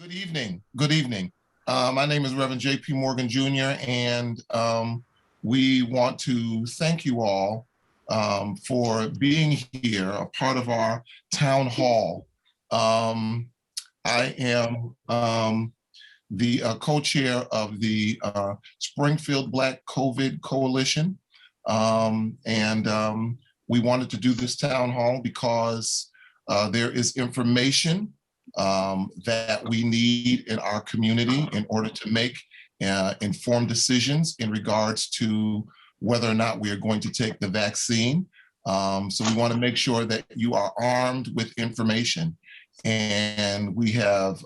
Good evening. Good evening. My name is Reverend J.P. Morgan Jr., and we want to thank you all for being here, a part of our town hall. I am the co-chair of the Springfield Black COVID Coalition, and we wanted to do this town hall because there is information that we need in our community in order to make informed decisions in regards to whether or not we are going to take the vaccine. So we want to make sure that you are armed with information. And we have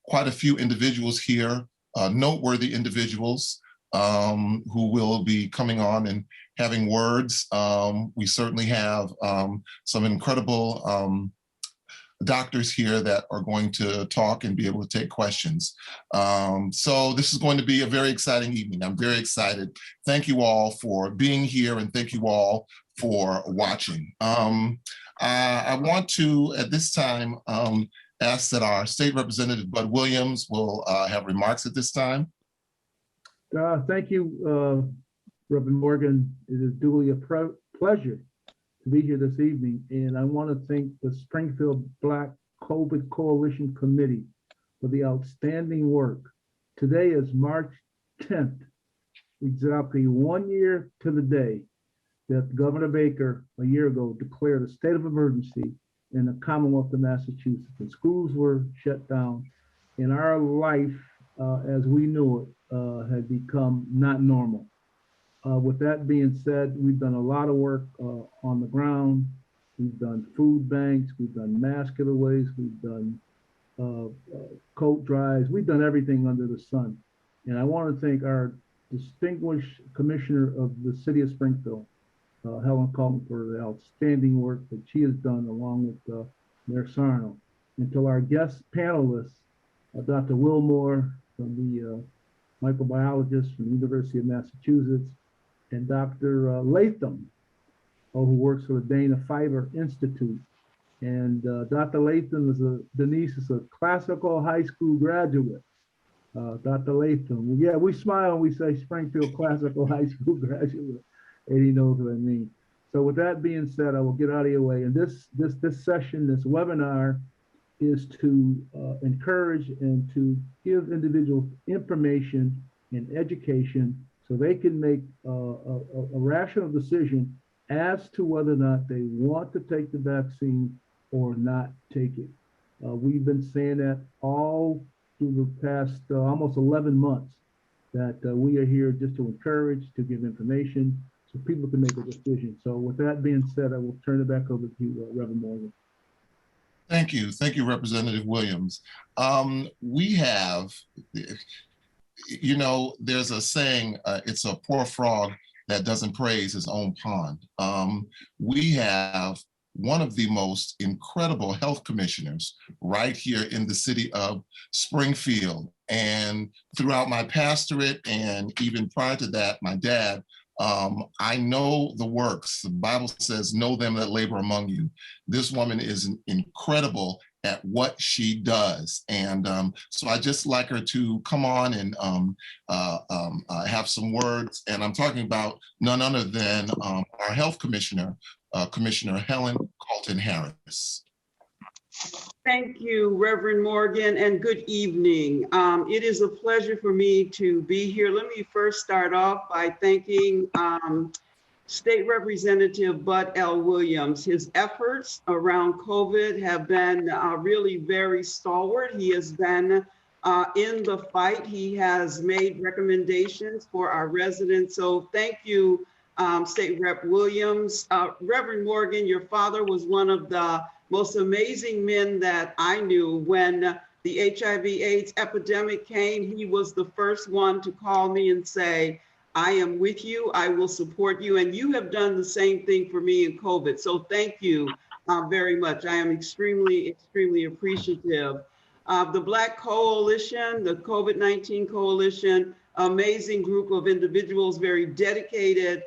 quite a few individuals here, noteworthy individuals who will be coming on and having words. We certainly have some incredible doctors here that are going to talk and be able to take questions. So this is going to be a very exciting evening. I'm very excited. Thank you all for being here, and thank you all for watching. I want to, at this time, ask that our State Representative Bud Williams will have remarks at this time. Thank you, Reverend Morgan. It is duly a pleasure to be here this evening, and I want to thank the Springfield Black COVID Coalition Committee for the outstanding work. Today is March 10th, exactly 1 year to the day that Governor Baker a year ago declared a state of emergency in the Commonwealth of Massachusetts. The schools were shut down, and our life as we knew it had become not normal. With that being said, we've done a lot of work on the ground. We've done food banks, we've done mask giveaways, we've done coat drives, we've done everything under the sun. And I want to thank our distinguished commissioner of the city of Springfield, Helen Colton, for the outstanding work that she has done along with Mayor Sarno. And to our guest panelists, Dr. Wilmore from the microbiologist from the University of Massachusetts, and Dr. Latham, who works for the Dana-Farber Institute. And Dr. Latham Denise is a classical high school graduate. Dr. Latham, yeah, we smile when we say Springfield Classical High School graduate, and he knows what I mean. So with that being said, I will get out of your way. And this session, this webinar, is to encourage and to give individuals information and education so they can make a rational decision as to whether or not they want to take the vaccine or not take it. We've been saying that all through the past almost 11 months, that we are here just to encourage, to give information so people can make a decision. So with that being said, I will turn it back over to you, Reverend Morgan. Thank you, Representative Williams. We have, you know, there's a saying, it's a poor frog that doesn't praise his own pond. We have one of the most incredible health commissioners right here in the city of Springfield. And throughout my pastorate, and even prior to that, my dad, I know the works. The Bible says, know them that labor among you. This woman is incredible at what she does. And so I just like her to come on and have some words. And I'm talking about none other than our health commissioner, Commissioner Helen Colton Harris. Thank you, Reverend Morgan, and good evening. It is a pleasure for me to be here. Let me first start off by thanking State Representative Bud L. Williams. His efforts around COVID have been really very stalwart. He has been in the fight. He has made recommendations for our residents. So thank you, State Rep. Williams. Reverend Morgan, your father was one of the most amazing men that I knew. When the HIV/AIDS epidemic came, he was the first one to call me and say, I am with you, I will support you. And you have done the same thing for me in COVID. So thank you very much. I am extremely, extremely appreciative. The Black Coalition, the COVID-19 Coalition, amazing group of individuals, very dedicated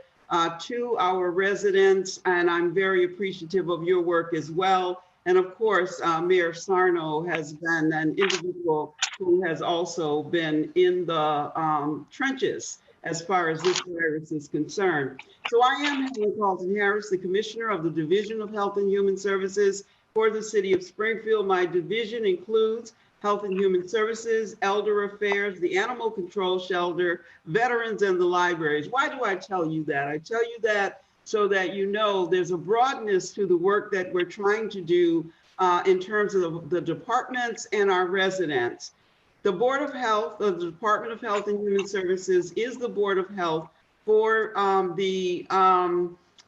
to our residents. And I'm very appreciative of your work as well. And of course, Mayor Sarno has been an individual who has also been in the trenches as far as this virus is concerned. So I am Helen Carlton Harris, the Commissioner of the Division of Health and Human Services for the City of Springfield. My division includes Health and Human Services, Elder Affairs, the Animal Control Shelter, Veterans, and the libraries. Why do I tell you that? I tell you that so that you know there's a broadness to the work that we're trying to do in terms of the departments and our residents. The Board of Health, the Department of Health and Human Services is the Board of Health for the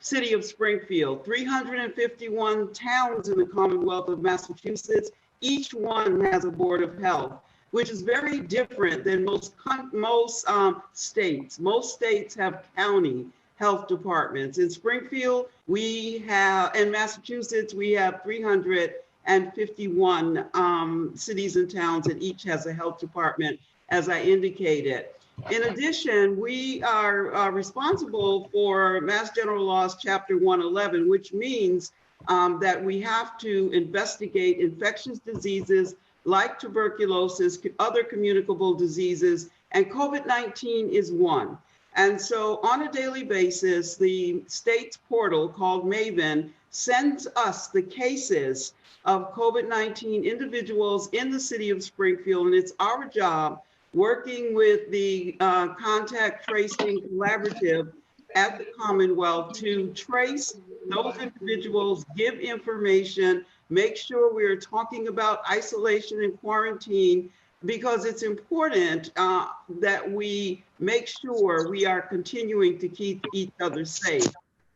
City of Springfield. 351 towns in the Commonwealth of Massachusetts, each one has a Board of Health, which is very different than most states. Most states have county health departments. In Springfield, in Massachusetts, we have 351 cities and towns, and each has a health department, as I indicated. In addition, we are responsible for Mass General Laws, Chapter 111, which means that we have to investigate infectious diseases like tuberculosis, other communicable diseases, and COVID-19 is one. And so on a daily basis, the state's portal called Maven sends us the cases of COVID-19 individuals in the City of Springfield, and it's our job working with the Contact Tracing Collaborative at the Commonwealth to trace those individuals, give information, make sure we're talking about isolation and quarantine, because it's important that we make sure we are continuing to keep each other safe.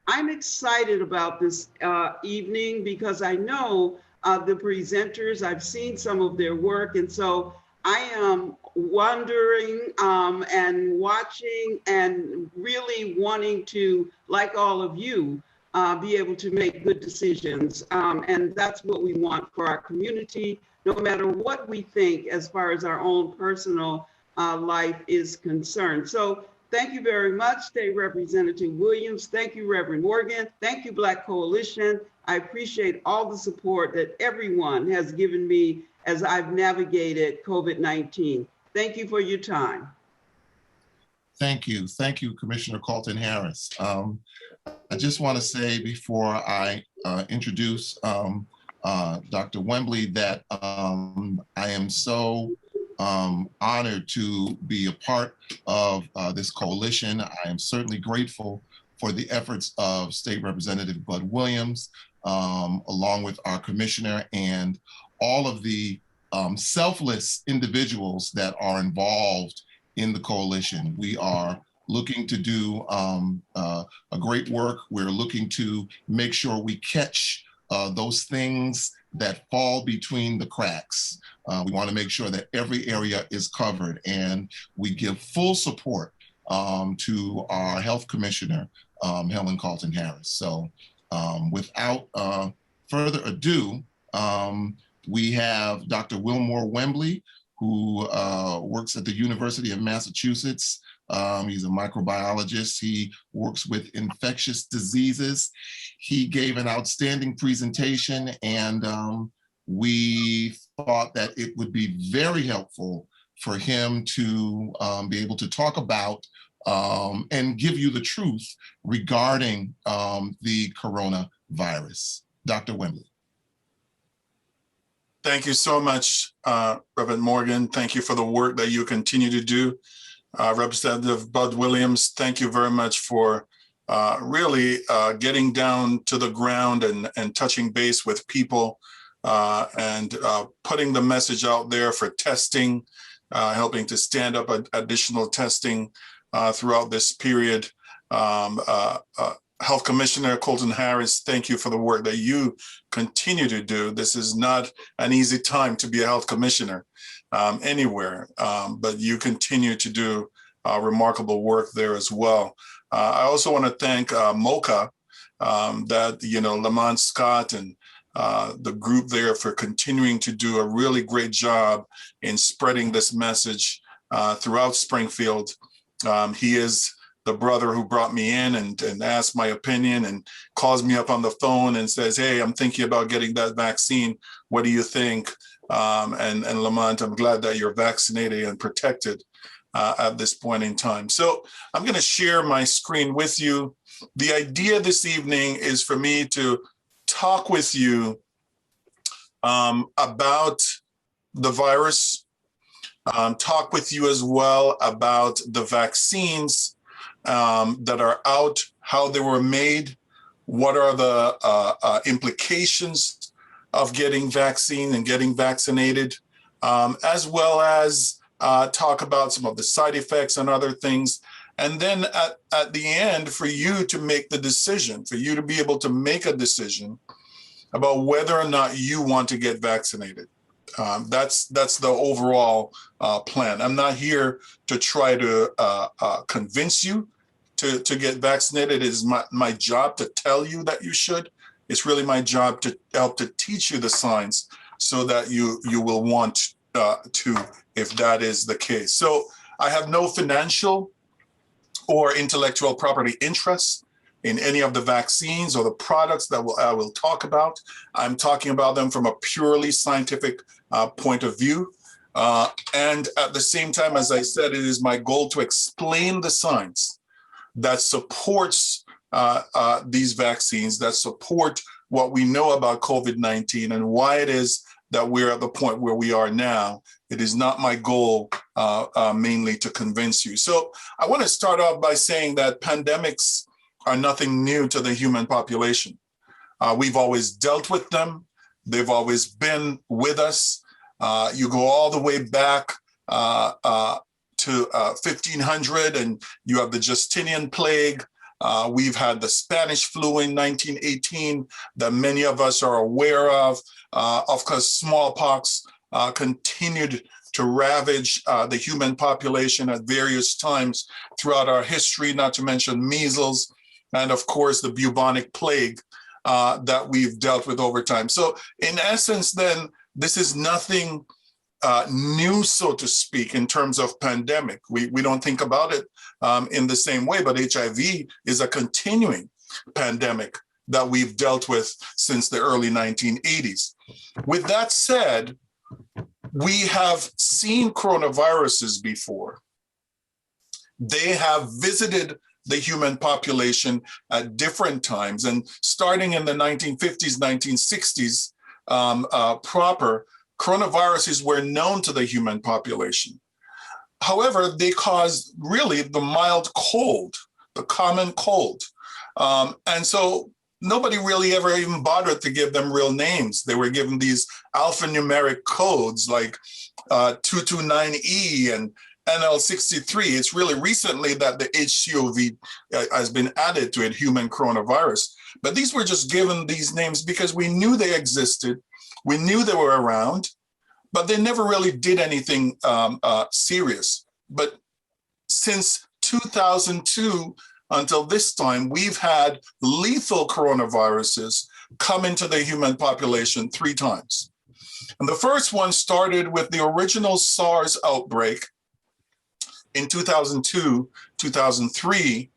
I'm excited about this evening because I know the presenters, I've seen some of their work, and so I am wondering and watching and really wanting to, like all of you, be able to make good decisions. And that's what we want for our community, no matter what we think as far as our own personal life is concerned. So thank you very much, State Representative Williams. Thank you, Reverend Morgan. Thank you, Black Coalition. I appreciate all the support that everyone has given me as I've navigated COVID-19. Thank you for your time. Thank you. Thank you, Commissioner Carlton Harris. I just want to say before I introduce Dr. Wembley that I am so honored to be a part of this coalition. I am certainly grateful for the efforts of State Representative Bud Williams, along with our commissioner and all of the selfless individuals that are involved in the coalition. We are looking to do a great work. We're looking to make sure we catch those things that fall between the cracks. We want to make sure that every area is covered, and we give full support to our health commissioner, Helen Carlton Harris. So without further ado, we have Dr. Wilmore Wembley, who works at the University of Massachusetts. He's a microbiologist. He works with infectious diseases. He gave an outstanding presentation, and we thought that it would be very helpful for him to be able to talk about and give you the truth regarding the coronavirus. Dr. Wembley. Thank you so much, Reverend Morgan. Thank you for the work that you continue to do. Representative Bud Williams, thank you very much for really getting down to the ground and touching base with people and putting the message out there for testing, helping to stand up additional testing throughout this period. Health Commissioner Carlton Harris, thank you for the work that you continue to do. This is not an easy time to be a health commissioner anywhere, but you continue to do remarkable work there as well. I also want to thank MOCA, Lamont Scott and the group there for continuing to do a really great job in spreading this message throughout Springfield. He is the brother who brought me in and asked my opinion and calls me up on the phone and says, hey, I'm thinking about getting that vaccine. What do you think? And Lamont, I'm glad that you're vaccinated and protected at this point in time. So I'm going to share my screen with you. The idea this evening is for me to talk with you about the virus, talk with you as well about the vaccines that are out, how they were made, what are the implications of getting vaccine and getting vaccinated, as well as talk about some of the side effects and other things. And then at the end, for you to make the decision, for you to be able to make a decision about whether or not you want to get vaccinated. That's the overall plan. I'm not here to try to convince you to get vaccinated. It is my job to tell you that you should. It's really my job to help to teach you the science so that you will want to, if that is the case. So I have no financial or intellectual property interests in any of the vaccines or the products that I will talk about. I'm talking about them from a purely scientific point of view. And at the same time, as I said, it is my goal to explain the science that supports these vaccines, that support what we know about COVID-19 and why it is that we're at the point where we are now. It is not my goal mainly to convince you. So I want to start off by saying that pandemics are nothing new to the human population. We've always dealt with them. They've always been with us. You go all the way back to 1500 and you have the Justinian plague. We've had the Spanish flu in 1918 that many of us are aware of. Of course, smallpox continued to ravage the human population at various times throughout our history, not to mention measles, and of course, the bubonic plague that we've dealt with over time. So in essence, then, this is nothing new, so to speak, in terms of pandemic. We don't think about it in the same way, but HIV is a continuing pandemic that we've dealt with since the early 1980s. With that said, we have seen coronaviruses before. They have visited the human population at different times, and starting in the 1950s, 1960s, proper, coronaviruses were known to the human population. However, they caused really the mild cold, the common cold. And so nobody really ever even bothered to give them real names. They were given these alphanumeric codes like 229E and NL63. It's really recently that the HCOV has been added to it, human coronavirus. But these were just given these names because we knew they existed. We knew they were around, but they never really did anything serious. But since 2002 until this time, we've had lethal coronaviruses come into the human population 3 times. And the first one started with the original SARS outbreak in 2002, 2003,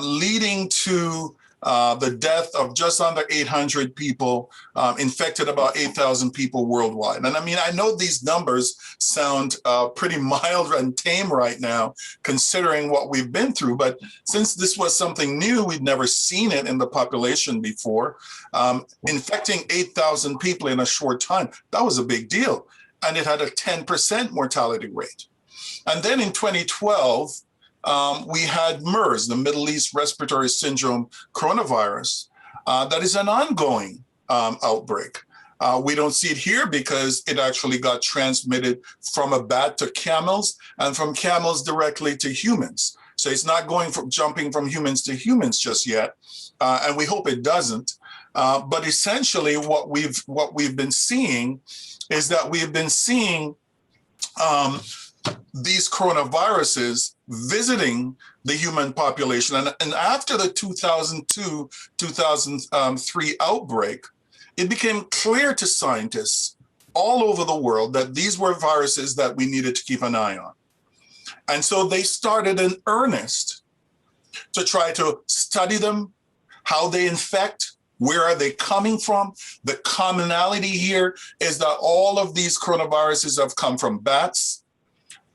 leading to the death of just under 800 people, infected about 8,000 people worldwide. And I mean, I know these numbers sound pretty mild and tame right now, considering what we've been through. But since this was something new, we'd never seen it in the population before, infecting 8,000 people in a short time, that was a big deal. And it had a 10% mortality rate. And then in 2012, we had MERS, the Middle East Respiratory Syndrome coronavirus, that is an ongoing outbreak. We don't see it here because it actually got transmitted from a bat to camels and from camels directly to humans. So it's not jumping from humans to humans just yet, and we hope it doesn't. But essentially, what we've been seeing is that we've been seeing these coronaviruses visiting the human population. And after the 2002, 2003 outbreak, it became clear to scientists all over the world that these were viruses that we needed to keep an eye on. And so they started in earnest to try to study them, how they infect, where are they coming from. The commonality here is that all of these coronaviruses have come from bats.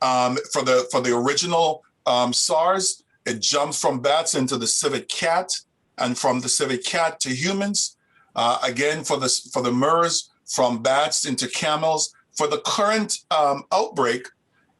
For the original SARS, it jumps from bats into the civet cat, and from the civet cat to humans. Again, for the MERS, from bats into camels. For the current outbreak,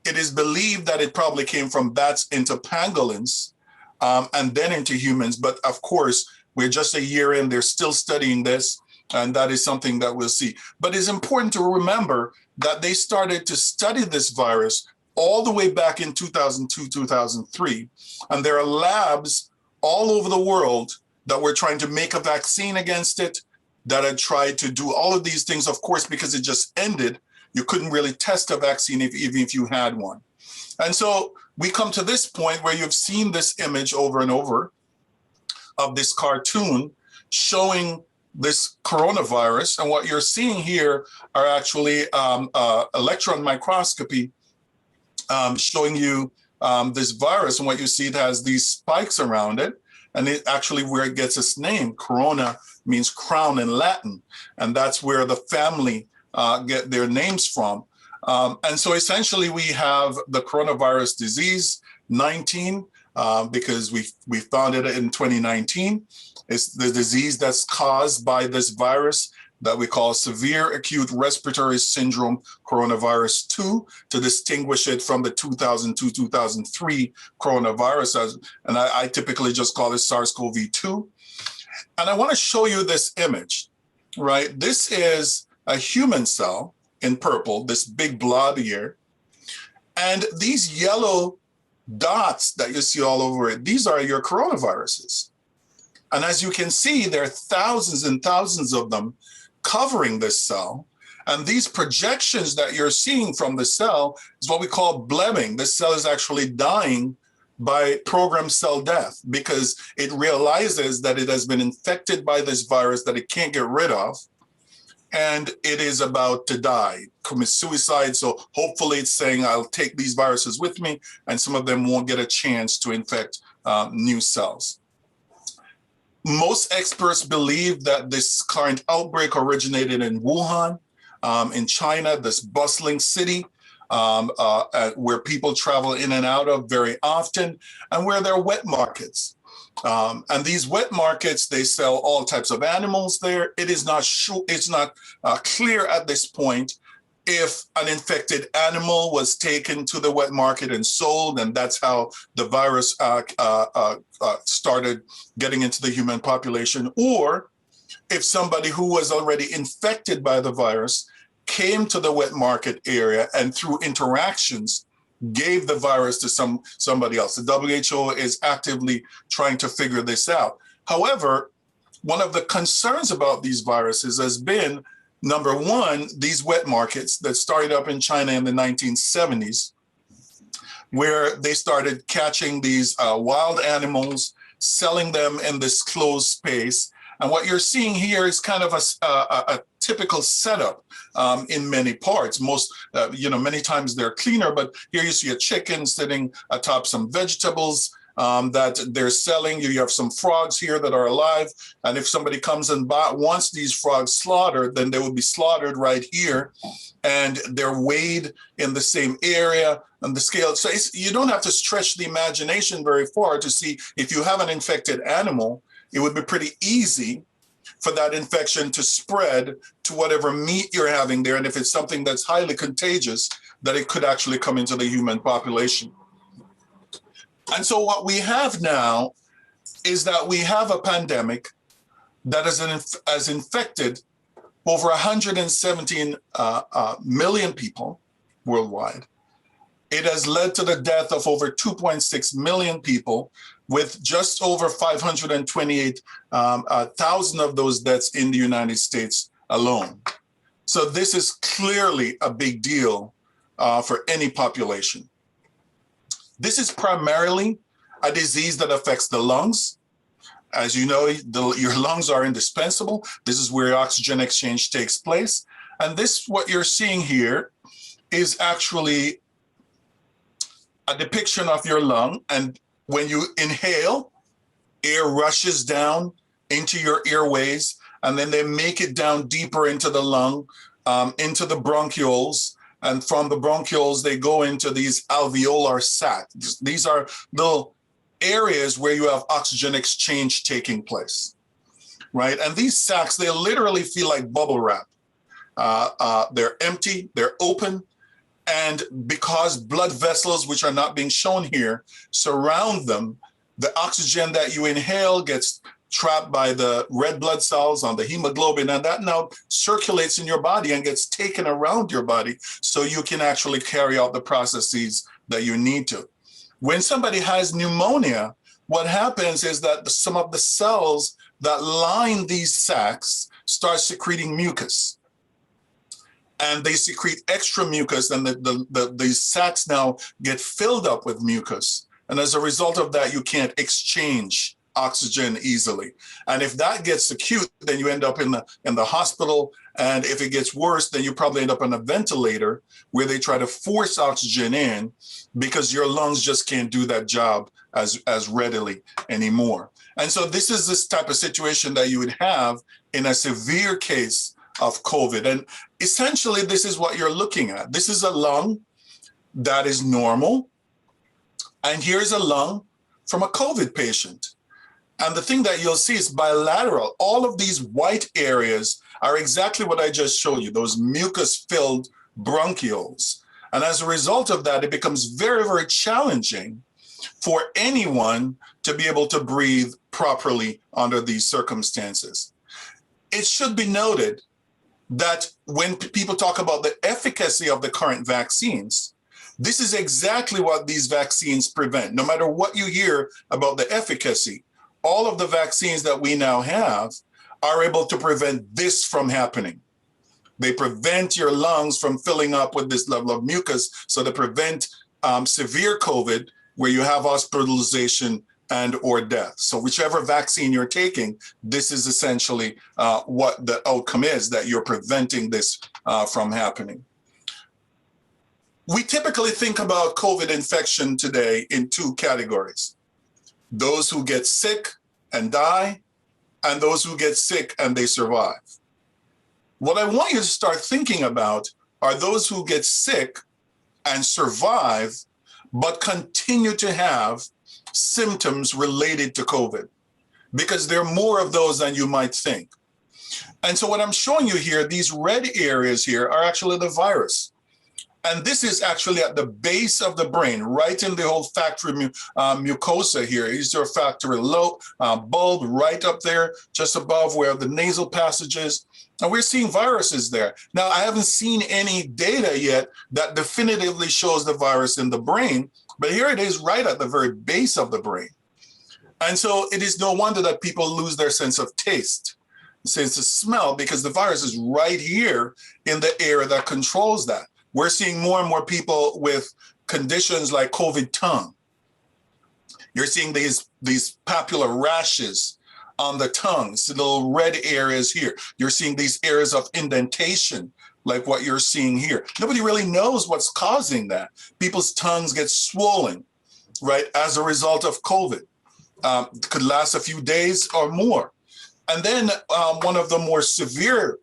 it is believed that it probably came from bats into pangolins, and then into humans. But of course, we're just a year in, they're still studying this, and that is something that we'll see. But it's important to remember that they started to study this virus all the way back in 2002, 2003. And there are labs all over the world that were trying to make a vaccine against it, that had tried to do all of these things. Of course, because it just ended, you couldn't really test a vaccine even if you had one. And so we come to this point where you've seen this image over and over of this cartoon showing this coronavirus. And what you're seeing here are actually electron microscopy showing you this virus. And what you see, it has these spikes around it. And it actually where it gets its name. Corona means crown in Latin. And that's where the family get their names from. And so essentially we have the coronavirus disease 19, because we found it in 2019. It's the disease that's caused by this virus that we call severe acute respiratory syndrome coronavirus 2, to distinguish it from the 2002-2003 coronavirus. And I typically just call it SARS-CoV-2. And I want to show you this image, right? This is a human cell in purple, this big blob here. And these yellow dots that you see all over it, these are your coronaviruses. And as you can see, there are thousands and thousands of them covering this cell. And these projections that you're seeing from the cell is what we call blebbing. This cell is actually dying by programmed cell death because it realizes that it has been infected by this virus that it can't get rid of. And it is about to die, commit suicide. So hopefully it's saying, I'll take these viruses with me, and some of them won't get a chance to infect new cells. Most experts believe that this current outbreak originated in Wuhan, in China, this bustling city where people travel in and out of very often, and where there are wet markets. And these wet markets, they sell all types of animals there. It is not sure, it's not clear at this point if an infected animal was taken to the wet market and sold, and that's how the virus started getting into the human population, or if somebody who was already infected by the virus came to the wet market area and through interactions gave the virus to somebody else. The WHO is actively trying to figure this out. However, one of the concerns about these viruses has been, number one, these wet markets that started up in China in the 1970s, where they started catching these wild animals, selling them in this closed space. And what you're seeing here is kind of a typical setup in many parts. Many times they're cleaner, but here you see a chicken sitting atop some vegetables that they're selling. You have some frogs here that are alive. And if somebody comes and wants these frogs slaughtered, then they will be slaughtered right here. And they're weighed in the same area on the scale. So you don't have to stretch the imagination very far to see if you have an infected animal, it would be pretty easy for that infection to spread to whatever meat you're having there. And if it's something that's highly contagious, that it could actually come into the human population. And so what we have now is that we have a pandemic that has infected over 117 million people worldwide. It has led to the death of over 2.6 million people, with just over 528,000 of those deaths in the United States alone. So this is clearly a big deal for any population. This is primarily a disease that affects the lungs. As you know, your lungs are indispensable. This is where oxygen exchange takes place. And this, what you're seeing here, is actually a depiction of your lung. And when you inhale, air rushes down into your airways, and then they make it down deeper into the lung, into the bronchioles. And from the bronchioles, they go into these alveolar sacs. These are the areas where you have oxygen exchange taking place, right? And these sacs, they literally feel like bubble wrap. They're empty, they're open, and because blood vessels, which are not being shown here, surround them, the oxygen that you inhale gets trapped by the red blood cells on the hemoglobin, and that now circulates in your body and gets taken around your body so you can actually carry out the processes that you need to. When somebody has pneumonia, what happens is that some of the cells that line these sacs start secreting mucus. And they secrete extra mucus, and these sacs now get filled up with mucus. And as a result of that, you can't exchange oxygen easily. And if that gets acute, then you end up in the hospital. And if it gets worse, then you probably end up on a ventilator where they try to force oxygen in because your lungs just can't do that job as readily anymore. And so this is this type of situation that you would have in a severe case of COVID. And essentially, this is what you're looking at. This is a lung that is normal. And here's a lung from a COVID patient. And the thing that you'll see is bilateral. All of these white areas are exactly what I just showed you, those mucus-filled bronchioles. And as a result of that, it becomes very, very challenging for anyone to be able to breathe properly under these circumstances. It should be noted that when people talk about the efficacy of the current vaccines, this is exactly what these vaccines prevent. No matter what you hear about the efficacy, all of the vaccines that we now have are able to prevent this from happening. They prevent your lungs from filling up with this level of mucus, so they prevent severe COVID, where you have hospitalization and or death. So whichever vaccine you're taking, this is essentially what the outcome is, that you're preventing this from happening. We typically think about COVID infection today in two categories: those who get sick and die, and those who get sick and they survive. What I want you to start thinking about are those who get sick and survive, but continue to have symptoms related to COVID, because there are more of those than you might think. And so what I'm showing you here, these red areas here are actually the virus. And this is actually at the base of the brain, right in the olfactory mucosa here. Is your olfactory bulb right up there, just above where the nasal passage is. And we're seeing viruses there. Now, I haven't seen any data yet that definitively shows the virus in the brain, but here it is right at the very base of the brain. And so it is no wonder that people lose their sense of taste, sense of smell, because the virus is right here in the area that controls that. We're seeing more and more people with conditions like COVID tongue. You're seeing these papular rashes on the tongue, so little red areas here. You're seeing these areas of indentation, like what you're seeing here. Nobody really knows what's causing that. People's tongues get swollen, right, as a result of COVID. Could last a few days or more. And then one of the more severe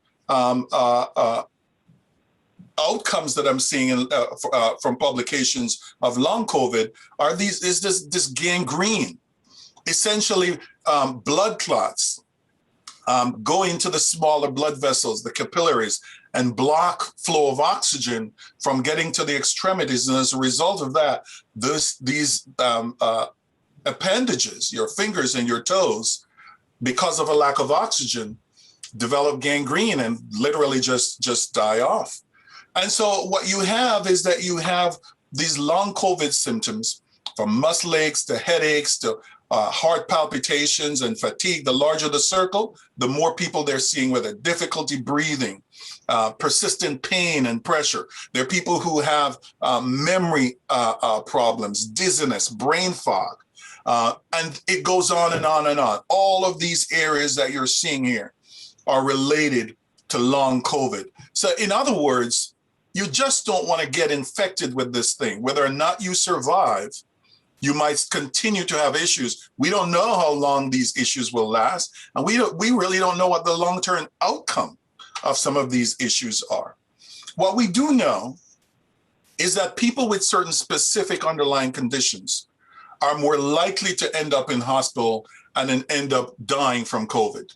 outcomes that I'm seeing from publications of long COVID is this gangrene. Essentially, blood clots go into the smaller blood vessels, the capillaries, and block flow of oxygen from getting to the extremities. And as a result of that, these appendages, your fingers and your toes, because of a lack of oxygen, develop gangrene and literally just die off. And so what you have is that you have these long COVID symptoms, from muscle aches to headaches to heart palpitations and fatigue. The larger the circle, the more people they're seeing with it. Difficulty breathing, persistent pain and pressure. There are people who have memory problems, dizziness, brain fog, and it goes on and on and on. All of these areas that you're seeing here are related to long COVID. So in other words, you just don't want to get infected with this thing. Whether or not you survive, You might continue to have issues. We don't know how long these issues will last, and we really don't know what the long-term outcome of some of these issues are. What we do know is that people with certain specific underlying conditions are more likely to end up in hospital and then end up dying from COVID.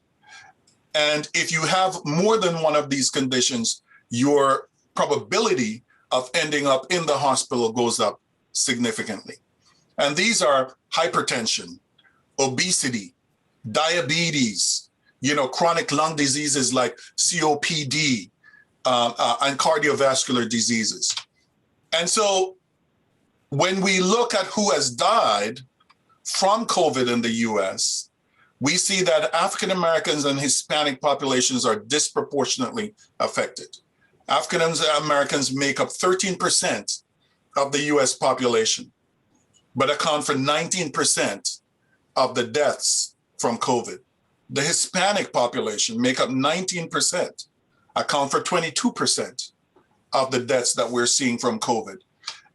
And if you have more than one of these conditions, your probability of ending up in the hospital goes up significantly. And these are hypertension, obesity, diabetes, chronic lung diseases like COPD, and cardiovascular diseases. And so when we look at who has died from COVID in the US, we see that African Americans and Hispanic populations are disproportionately affected. African Americans make up 13% of the US population, but account for 19% of the deaths from COVID. The Hispanic population make up 19%, account for 22% of the deaths that we're seeing from COVID.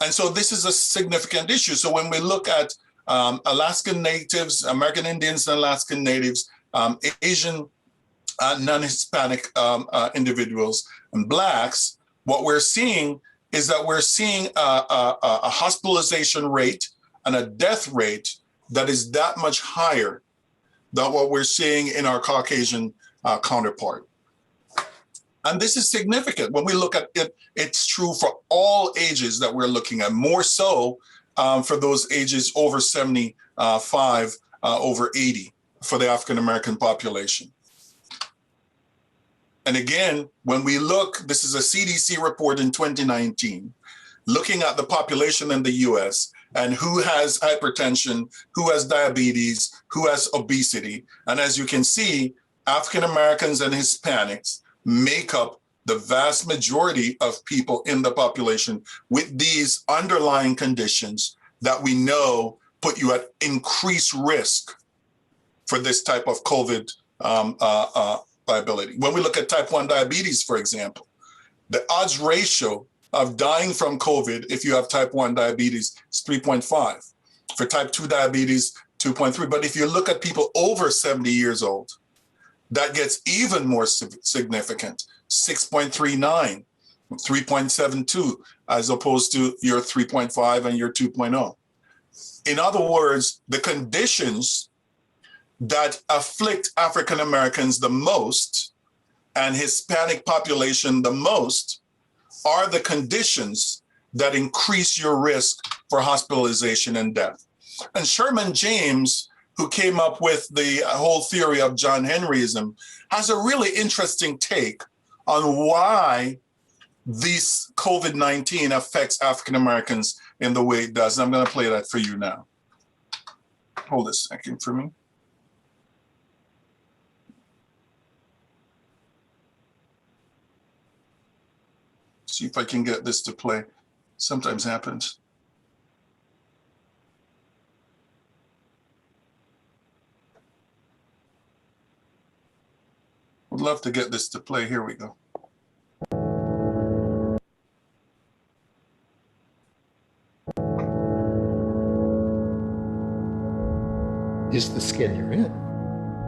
And so this is a significant issue. So when we look at Alaskan Natives, American Indians and Alaskan Natives, Asian non-Hispanic individuals, and Blacks, what we're seeing is that we're seeing a hospitalization rate and a death rate that is that much higher than what we're seeing in our Caucasian counterpart. And this is significant. When we look at it, it's true for all ages that we're looking at, more so for those ages over 75, over 80 for the African American population. And again, when we look, this is a CDC report in 2019, looking at the population in the US and who has hypertension, who has diabetes, who has obesity. And as you can see, African Americans and Hispanics make up the vast majority of people in the population with these underlying conditions that we know put you at increased risk for this type of COVID liability. When we look at type 1 diabetes, for example, the odds ratio of dying from COVID if you have type 1 diabetes is 3.5. For type 2 diabetes, 2.3. But if you look at people over 70 years old, that gets even more significant, 6.39, 3.72, as opposed to your 3.5 and your 2.0. In other words, the conditions that afflict African Americans the most and Hispanic population the most are the conditions that increase your risk for hospitalization and death. And Sherman James, who came up with the whole theory of John Henryism, has a really interesting take on why this COVID-19 affects African Americans in the way it does. And I'm going to play that for you now. Hold a second for me. See if I can get this to play. Sometimes happens. Would love to get this to play. Here we go. It's the skin you're in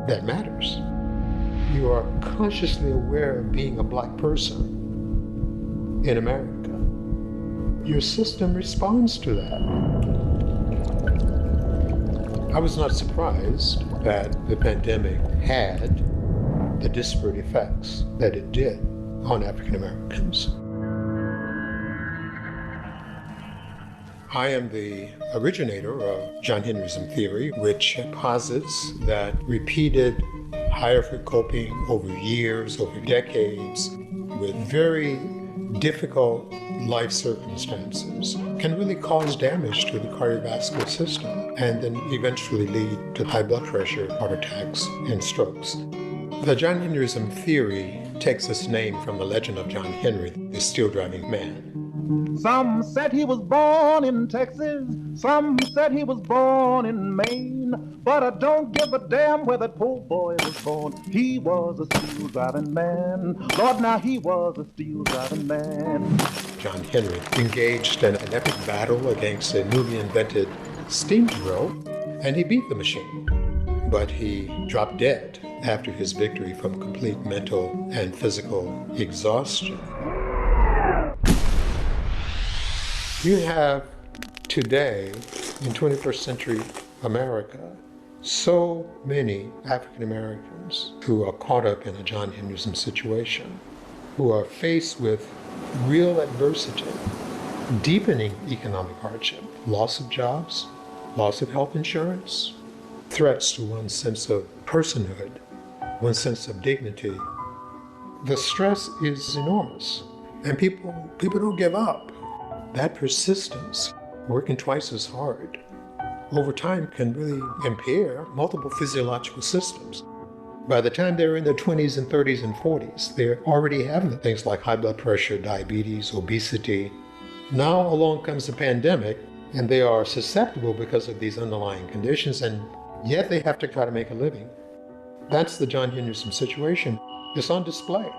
that matters. You are consciously aware of being a Black person in America. Your system responds to that. I was not surprised that the pandemic had the disparate effects that it did on African Americans. I am the originator of John Henryism theory, which posits that repeated hierarchical coping over years, over decades, with very difficult life circumstances can really cause damage to the cardiovascular system and then eventually lead to high blood pressure, heart attacks, and strokes. The John Henryism theory takes its name from the legend of John Henry, the steel driving man. Some said he was born in Texas, some said he was born in Maine, but I don't give a damn where that poor boy was born. He was a steel driving man. Lord, now he was a steel driving man. John Henry engaged in an epic battle against a newly invented steam drill, and he beat the machine. But he dropped dead after his victory from complete mental and physical exhaustion. You have today, in 21st century America, so many African Americans who are caught up in a John Henderson situation, who are faced with real adversity, deepening economic hardship, loss of jobs, loss of health insurance, threats to one's sense of personhood, one's sense of dignity. The stress is enormous, and people don't give up. That persistence, working twice as hard, over time can really impair multiple physiological systems. By the time they're in their 20s and 30s and 40s, they're already having things like high blood pressure, diabetes, obesity. Now along comes the pandemic, and they are susceptible because of these underlying conditions, and yet they have to try to make a living. That's the John Henderson situation. It's on display.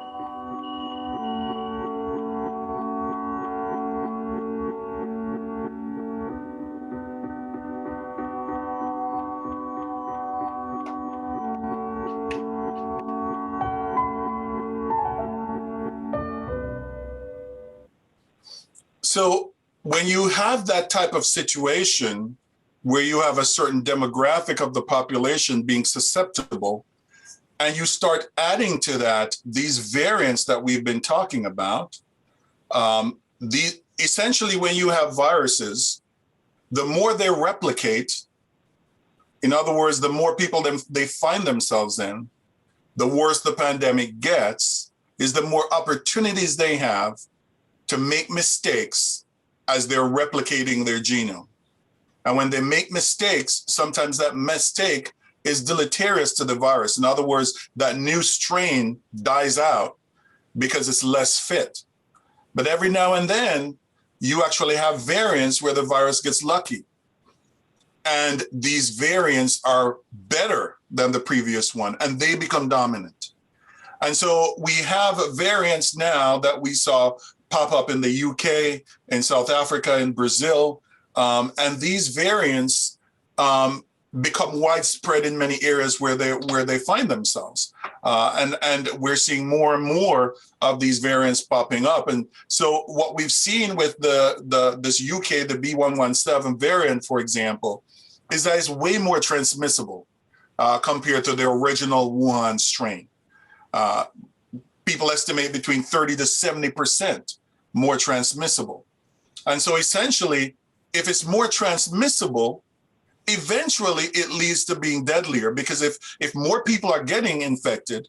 So when you have that type of situation where you have a certain demographic of the population being susceptible, and you start adding to that these variants that we've been talking about, essentially when you have viruses, the more they replicate, in other words, the more people they find themselves in, the worse the pandemic gets, is the more opportunities they have to make mistakes as they're replicating their genome. And when they make mistakes, sometimes that mistake is deleterious to the virus. In other words, that new strain dies out because it's less fit. But every now and then, you actually have variants where the virus gets lucky. And these variants are better than the previous one, and they become dominant. And so we have variants now that we saw pop up in the UK, in South Africa, in Brazil. And these variants become widespread in many areas where they find themselves. And we're seeing more and more of these variants popping up. And so what we've seen with this UK, the B117 variant, for example, is that it's way more transmissible compared to the original Wuhan strain. People estimate between 30 to 70% more transmissible. And so essentially, if it's more transmissible, eventually it leads to being deadlier, because if more people are getting infected,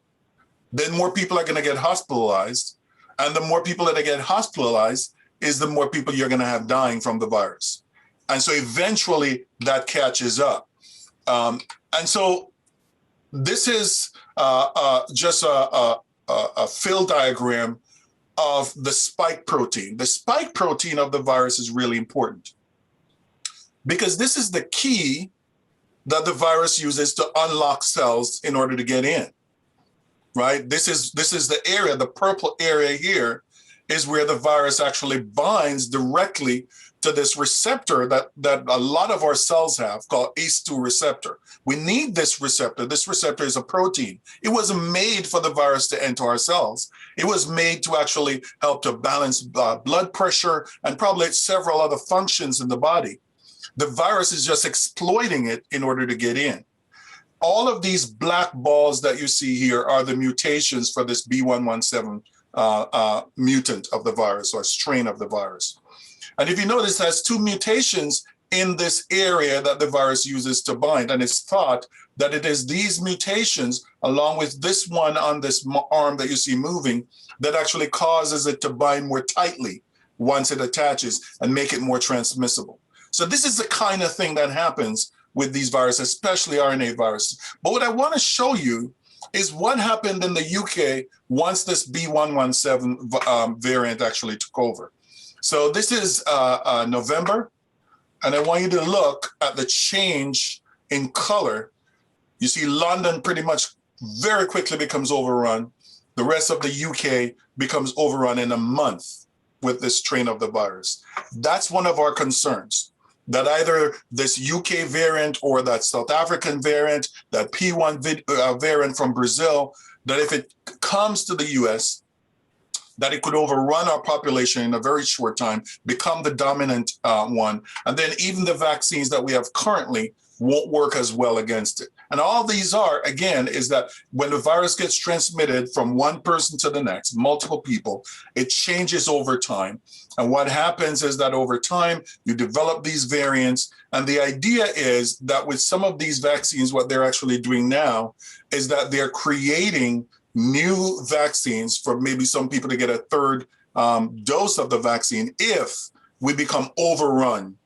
then more people are going to get hospitalized. And the more people that get hospitalized is the more people you're going to have dying from the virus. And so eventually that catches up. And so this is just a fill diagram of the spike protein. The spike protein of the virus is really important because this is the key that the virus uses to unlock cells in order to get in, right? This is the area, the purple area here is where the virus actually binds directly to this receptor that a lot of our cells have, called ACE2 receptor. We need this receptor. This receptor is a protein. It wasn't made for the virus to enter our cells. It was made to actually help to balance blood pressure and probably several other functions in the body. The virus is just exploiting it in order to get in. All of these black balls that you see here are the mutations for this B117 mutant of the virus, or strain of the virus. And if you notice, it has two mutations in this area that the virus uses to bind. And it's thought that it is these mutations, along with this one on this arm that you see moving, that actually causes it to bind more tightly once it attaches and make it more transmissible. So this is the kind of thing that happens with these viruses, especially RNA viruses. But what I want to show you is what happened in the UK once this B117 variant actually took over. So this is November, and I want you to look at the change in color. You see London pretty much very quickly becomes overrun. The rest of the UK becomes overrun in a month with this strain of the virus. That's one of our concerns. that either this UK variant or that South African variant, that P1 variant from Brazil, that if it comes to the US, that it could overrun our population in a very short time, become the dominant one. And then even the vaccines that we have currently won't work as well against it. And all these are, again, is that when the virus gets transmitted from one person to the next, multiple people, it changes over time. And what happens is that over time, you develop these variants. And the idea is that with some of these vaccines, what they're actually doing now is that they're creating new vaccines for maybe some people to get a third dose of the vaccine if we become overrun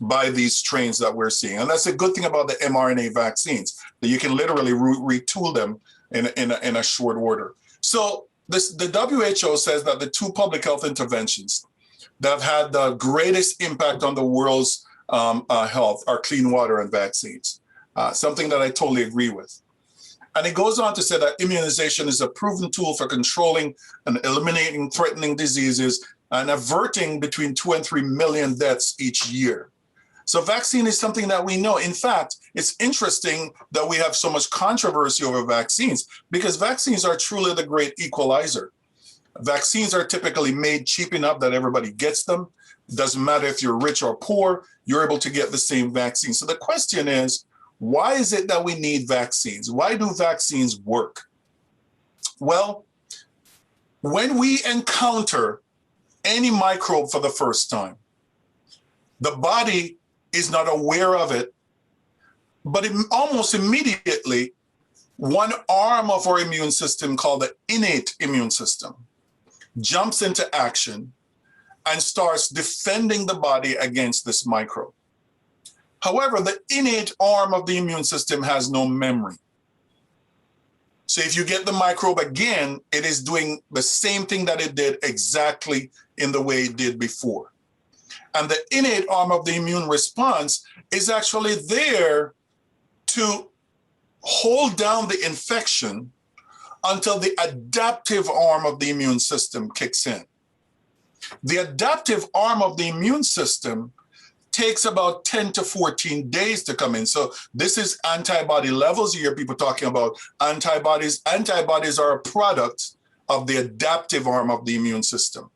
by these strains that we're seeing. And that's a good thing about the mRNA vaccines, that you can literally retool them in a short order. So the WHO says that the two public health interventions that have had the greatest impact on the world's health are clean water and vaccines, something that I totally agree with. And it goes on to say that immunization is a proven tool for controlling and eliminating threatening diseases and averting between 2 and 3 million deaths each year. So vaccine is something that we know. In fact, it's interesting that we have so much controversy over vaccines because vaccines are truly the great equalizer. Vaccines are typically made cheap enough that everybody gets them. It doesn't matter if you're rich or poor, you're able to get the same vaccine. So the question is, why is it that we need vaccines? Why do vaccines work? Well, when we encounter any microbe for the first time, the body is not aware of it, but almost immediately, one arm of our immune system called the innate immune system jumps into action and starts defending the body against this microbe. However, the innate arm of the immune system has no memory. So if you get the microbe again, it is doing the same thing that it did exactly in the way it did before. And the innate arm of the immune response is actually there to hold down the infection until the adaptive arm of the immune system kicks in. The adaptive arm of the immune system takes about 10 to 14 days to come in. So this is antibody levels. You hear people talking about antibodies. Antibodies are a product of the adaptive arm of the immune system,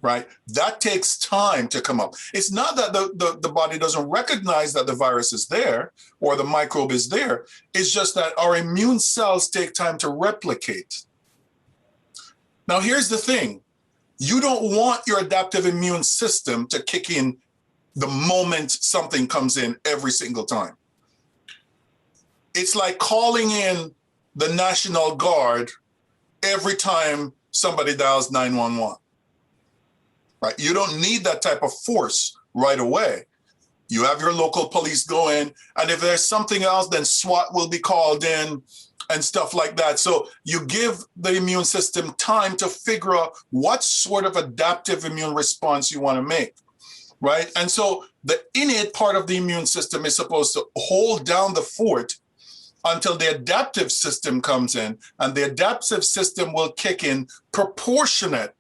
right? That takes time to come up. It's not that the body doesn't recognize that the virus is there or the microbe is there. It's just that our immune cells take time to replicate. Now, here's the thing. You don't want your adaptive immune system to kick in the moment something comes in every single time. It's like calling in the National Guard every time somebody dials 911, right? You don't need that type of force right away. You have your local police go in, and if there's something else, then SWAT will be called in and stuff like that. So you give the immune system time to figure out what sort of adaptive immune response you want to make. Right? And so the innate part of the immune system is supposed to hold down the fort until the adaptive system comes in, and the adaptive system will kick in proportionate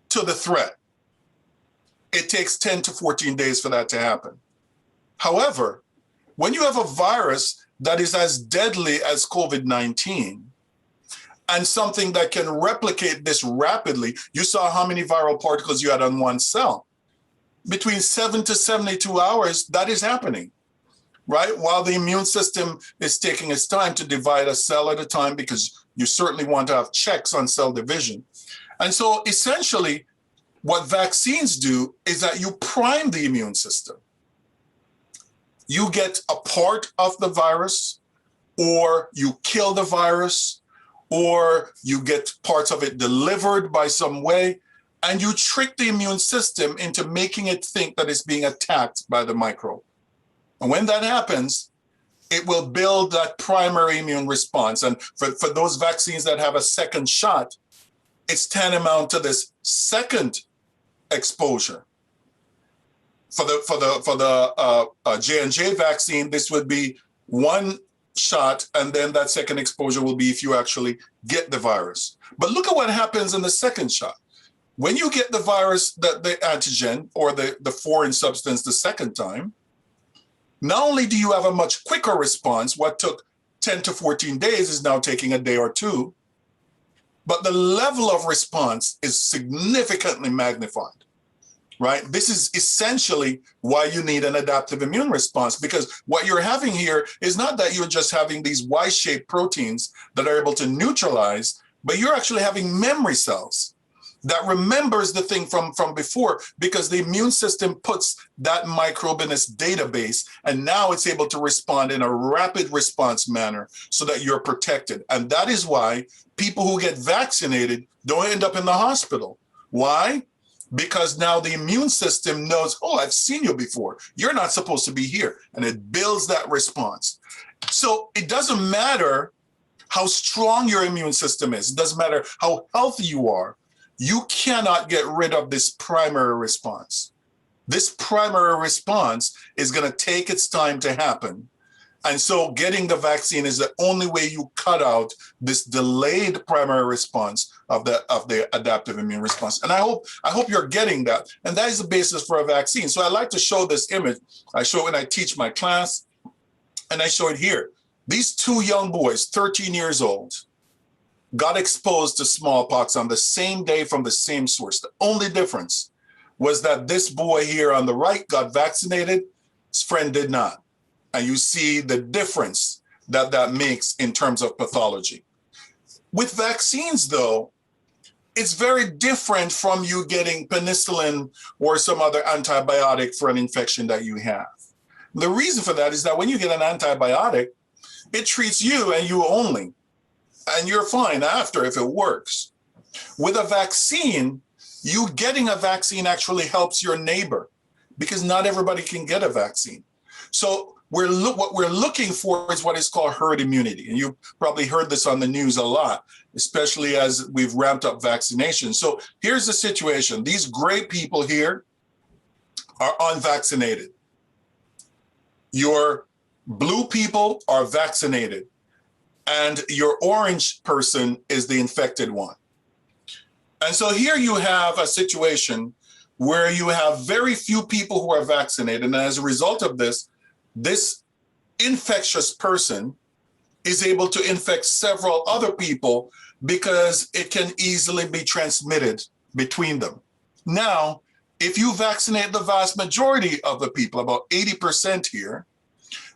to the threat. It takes 10 to 14 days for that to happen. However, when you have a virus that is as deadly as COVID-19 and something that can replicate this rapidly, you saw how many viral particles you had on one cell. Between 7 to 72 hours, that is happening, right? While the immune system is taking its time to divide a cell at a time, because you certainly want to have checks on cell division. And so essentially, what vaccines do is that you prime the immune system. You get a part of the virus, or you kill the virus, or you get parts of it delivered by some way, and you trick the immune system into making it think that it's being attacked by the microbe. And when that happens, it will build that primary immune response. And for those vaccines that have a second shot, it's tantamount to this second exposure. For the J&J vaccine, this would be one shot, and then that second exposure will be if you actually get the virus. But look at what happens in the second shot. When you get the virus, the antigen or the foreign substance the second time, not only do you have a much quicker response, what took 10 to 14 days is now taking a day or two, but the level of response is significantly magnified, right? This is essentially why you need an adaptive immune response, because what you're having here is not that you're just having these Y-shaped proteins that are able to neutralize, but you're actually having memory cells that remembers the thing from before, because the immune system puts that microbe in its database, and now it's able to respond in a rapid response manner so that you're protected. And that is why people who get vaccinated don't end up in the hospital. Why? Because now the immune system knows, oh, I've seen you before. You're not supposed to be here. And it builds that response. So it doesn't matter how strong your immune system is. It doesn't matter how healthy you are. You cannot get rid of this primary response. This primary response is going to take its time to happen. And so getting the vaccine is the only way you cut out this delayed primary response of the adaptive immune response. And I hope you're getting that. And that is the basis for a vaccine. So I like to show this image. I show it when I teach my class, and I show it here. These two young boys, 13 years old, got exposed to smallpox on the same day from the same source. The only difference was that this boy here on the right got vaccinated, his friend did not. And you see the difference that that makes in terms of pathology. With vaccines, though, it's very different from you getting penicillin or some other antibiotic for an infection that you have. The reason for that is that when you get an antibiotic, it treats you and you only. And you're fine after if it works. With a vaccine, you getting a vaccine actually helps your neighbor, because not everybody can get a vaccine. So what we're looking for is what is called herd immunity. And you've probably heard this on the news a lot, especially as we've ramped up vaccination. So here's the situation. These gray people here are unvaccinated. Your blue people are vaccinated. And your orange person is the infected one. And so here you have a situation where you have very few people who are vaccinated. And as a result of this, this infectious person is able to infect several other people because it can easily be transmitted between them. Now, if you vaccinate the vast majority of the people, about 80% here,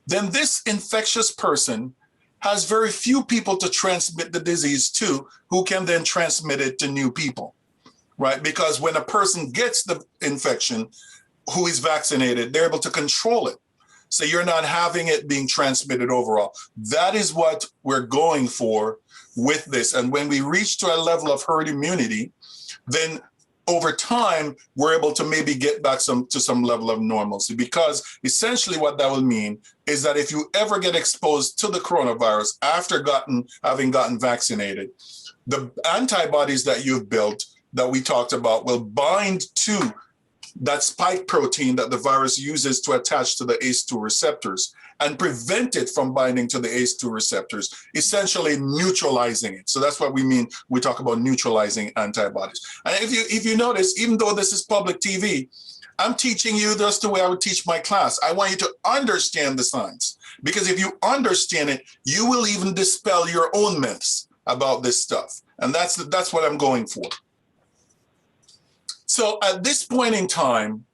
then this infectious person has very few people to transmit the disease to, who can then transmit it to new people, right? Because when a person gets the infection who is vaccinated, they're able to control it. So you're not having it being transmitted overall. That is what we're going for with this. And when we reach to a level of herd immunity, then over time, we're able to maybe get back to some level of normalcy, because essentially what that will mean is that if you ever get exposed to the coronavirus after having gotten vaccinated, the antibodies that you've built that we talked about will bind to that spike protein that the virus uses to attach to the ACE2 receptors and prevent it from binding to the ACE2 receptors, essentially neutralizing it. So that's what we mean. We talk about neutralizing antibodies. And if you notice, even though this is public TV, I'm teaching you just the way I would teach my class. I want you to understand the science, because if you understand it, you will even dispel your own myths about this stuff. And that's what I'm going for. So at this point in time,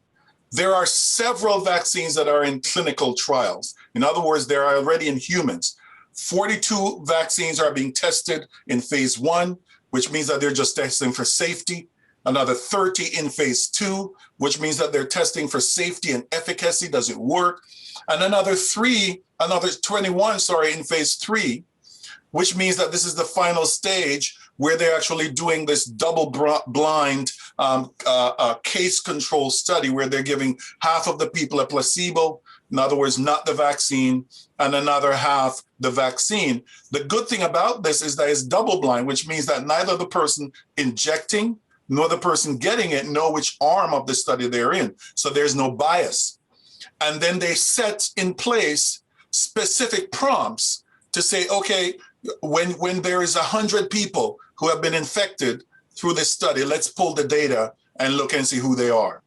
there are several vaccines that are in clinical trials. In other words, they're already in humans. 42 vaccines are being tested in phase 1, which means that they're just testing for safety. Another 30 in phase 2, which means that they're testing for safety and efficacy. Does it work? And another 21, in phase 3, which means that this is the final stage where they're actually doing this double-blind case control study where they're giving half of the people a placebo, in other words, not the vaccine, and another half the vaccine. The good thing about this is that it's double-blind, which means that neither the person injecting nor the person getting it know which arm of the study they're in. So there's no bias. And then they set in place specific prompts to say, okay, when there is 100 people who have been infected through this study, let's pull the data and look and see who they are.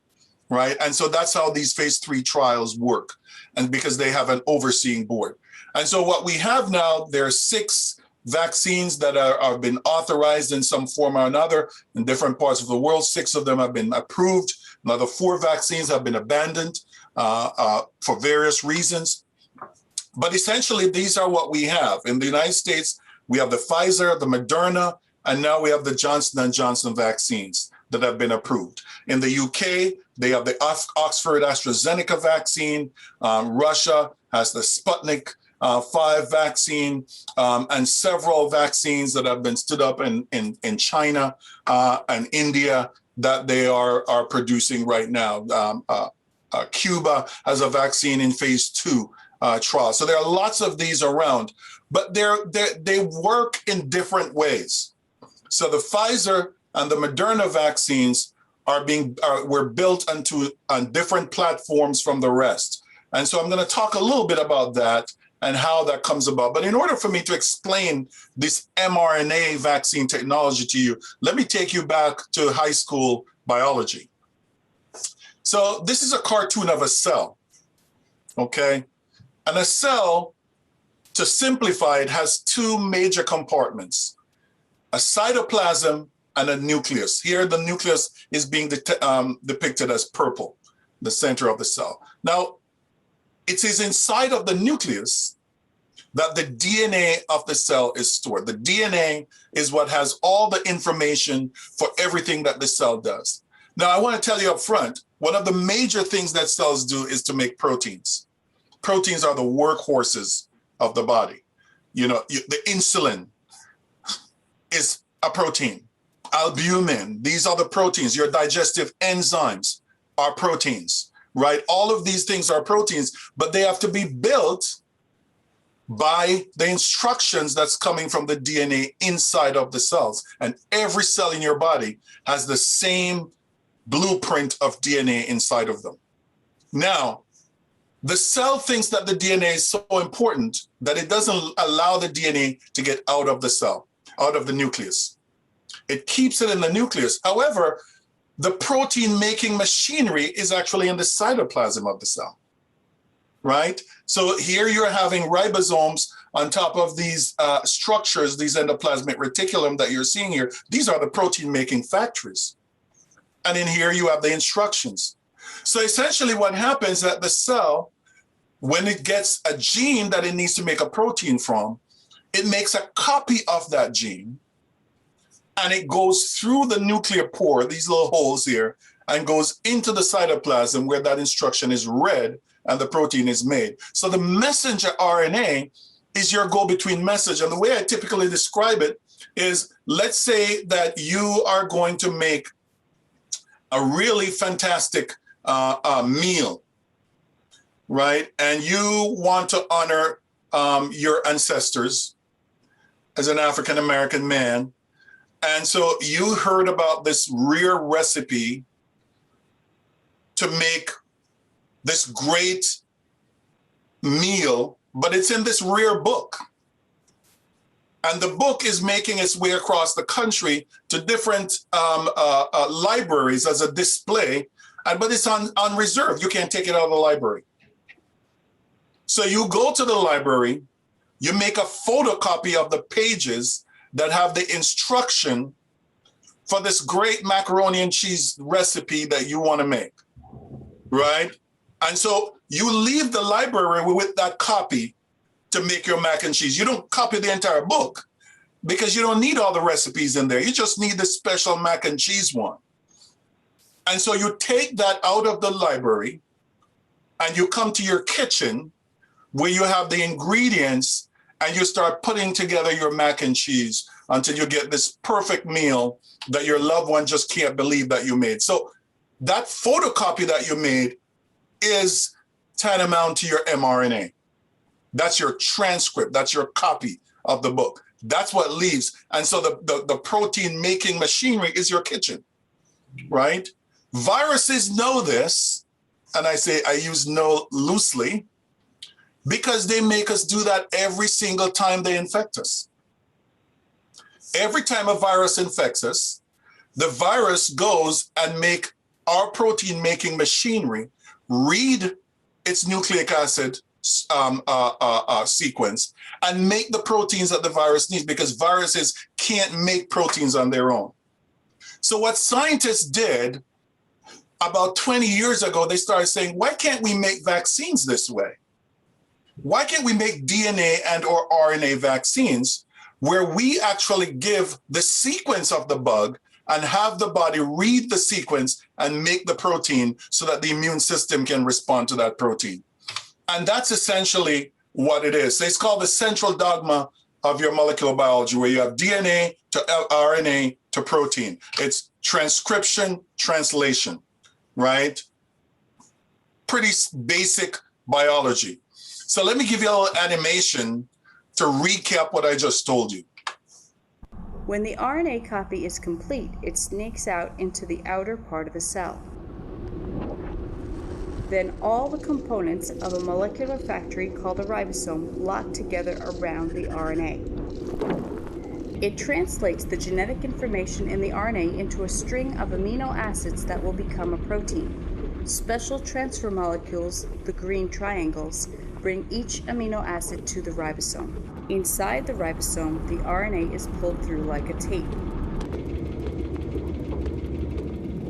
right? And so that's how these phase 3 trials work, and because they have an overseeing board. And so what we have now, there are 6 vaccines that have been authorized in some form or another in different parts of the world. 6 of them have been approved. Another 4 vaccines have been abandoned for various reasons. But essentially, these are what we have. In the United States, we have the Pfizer, the Moderna, and now we have the Johnson & Johnson vaccines that have been approved. In the UK, they have the Oxford AstraZeneca vaccine. Russia has the Sputnik 5 vaccine, and several vaccines that have been stood up in China and India that they are producing right now. Cuba has a vaccine in phase 2 trial. So there are lots of these around, but they work in different ways. So the Pfizer and the Moderna vaccines were built on different platforms from the rest. And so I'm going to talk a little bit about that and how that comes about. But in order for me to explain this mRNA vaccine technology to you, let me take you back to high school biology. So this is a cartoon of a cell, okay? And a cell, to simplify it, has 2 major compartments, a cytoplasm and a nucleus. Here, the nucleus is being depicted as purple, the center of the cell. Now, it is inside of the nucleus that the DNA of the cell is stored. The DNA is what has all the information for everything that the cell does. Now, I want to tell you up front, one of the major things that cells do is to make proteins. Proteins are the workhorses of the body. You know, the insulin is a protein. Albumin, these are the proteins. Your digestive enzymes are proteins, right? All of these things are proteins, but they have to be built by the instructions that's coming from the DNA inside of the cells. And every cell in your body has the same blueprint of DNA inside of them. Now, the cell thinks that the DNA is so important that it doesn't allow the DNA to get out of the cell, out of the nucleus. It keeps it in the nucleus. However, the protein-making machinery is actually in the cytoplasm of the cell, right? So here you're having ribosomes on top of these structures, these endoplasmic reticulum that you're seeing here. These are the protein-making factories. And in here you have the instructions. So essentially what happens at the cell, when it gets a gene that it needs to make a protein from, it makes a copy of that gene, and it goes through the nuclear pore, these little holes here, and goes into the cytoplasm where that instruction is read and the protein is made. So the messenger RNA is your go-between message. And the way I typically describe it is, let's say that you are going to make a really fantastic meal, right? And you want to honor your ancestors as an African-American man. And so you heard about this rare recipe to make this great meal, but it's in this rare book. And the book is making its way across the country to different libraries as a display, but it's on reserve. You can't take it out of the library. So you go to the library, you make a photocopy of the pages that have the instruction for this great macaroni and cheese recipe that you want to make, right? And so you leave the library with that copy to make your mac and cheese. You don't copy the entire book because you don't need all the recipes in there. You just need the special mac and cheese one. And so you take that out of the library and you come to your kitchen where you have the ingredients and you start putting together your mac and cheese until you get this perfect meal that your loved one just can't believe that you made. So that photocopy that you made is tantamount to your mRNA. That's your transcript. That's your copy of the book. That's what leaves. And so the protein making machinery is your kitchen, right? Viruses know this. And I use know loosely because they make us do that every single time they infect us. Every time a virus infects us, the virus goes and make our protein making machinery read its nucleic acid sequence and make the proteins that the virus needs, because viruses can't make proteins on their own. So what scientists did about 20 years ago, they started saying, why can't we make vaccines this way? Why can't we make DNA and or RNA vaccines where we actually give the sequence of the bug and have the body read the sequence and make the protein so that the immune system can respond to that protein? And that's essentially what it is. It's called the central dogma of your molecular biology, where you have DNA to RNA to protein. It's transcription, translation, right? Pretty basic biology. So let me give you a little animation to recap what I just told you. When the RNA copy is complete, it snakes out into the outer part of the cell. Then all the components of a molecular factory called a ribosome lock together around the RNA. It translates the genetic information in the RNA into a string of amino acids that will become a protein. Special transfer molecules, the green triangles, bring each amino acid to the ribosome. Inside the ribosome, the RNA is pulled through like a tape.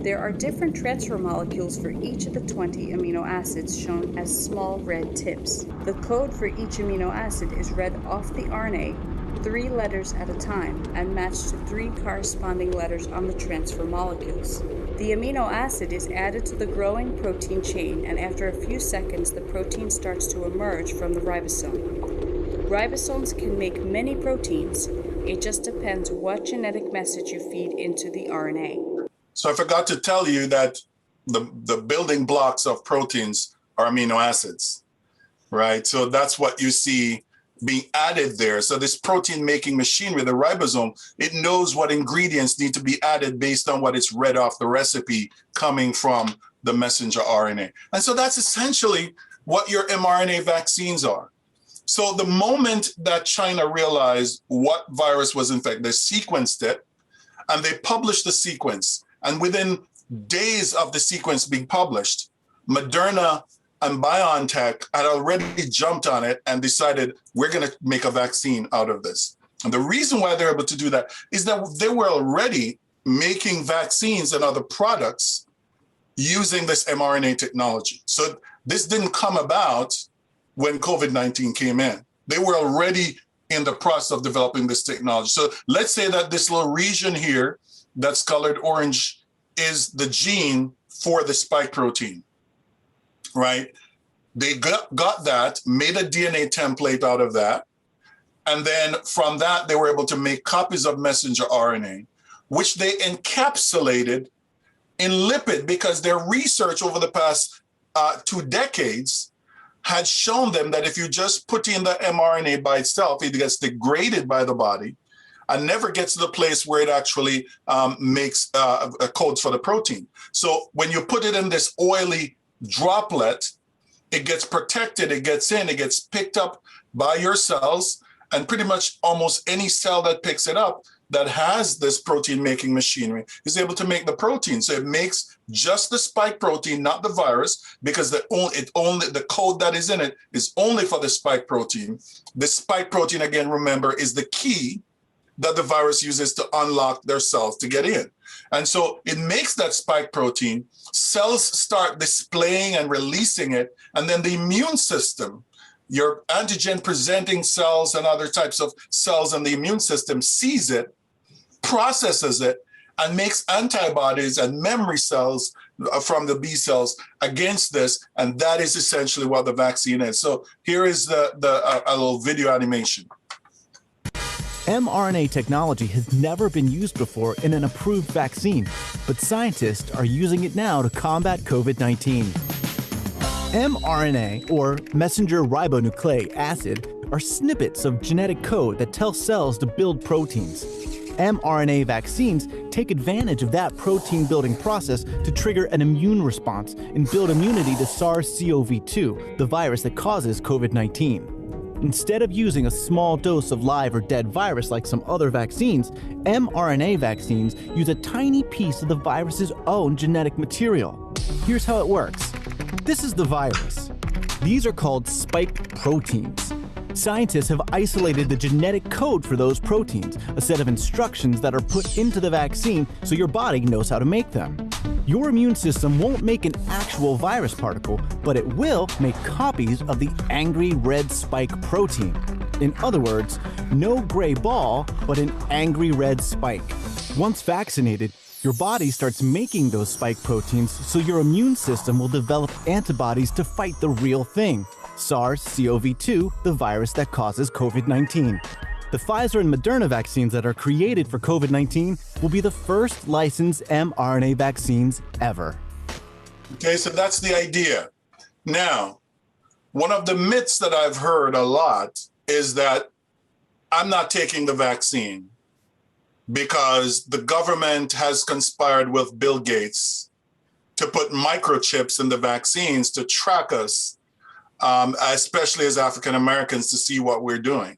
There are different transfer molecules for each of the 20 amino acids shown as small red tips. The code for each amino acid is read off the RNA 3 letters at a time and matched to 3 corresponding letters on the transfer molecules. The amino acid is added to the growing protein chain, and after a few seconds the protein starts to emerge from the ribosome. Ribosomes can make many proteins. It just depends what genetic message you feed into the RNA. So I forgot to tell you that the building blocks of proteins are amino acids, right? So that's what you see being added there. So this protein making machinery, the ribosome, it knows what ingredients need to be added based on what it's read off the recipe coming from the messenger RNA. And so that's essentially what your mRNA vaccines are. So the moment that China realized what virus was infected, they sequenced it and they published the sequence. And within days of the sequence being published, Moderna and BioNTech had already jumped on it and decided we're going to make a vaccine out of this. And the reason why they're able to do that is that they were already making vaccines and other products using this mRNA technology. So this didn't come about when COVID-19 came in. They were already in the process of developing this technology. So let's say that this little region here that's colored orange is the gene for the spike protein, right? They got that, made a DNA template out of that. And then from that, they were able to make copies of messenger RNA, which they encapsulated in lipid, because their research over the past 2 decades had shown them that if you just put in the mRNA by itself, it gets degraded by the body and never gets to the place where it actually makes codes for the protein. So when you put it in this oily droplet, it gets protected, it gets in, it gets picked up by your cells, and pretty much almost any cell that picks it up that has this protein making machinery is able to make the protein. So it makes just the spike protein, not the virus, because the code that is in it is only for the spike protein. The spike protein, again, remember, is the key that the virus uses to unlock their cells to get in. And so it makes that spike protein, cells start displaying and releasing it, and then the immune system, your antigen presenting cells and other types of cells in the immune system, sees it, processes it, and makes antibodies and memory cells from the B cells against this. And that is essentially what the vaccine is. So here is a little video animation. mRNA technology has never been used before in an approved vaccine, but scientists are using it now to combat COVID-19. mRNA, or messenger ribonucleic acid, are snippets of genetic code that tell cells to build proteins. mRNA vaccines take advantage of that protein-building process to trigger an immune response and build immunity to SARS-CoV-2, the virus that causes COVID-19. Instead of using a small dose of live or dead virus like some other vaccines, mRNA vaccines use a tiny piece of the virus's own genetic material. Here's how it works. This is the virus. These are called spike proteins. Scientists have isolated the genetic code for those proteins, a set of instructions that are put into the vaccine so your body knows how to make them. Your immune system won't make an actual virus particle, but it will make copies of the angry red spike protein. In other words, no gray ball, but an angry red spike. Once vaccinated, your body starts making those spike proteins so your immune system will develop antibodies to fight the real thing, SARS-CoV-2, the virus that causes COVID-19. The Pfizer and Moderna vaccines that are created for COVID-19 will be the first licensed mRNA vaccines ever. Okay, so that's the idea. Now, one of the myths that I've heard a lot is that I'm not taking the vaccine because the government has conspired with Bill Gates to put microchips in the vaccines to track us, especially as African Americans, to see what we're doing.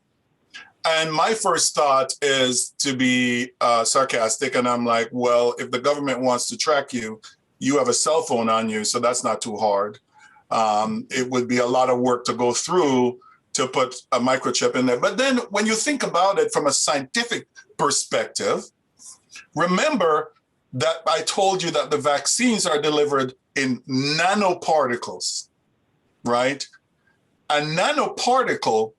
And my first thought is to be sarcastic. And I'm like, well, if the government wants to track you, you have a cell phone on you, so that's not too hard. It would be a lot of work to go through to put a microchip in there. But then when you think about it from a scientific perspective, remember that I told you that the vaccines are delivered in nanoparticles, right? A nanoparticle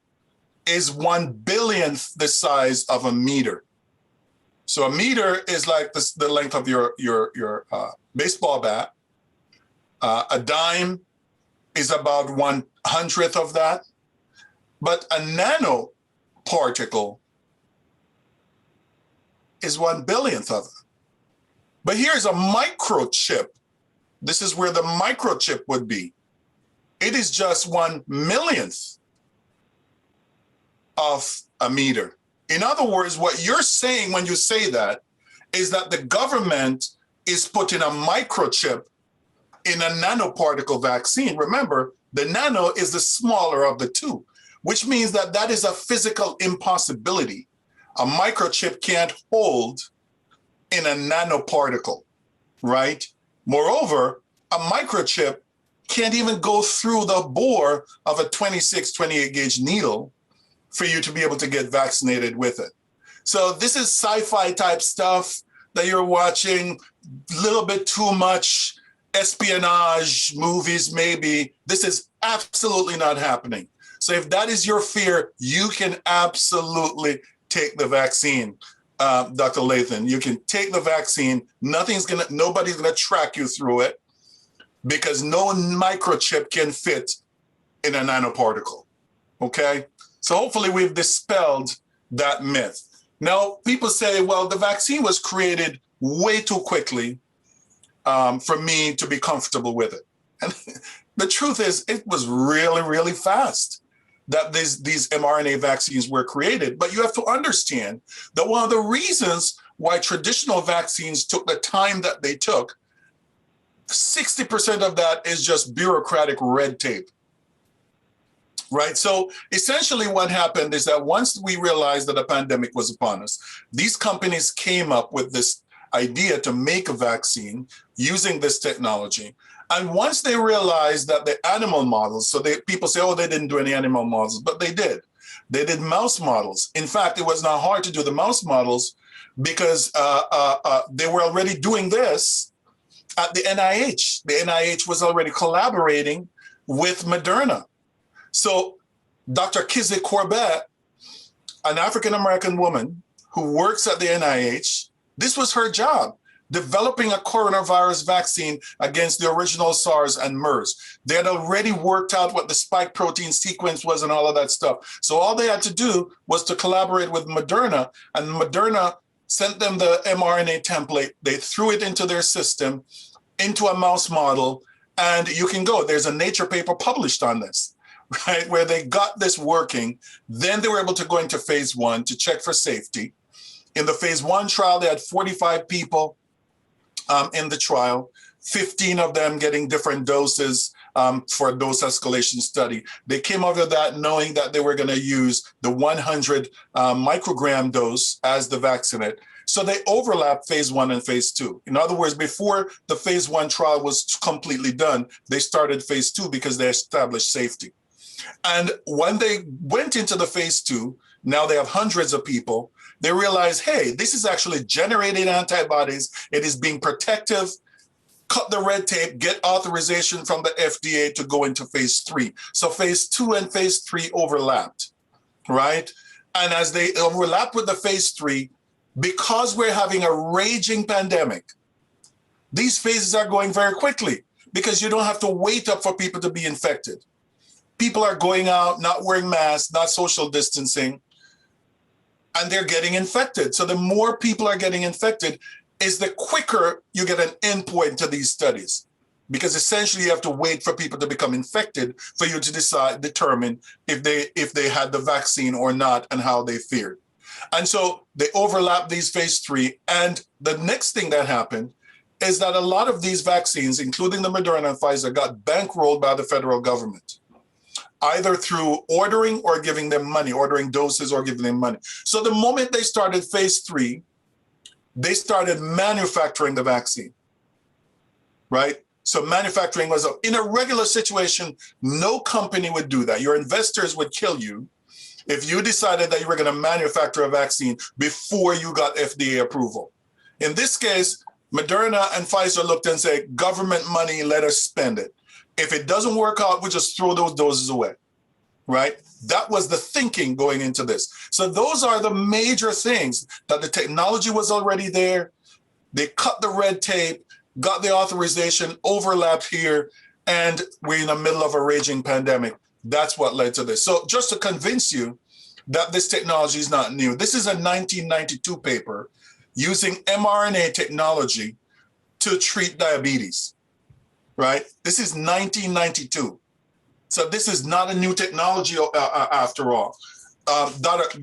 is 1/billionth the size of a meter. So a meter is like the length of your baseball bat. A dime is about 1/100th of that. But a nanoparticle is 1/billionth of it. But here's a microchip. This is where the microchip would be. It is just 1/1,000,000th of a meter. In other words, what you're saying when you say that is that the government is putting a microchip in a nanoparticle vaccine. Remember, the nano is the smaller of the two, which means that that is a physical impossibility. A microchip can't hold in a nanoparticle, right? Moreover, a microchip can't even go through the bore of a 26, 28 gauge needle for you to be able to get vaccinated with it. So this is sci-fi type stuff that you're watching, a little bit too much espionage movies, maybe. This is absolutely not happening. So if that is your fear, you can absolutely take the vaccine, Dr. Lathan. You can take the vaccine. Nobody's gonna track you through it because no microchip can fit in a nanoparticle, okay? So hopefully we've dispelled that myth. Now, people say, well, the vaccine was created way too quickly for me to be comfortable with it. And the truth is, it was really, really fast that these mRNA vaccines were created. But you have to understand that one of the reasons why traditional vaccines took the time that they took, 60% of that is just bureaucratic red tape. Right. So essentially what happened is that once we realized that a pandemic was upon us, these companies came up with this idea to make a vaccine using this technology. And once they realized that the animal models, so people say, oh, they didn't do any animal models, but they did. They did mouse models. In fact, it was not hard to do the mouse models because they were already doing this at the NIH. The NIH was already collaborating with Moderna. So Dr. Kizzy Corbett, an African-American woman who works at the NIH, this was her job, developing a coronavirus vaccine against the original SARS and MERS. They had already worked out what the spike protein sequence was and all of that stuff. So all they had to do was to collaborate with Moderna, and Moderna sent them the mRNA template. They threw it into their system, into a mouse model, and you can go. There's a Nature paper published on this, right, where they got this working. Then they were able to go into phase 1 to check for safety. In the phase 1 trial, they had 45 people in the trial, 15 of them getting different doses for a dose escalation study. They came out of that knowing that they were going to use the 100 microgram dose as the vaccinate. So they overlapped phase 1 and phase 2. In other words, before the phase 1 trial was completely done, they started phase 2 because they established safety. And when they went into the phase 2, now they have hundreds of people, they realized, hey, this is actually generating antibodies. It is being protective. Cut the red tape, get authorization from the FDA to go into phase 3. So phase 2 and phase 3 overlapped, right? And as they overlap with the phase 3, because we're having a raging pandemic, these phases are going very quickly because you don't have to wait up for people to be infected. People are going out, not wearing masks, not social distancing, and they're getting infected. So the more people are getting infected is the quicker you get an endpoint to these studies, because essentially you have to wait for people to become infected for you to determine if they had the vaccine or not and how they fared. And so they overlap these phase 3. And the next thing that happened is that a lot of these vaccines, including the Moderna and Pfizer, got bankrolled by the federal government, either through ordering or giving them money, ordering doses or giving them money. So the moment they started phase 3, they started manufacturing the vaccine, right? So manufacturing was, in a regular situation, no company would do that. Your investors would kill you if you decided that you were going to manufacture a vaccine before you got FDA approval. In this case, Moderna and Pfizer looked and said, government money, let us spend it. If it doesn't work out, we just throw those doses away, right? That was the thinking going into this. So those are the major things, that the technology was already there. They cut the red tape, got the authorization, overlapped here, and we're in the middle of a raging pandemic. That's what led to this. So just to convince you that this technology is not new, this is a 1992 paper using mRNA technology to treat diabetes, right? This is 1992. So this is not a new technology after all. Dr.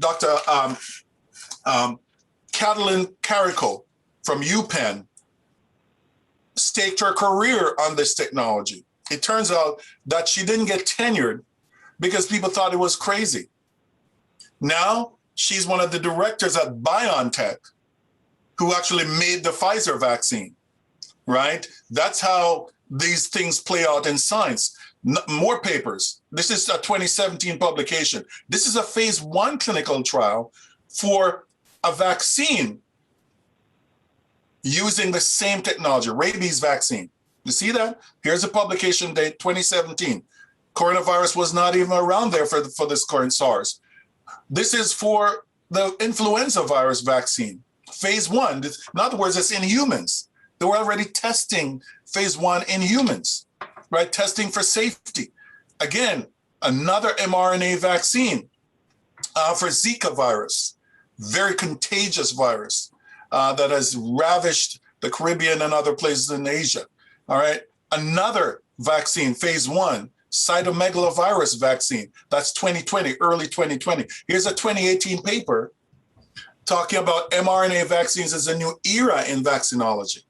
Catalin Carrico from UPenn staked her career on this technology. It turns out that she didn't get tenured because people thought it was crazy. Now she's one of the directors at BioNTech who actually made the Pfizer vaccine, right? That's how these things play out in science. More papers. This is a 2017 publication. This is a phase 1 clinical trial for a vaccine using the same technology, rabies vaccine. You see that? Here's a publication date, 2017. Coronavirus was not even around there for this current SARS. This is for the influenza virus vaccine, phase 1. In other words, it's in humans. They were already testing phase 1 in humans, right? Testing for safety. Again, another mRNA vaccine for Zika virus, very contagious virus that has ravished the Caribbean and other places in Asia. All right, another vaccine, phase 1, cytomegalovirus vaccine. That's 2020, early 2020. Here's a 2018 paper talking about mRNA vaccines as a new era in vaccinology.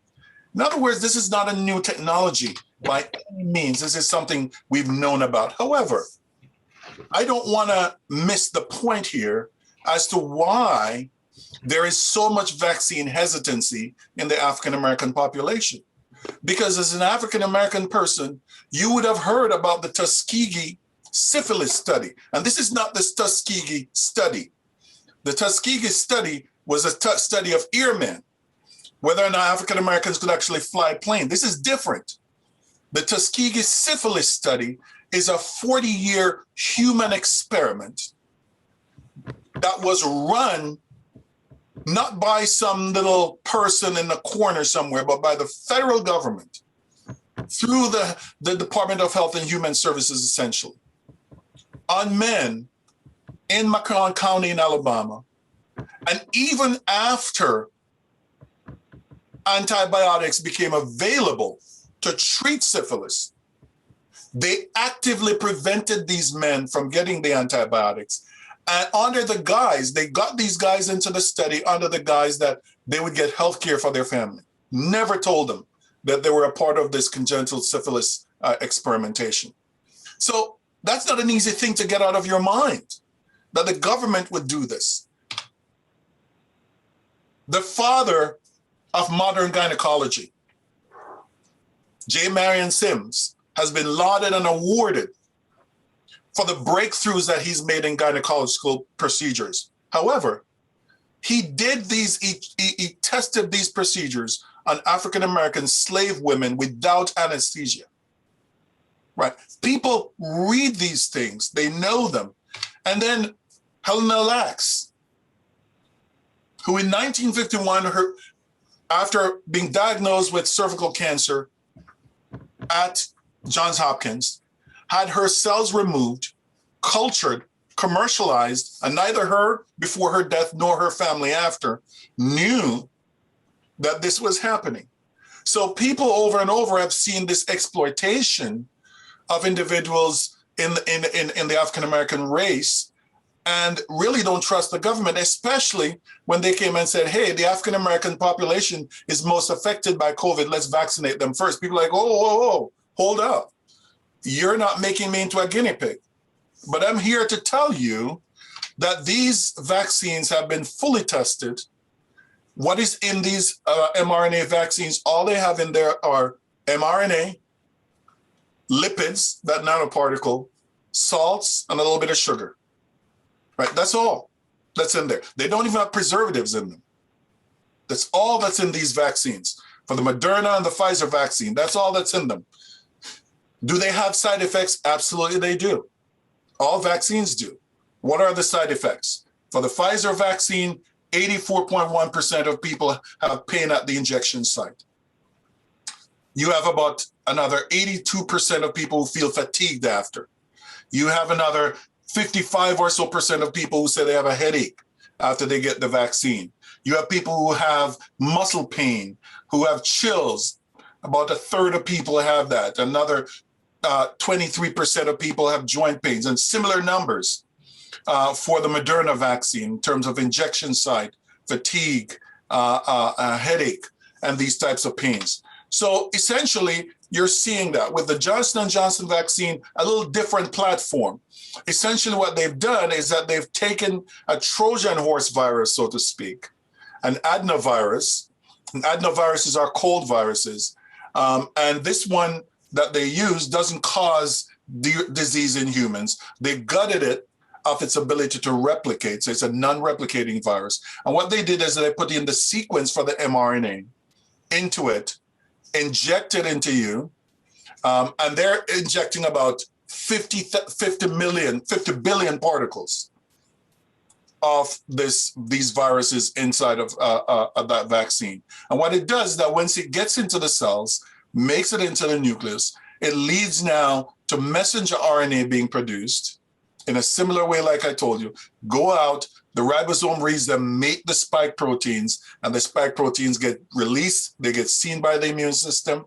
In other words, this is not a new technology by any means. This is something we've known about. However, I don't want to miss the point here as to why there is so much vaccine hesitancy in the African-American population. Because as an African-American person, you would have heard about the Tuskegee syphilis study. And this is not the Tuskegee study. The Tuskegee study was a study of airmen, whether or not African-Americans could actually fly planes. This is different. The Tuskegee syphilis study is a 40-year human experiment that was run not by some little person in the corner somewhere, but by the federal government through the Department of Health and Human Services, essentially, on men in Macon County in Alabama. And even after antibiotics became available to treat syphilis, they actively prevented these men from getting the antibiotics. And under the guise, they got these guys into the study under the guise that they would get health care for their family. Never told them that they were a part of this congenital syphilis experimentation. So that's not an easy thing to get out of your mind, that the government would do this. The father of modern gynecology, J. Marion Sims, has been lauded and awarded for the breakthroughs that he's made in gynecological procedures. However, he tested these procedures on African-American slave women without anesthesia. Right? People read these things, they know them. And then Helena Lacks, who in 1951, after being diagnosed with cervical cancer at Johns Hopkins, had her cells removed, cultured, commercialized, and neither her before her death nor her family after knew that this was happening. So people over and over have seen this exploitation of individuals in the African-American race and really don't trust the government, especially when they came and said, hey, the African-American population is most affected by COVID, let's vaccinate them first. People are like, oh, hold up. You're not making me into a guinea pig. But I'm here to tell you that these vaccines have been fully tested. What is in these mRNA vaccines, all they have in there are mRNA, lipids, that nanoparticle, salts, and a little bit of sugar. Right? That's all that's in there. They don't even have preservatives in them. That's all that's in these vaccines. For the Moderna and the Pfizer vaccine, that's all that's in them. Do they have side effects? Absolutely they do. All vaccines do. What are the side effects? For the Pfizer vaccine, 84.1% of people have pain at the injection site. You have about another 82% of people who feel fatigued after. You have another 55 or so percent of people who say they have a headache after they get the vaccine. You have people who have muscle pain, who have chills. About a third of people have that. Another 23% of people have joint pains, and similar numbers for the Moderna vaccine in terms of injection site, fatigue, headache, and these types of pains. So essentially, you're seeing that with the Johnson & Johnson vaccine, a little different platform. Essentially, what they've done is that they've taken a Trojan horse virus, so to speak, an adenovirus. And adenoviruses are cold viruses. And this one that they use doesn't cause disease in humans. They gutted it of its ability to replicate. So it's a non-replicating virus. And what they did is they put in the sequence for the mRNA into it, inject it into you, and they're injecting about 50 billion particles of these viruses inside of that vaccine. And what it does is that once it gets into the cells, makes it into the nucleus, it leads now to messenger RNA being produced in a similar way, like I told you. Go out, the ribosome reads them, make the spike proteins, and the spike proteins get released, they get seen by the immune system,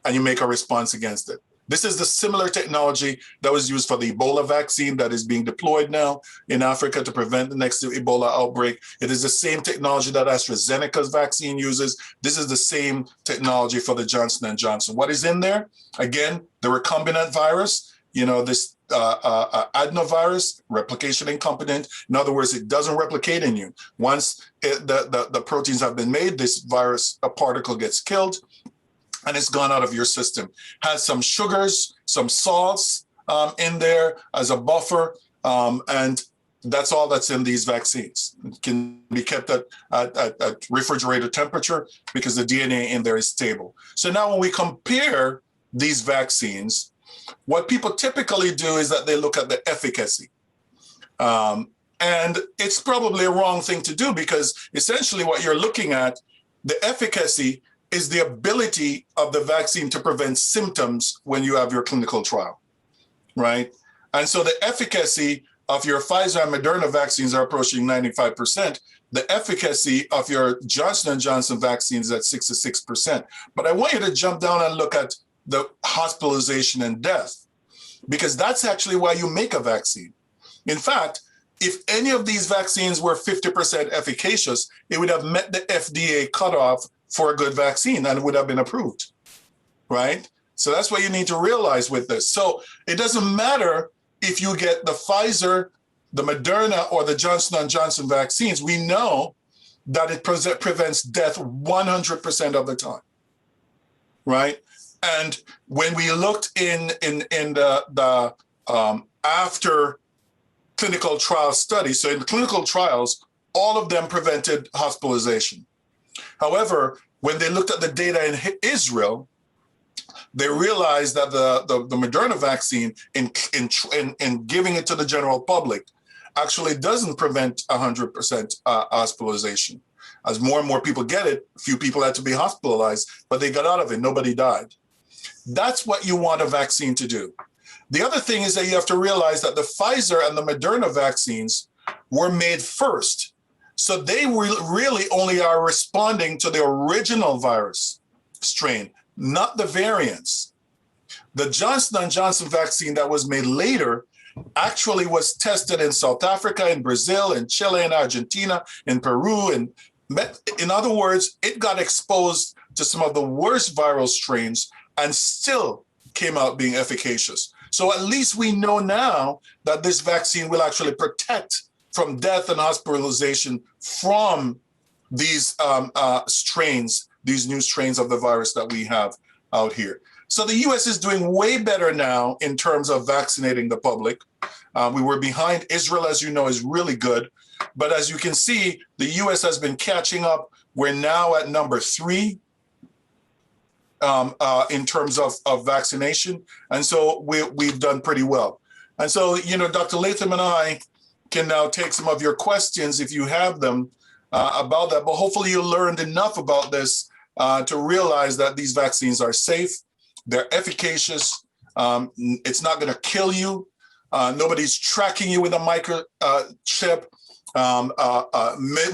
and you make a response against it. This is the similar technology that was used for the Ebola vaccine that is being deployed now in Africa to prevent the next Ebola outbreak. It is the same technology that AstraZeneca's vaccine uses. This is the same technology for the Johnson & Johnson. What is in there? Again, the recombinant virus, this adenovirus, replication incompetent. In other words, it doesn't replicate in you. Once the proteins have been made, this virus, a particle gets killed, and it's gone out of your system. Has some sugars, some salts in there as a buffer, and that's all that's in these vaccines. It can be kept at refrigerator temperature because the DNA in there is stable. So now when we compare these vaccines, what people typically do is that they look at the efficacy. And it's probably a wrong thing to do because essentially what you're looking at, the efficacy is the ability of the vaccine to prevent symptoms when you have your clinical trial, right? And so the efficacy of your Pfizer and Moderna vaccines are approaching 95%. The efficacy of your Johnson & Johnson vaccines is at 66%. But I want you to jump down and look at the hospitalization and death, because that's actually why you make a vaccine. In fact, if any of these vaccines were 50% efficacious, it would have met the FDA cutoff for a good vaccine and it would have been approved, right? So that's what you need to realize with this. So it doesn't matter if you get the Pfizer, the Moderna, or the Johnson & Johnson vaccines. We know that it prevents death 100% of the time, right? And when we looked in the after clinical trial studies, so in the clinical trials, all of them prevented hospitalization. However, when they looked at the data in Israel, they realized that the Moderna vaccine, in giving it to the general public, actually doesn't prevent 100% hospitalization. As more and more people get it, a few people had to be hospitalized, but they got out of it. Nobody died. That's what you want a vaccine to do. The other thing is that you have to realize that the Pfizer and the Moderna vaccines were made first. So they really only are responding to the original virus strain, not the variants. The Johnson & Johnson vaccine that was made later actually was tested in South Africa, in Brazil, in Chile, in Argentina, in Peru. And in other words, it got exposed to some of the worst viral strains and still came out being efficacious. So at least we know now that this vaccine will actually protect from death and hospitalization from these strains, these new strains of the virus that we have out here. So the US is doing way better now in terms of vaccinating the public. We were behind. Israel, as you know, is really good. But as you can see, the US has been catching up. We're now at number 3 in terms of vaccination. And so we've done pretty well. And so, you know, Dr. Latham and I can now take some of your questions if you have them about that. But hopefully you learned enough about this to realize that these vaccines are safe, they're efficacious, it's not going to kill you, nobody's tracking you with a microchip.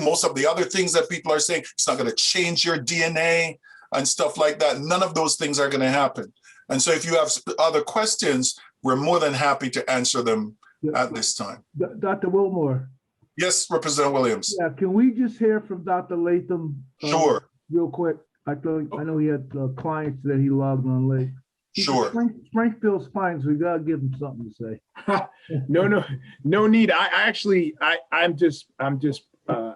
Most of the other things that people are saying, it's not going to change your DNA and stuff like that. None of those things are going to happen. And so if you have other questions, we're more than happy to answer them at this time. Dr. Wilmore. Yes, Representative Williams. Yeah, can we just hear from Dr. Latham? Sure. Real quick. I know he had clients that he logged on late. Sure. Springfield's fine, so we gotta give him something to say. No need. I'm just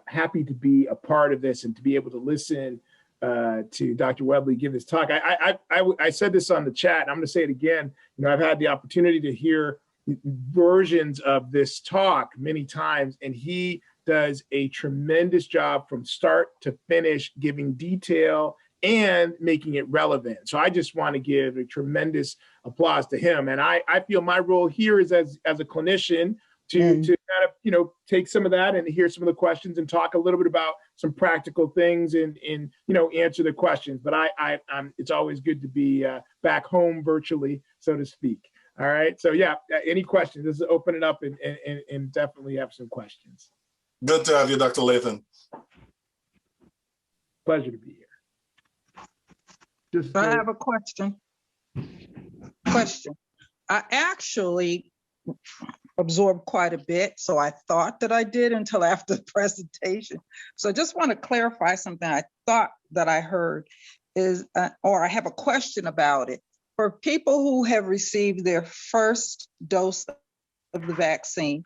happy to be a part of this and to be able to listen to Dr. Webley give his talk. I said this on the chat, and I'm going to say it again. You know, I've had the opportunity to hear versions of this talk many times, and he does a tremendous job from start to finish, giving detail and making it relevant. So I just want to give a tremendous applause to him. And I feel my role here is as a clinician to kind of, you know, take some of that and hear some of the questions and talk a little bit about some practical things and you know, answer the questions. But it's always good to be back home virtually, so to speak. All right. So yeah, any questions? Let's open it up and definitely have some questions. Good to have you, Dr. Latham. Pleasure to be here. I have a question. I actually absorbed quite a bit, so I thought that I did until after the presentation. So I just want to clarify something I thought that I heard is, or I have a question about it. For people who have received their first dose of the vaccine,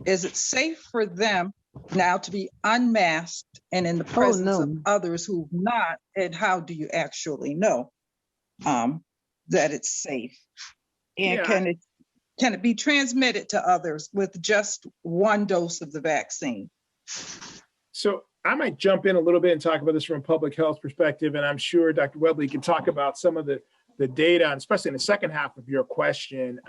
is it safe for them now to be unmasked and in the presence of others who've not? And how do you actually know that it's safe? And can it be transmitted to others with just one dose of the vaccine? So I might jump in a little bit and talk about this from a public health perspective, and I'm sure Dr. Webley can talk about some of the data, and especially in the second half of your question.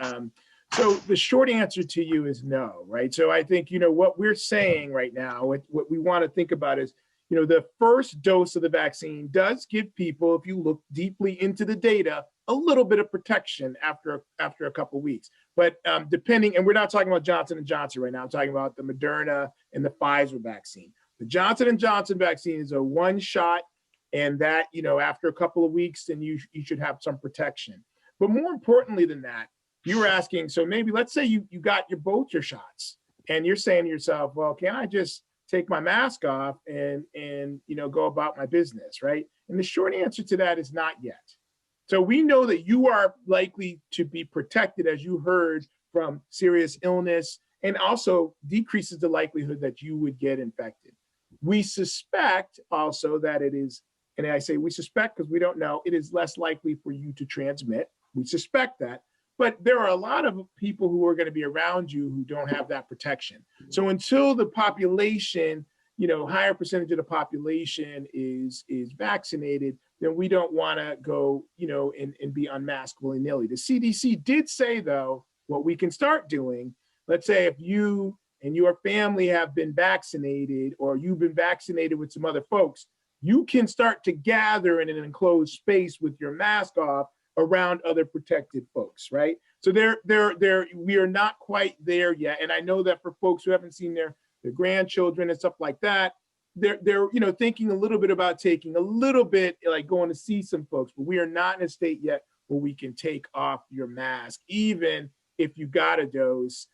So the short answer to you is no, right? So I think, you know, what we're saying right now, what we want to think about is, you know, the first dose of the vaccine does give people, if you look deeply into the data, a little bit of protection after a couple of weeks. But depending, and we're not talking about Johnson & Johnson right now, I'm talking about the Moderna and the Pfizer vaccine. The Johnson & Johnson vaccine is a one shot, and that, you know, after a couple of weeks, then you should have some protection. But more importantly than that, you were asking, so maybe let's say you got both your shots, and you're saying to yourself, well, can I just take my mask off and you know, go about my business, right? And the short answer to that is not yet. So we know that you are likely to be protected, as you heard, from serious illness, and also decreases the likelihood that you would get infected. We suspect also that it is, and I say we suspect because we don't know, it is less likely for you to transmit. We suspect that. But there are a lot of people who are going to be around you who don't have that protection. So until the population, higher percentage of the population is vaccinated, then we don't want to go, and be unmasked willy-nilly. The CDC did say, though, what we can start doing, let's say if you and your family have been vaccinated, or you've been vaccinated with some other folks, you can start to gather in an enclosed space with your mask off around other protected folks, right? So we are not quite there yet. And I know that for folks who haven't seen their grandchildren and stuff like that, they're thinking a little bit about taking a little bit, like going to see some folks, but we are not in a state yet where we can take off your mask, even if you got a dose,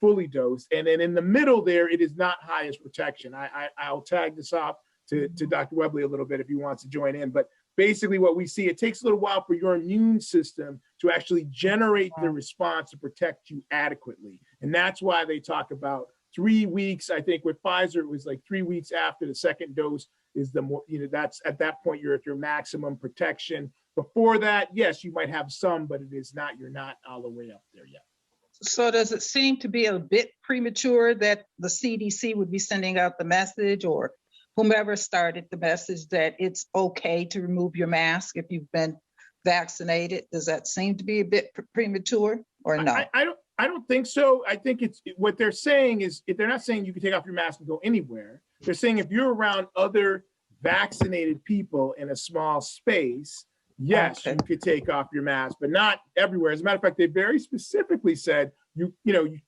fully dosed. And then in the middle there, it is not highest protection. I'll tag this off to Dr. Webley a little bit if he wants to join in, but basically what we see, it takes a little while for your immune system to actually generate the response to protect you adequately. And that's why they talk about 3 weeks. I think with Pfizer, it was like 3 weeks after the second dose is the more, that's at that point, you're at your maximum protection. Before that, yes, you might have some, but you're not all the way up there yet. So does it seem to be a bit premature that the CDC would be sending out the message, or whomever started the message, that it's okay to remove your mask if you've been vaccinated? Does that seem to be a bit premature, or no? I don't think so. I think it's what they're saying is, if they're not saying you can take off your mask and go anywhere. They're saying if you're around other vaccinated people in a small space, yes, you could take off your mask, but not everywhere. As a matter of fact, they very specifically said, you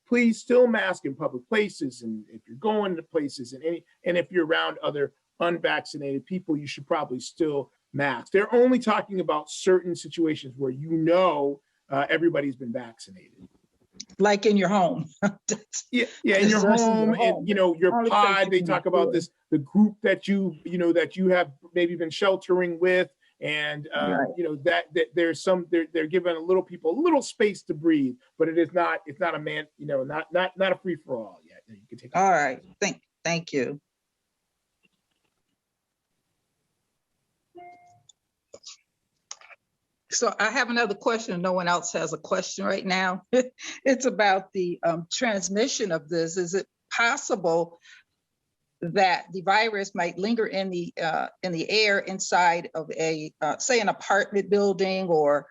please still mask in public places, and if you're going to places and if you're around other unvaccinated people, you should probably still mask. They're only talking about certain situations where everybody's been vaccinated. Like in your home. Yeah, in your home, and your pod. They talk about this, the group that you have maybe been sheltering with, and that there's they're giving people a little space to breathe, but it's not a man, not a free for all yet. You can take. All right, thank you. So I have another question. No one else has a question right now. It's about the transmission of this. Is it possible that the virus might linger in the air inside of say an apartment building or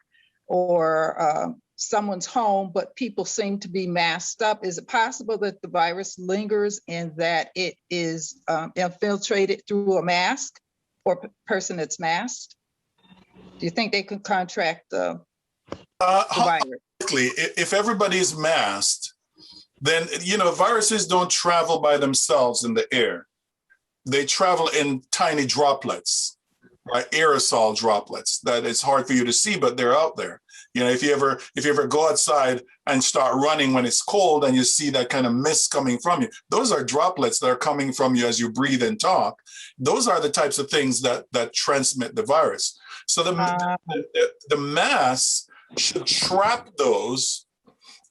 someone's home, but people seem to be masked up? Is it possible that the virus lingers and that it is infiltrated through a mask or person that's masked? Do you think they could contract the virus? If everybody's masked, then, viruses don't travel by themselves in the air. They travel in tiny droplets, right? Aerosol droplets that it's hard for you to see, but they're out there. If you ever go outside and start running when it's cold and you see that kind of mist coming from you, those are droplets that are coming from you as you breathe and talk. Those are the types of things that transmit the virus. So the mass should trap those,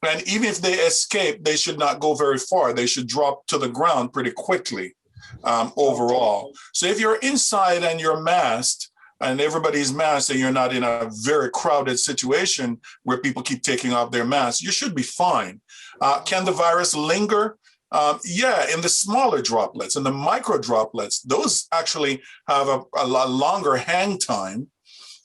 and even if they escape, they should not go very far. They should drop to the ground pretty quickly overall. So if you're inside and you're masked, and everybody's masked, and you're not in a very crowded situation where people keep taking off their masks, you should be fine. Can the virus linger? Yeah, in the smaller droplets, and the micro droplets, those actually have a longer hang time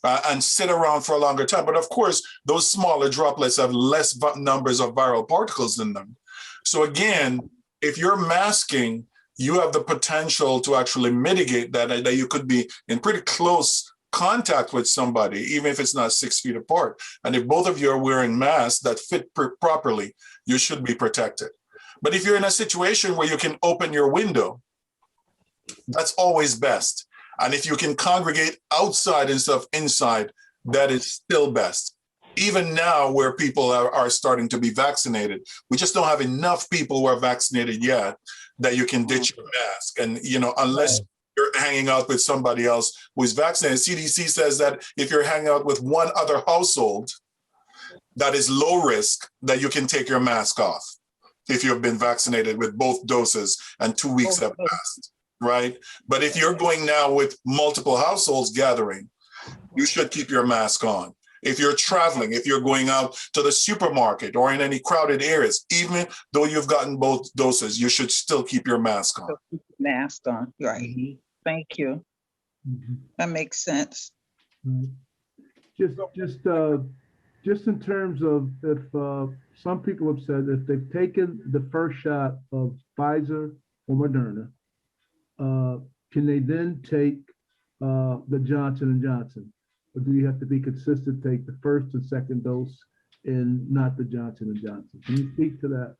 and sit around for a longer time. But of course, those smaller droplets have less numbers of viral particles in them. So again, if you're masking, you have the potential to actually mitigate that you could be in pretty close contact with somebody, even if it's not 6 feet apart. And if both of you are wearing masks that fit properly, you should be protected. But if you're in a situation where you can open your window, that's always best. And if you can congregate outside instead of inside, that is still best. Even now where people are starting to be vaccinated, we just don't have enough people who are vaccinated yet that you can ditch your mask. And, unless you're hanging out with somebody else who is vaccinated. CDC says that if you're hanging out with one other household that is low risk, that you can take your mask off if you've been vaccinated with both doses and 2 weeks have passed, right? But if you're going now with multiple households gathering, you should keep your mask on. If you're traveling, if you're going out to the supermarket or in any crowded areas, even though you've gotten both doses, you should still keep your mask on. Mask on, right. Mhm. Thank you. Mhm. That makes sense. Right. Just in terms of if some people have said if they've taken the first shot of Pfizer or Moderna, can they then take the Johnson and Johnson? Or do you have to be consistent, take the first and second dose and not the Johnson and Johnson? Can you speak to that?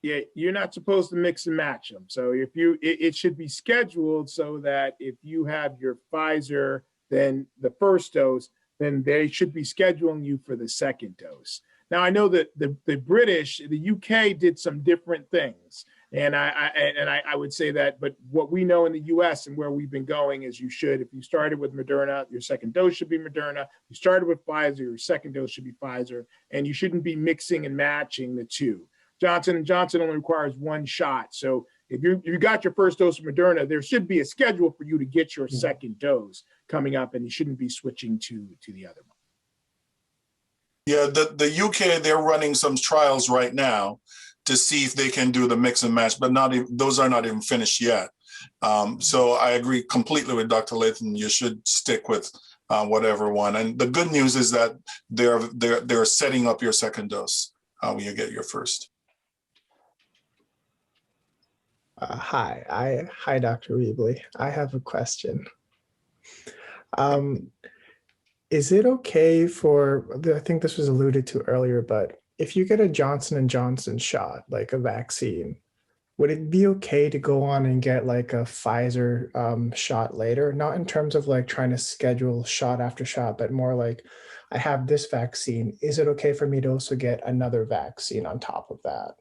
Yeah, you're not supposed to mix and match them. So if you, it should be scheduled so that if you have your Pfizer, then the first dose, then they should be scheduling you for the second dose. Now I know that the British, the UK did some different things. And I would say that, but what we know in the US and where we've been going is you should, if you started with Moderna, your second dose should be Moderna. You started with Pfizer, your second dose should be Pfizer, and you shouldn't be mixing and matching the two. Johnson & Johnson only requires one shot. So if you got your first dose of Moderna, there should be a schedule for you to get your second dose coming up, and you shouldn't be switching to the other one. Yeah, the UK, they're running some trials right now to see if they can do the mix and match, but not even, those are not even finished yet. So I agree completely with Dr. Lathan. You should stick with whatever one. And the good news is that they're setting up your second dose when you get your first. Hi, Dr. Weebly. I have a question. Is it okay for, I think this was alluded to earlier, but if you get a Johnson & Johnson shot, like a vaccine, would it be okay to go on and get like a Pfizer shot later? Not in terms of like trying to schedule shot after shot, but more like, I have this vaccine. Is it okay for me to also get another vaccine on top of that?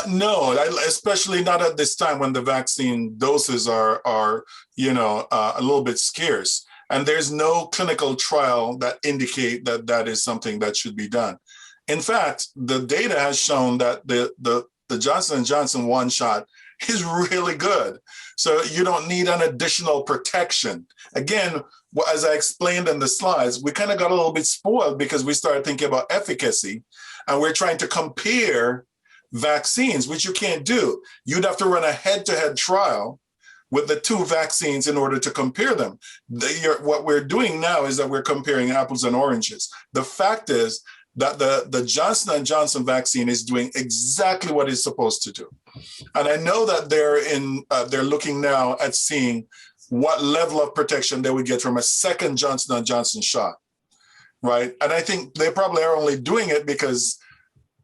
No, especially not at this time when the vaccine doses are a little bit scarce. And there's no clinical trial that indicate that that is something that should be done. In fact, the data has shown that the Johnson & Johnson one shot is really good. So you don't need an additional protection. Again, as I explained in the slides, we kind of got a little bit spoiled because we started thinking about efficacy and we're trying to compare vaccines, which you can't do. You'd have to run a head-to-head trial with the two vaccines in order to compare them. What we're doing now is that we're comparing apples and oranges. The fact is that the Johnson & Johnson vaccine is doing exactly what it's supposed to do. And I know that they're looking now at seeing what level of protection they would get from a second Johnson & Johnson shot, right? And I think they probably are only doing it because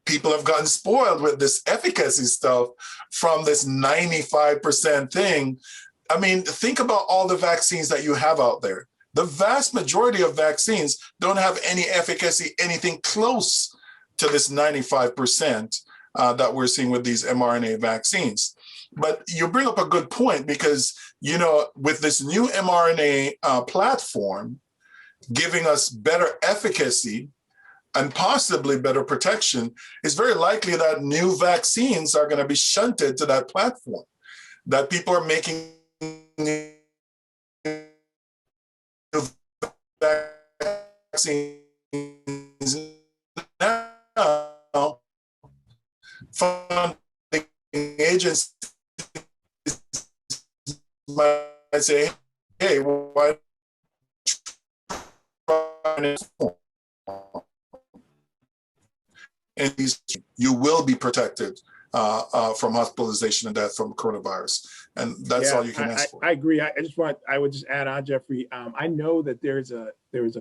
people have gotten spoiled with this efficacy stuff from this 95% thing. I mean, think about all the vaccines that you have out there. The vast majority of vaccines don't have any efficacy, anything close to this 95% that we're seeing with these mRNA vaccines. But you bring up a good point because, with this new mRNA platform giving us better efficacy and possibly better protection, it's very likely that new vaccines are going to be shunted to that platform, that people are making new vaccines now. Funding agencies might say, hey, why and you will be protected from hospitalization and death from coronavirus. And that's all you can ask for. I agree. I would just add on, Jeffrey. I know that there is a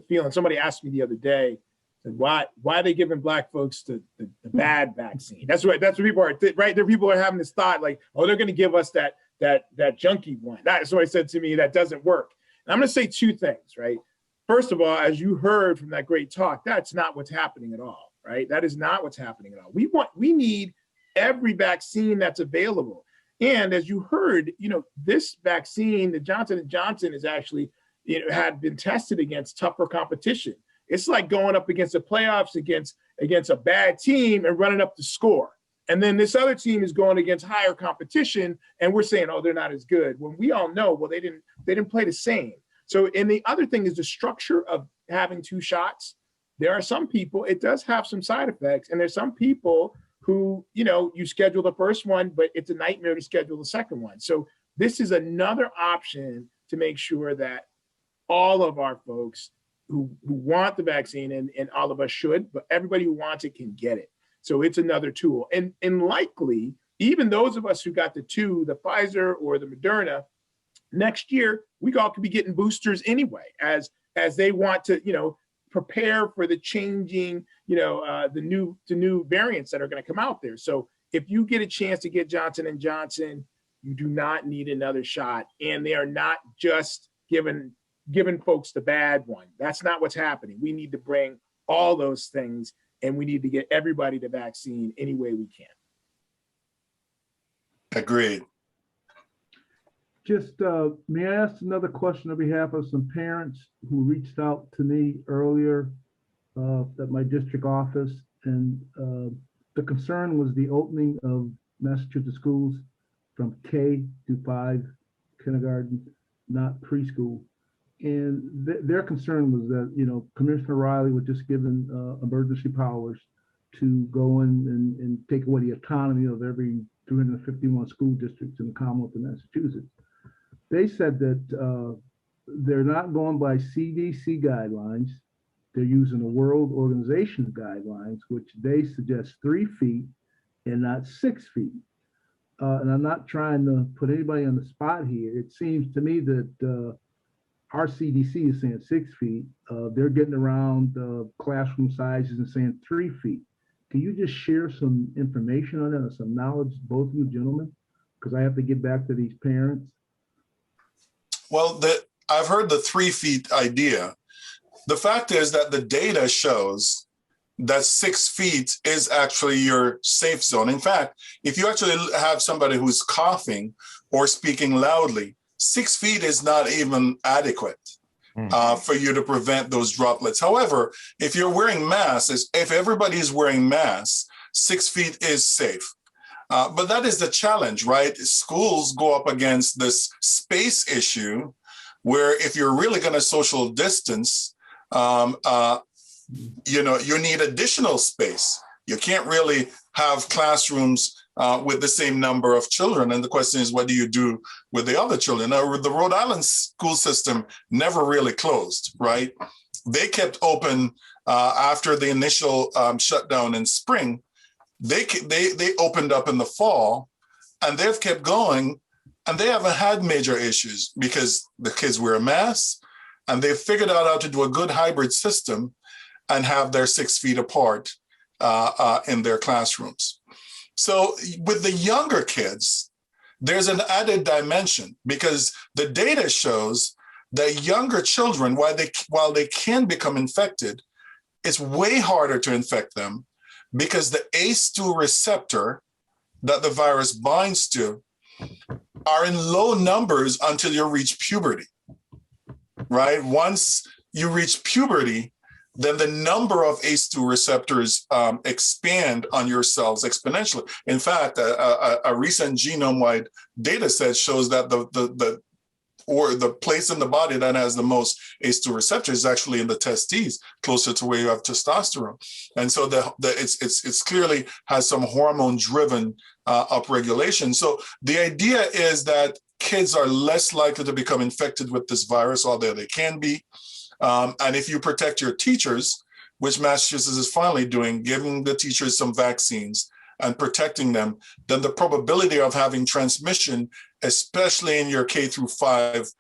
feeling. Somebody asked me the other day, said, why are they giving Black folks the bad vaccine? That's what people are, right? There are people who are having this thought like, oh, they're going to give us that junky one. That's what I said to me, that doesn't work. And I'm going to say two things, right? First of all, as you heard from that great talk, that's not what's happening at all, right? That is not what's happening at all. We need every vaccine that's available. And as you heard, this vaccine, the Johnson & Johnson, is actually, had been tested against tougher competition. It's like going up against the playoffs against a bad team and running up the score. And then this other team is going against higher competition, and we're saying, oh, they're not as good. When we all know, well, they didn't play the same. So, and the other thing is the structure of having 2 shots. There are some people, it does have some side effects, and there's some people who, you schedule the first one, but it's a nightmare to schedule the second one. So this is another option to make sure that all of our folks who want the vaccine, and all of us should, but everybody who wants it can get it. So it's another tool. And likely, even those of us who got the 2, the Pfizer or the Moderna, next year, we all could be getting boosters anyway, as they want to, prepare for the changing, the new variants that are going to come out there. So if you get a chance to get Johnson & Johnson, you do not need another shot. And they are not just giving folks the bad one. That's not what's happening. We need to bring all those things, and we need to get everybody the vaccine any way we can. Agreed. Just, may I ask another question on behalf of some parents who reached out to me earlier at my district office, and the concern was the opening of Massachusetts schools from K to 5 kindergarten, not preschool. And their concern was that, Commissioner Riley was just given emergency powers to go in and take away the autonomy of every 351 school districts in the Commonwealth of Massachusetts. They said that they're not going by CDC guidelines. They're using the World Organization guidelines, which they suggest 3 feet and not 6 feet. And I'm not trying to put anybody on the spot here. It seems to me that our CDC is saying 6 feet. They're getting around classroom sizes and saying 3 feet. Can you just share some information on that or some knowledge, both of you gentlemen? Because I have to get back to these parents. Well, I've heard the 3 feet idea. The fact is that the data shows that 6 feet is actually your safe zone. In fact, if you actually have somebody who's coughing or speaking loudly, 6 feet is not even adequate for you to prevent those droplets. However, if you're wearing masks, if everybody is wearing masks, 6 feet is safe. But that is the challenge, right? Schools go up against this space issue where if you're really going to social distance, you need additional space. You can't really have classrooms with the same number of children. And the question is, what do you do with the other children? Now, the Rhode Island school system never really closed, right? They kept open after the initial shutdown in spring. They opened up in the fall, and they've kept going, and they haven't had major issues because the kids wear masks, and they've figured out how to do a good hybrid system and have their 6 feet apart in their classrooms. So with the younger kids, there's an added dimension because the data shows that younger children, while they can become infected, it's way harder to infect them because the ACE2 receptor that the virus binds to are in low numbers until you reach puberty, right? Once you reach puberty, then the number of ACE2 receptors expand on your cells exponentially. In fact, a recent genome-wide data set shows that the place in the body that has the most ACE2 receptors is actually in the testes, closer to where you have testosterone. And so it's clearly has some hormone-driven upregulation. So the idea is that kids are less likely to become infected with this virus, although they can be. And if you protect your teachers, which Massachusetts is finally doing, giving the teachers some vaccines and protecting them, then the probability of having transmission, especially in your K through 5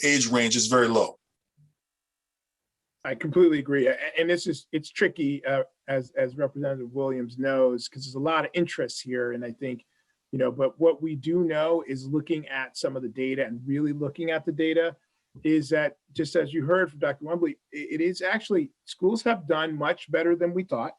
age range, is very low. I completely agree. And it's tricky, as Representative Williams knows, because there's a lot of interest here. And I think, but what we do know is looking at some of the data and really looking at the data is that, just as you heard from Dr. Wembley, it is actually, schools have done much better than we thought.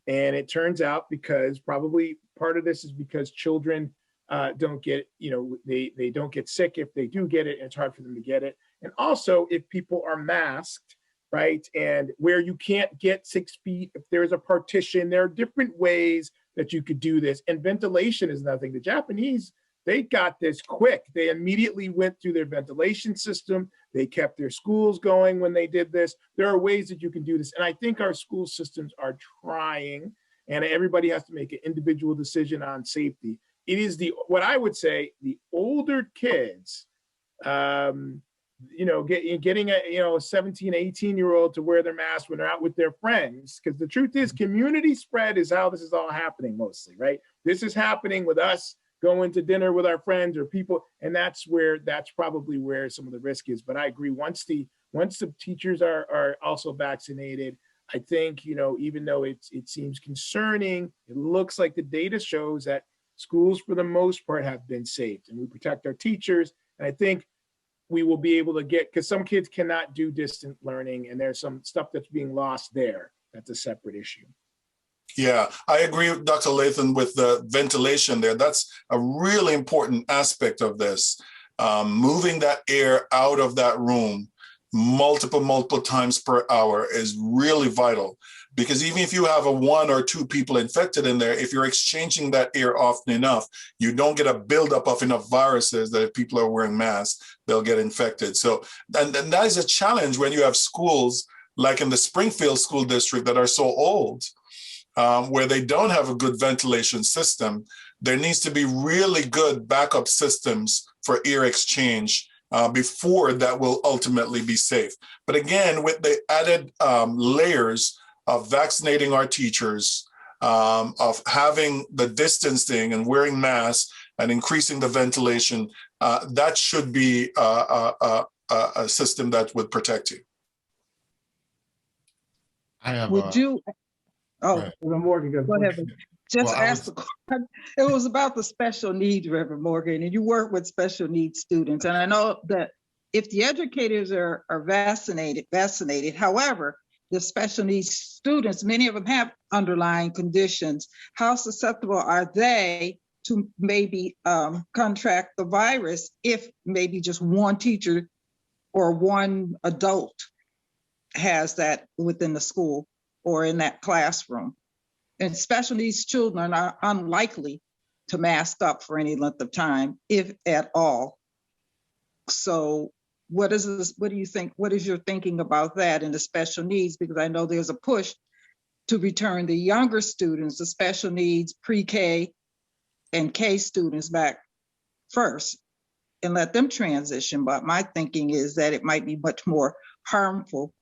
And it turns out, because probably part of this is because children don't get, they don't get sick. If they do get it, it's hard for them to get it. And also if people are masked, right? And where you can't get 6 feet, if there's a partition, there are different ways that you could do this. And ventilation is nothing. The Japanese, they got this quick. They immediately went through their ventilation system. They kept their schools going when they did this. There are ways that you can do this. And I think our school systems are trying, and everybody has to make an individual decision on safety. It is what I would say, the older kids, getting a 17, 18-year-old to wear their mask when they're out with their friends. Because the truth is, community spread is how this is all happening mostly, right? This is happening with us going to dinner with our friends or people, and that's probably where some of the risk is. But I agree, once the teachers are also vaccinated, I think, even though it seems concerning, it looks like the data shows that schools for the most part have been safe, and we protect our teachers. And I think we will be able to because some kids cannot do distant learning, and there's some stuff that's being lost there. That's a separate issue. Yeah, I agree with Dr. Lathan with the ventilation there. That's a really important aspect of this. Moving that air out of that room multiple times per hour is really vital, because even if you have 1 or 2 people infected in there, if you're exchanging that air often enough, you don't get a buildup of enough viruses that if people are wearing masks, they'll get infected. So, and that is a challenge when you have schools like in the Springfield School District that are so old, where they don't have a good ventilation system. There needs to be really good backup systems for air exchange before that will ultimately be safe. But again, with the added layers of vaccinating our teachers, of having the distancing and wearing masks and increasing the ventilation, that should be a system that would protect you. I have. Would you? Oh, Morgan, go ahead. Just ask the question. It was about the special needs, Reverend Morgan, and you work with special needs students. And I know that if the educators are vaccinated, however, the special needs students, many of them have underlying conditions. How susceptible are they to maybe contract the virus if maybe just one teacher or one adult has that within the school or in that classroom? And special needs children are unlikely to mask up for any length of time, if at all. So what do you think? What is your thinking about that in the special needs? Because I know there's a push to return the younger students, the special needs pre-K and K students back first and let them transition. But my thinking is that it might be much more harmful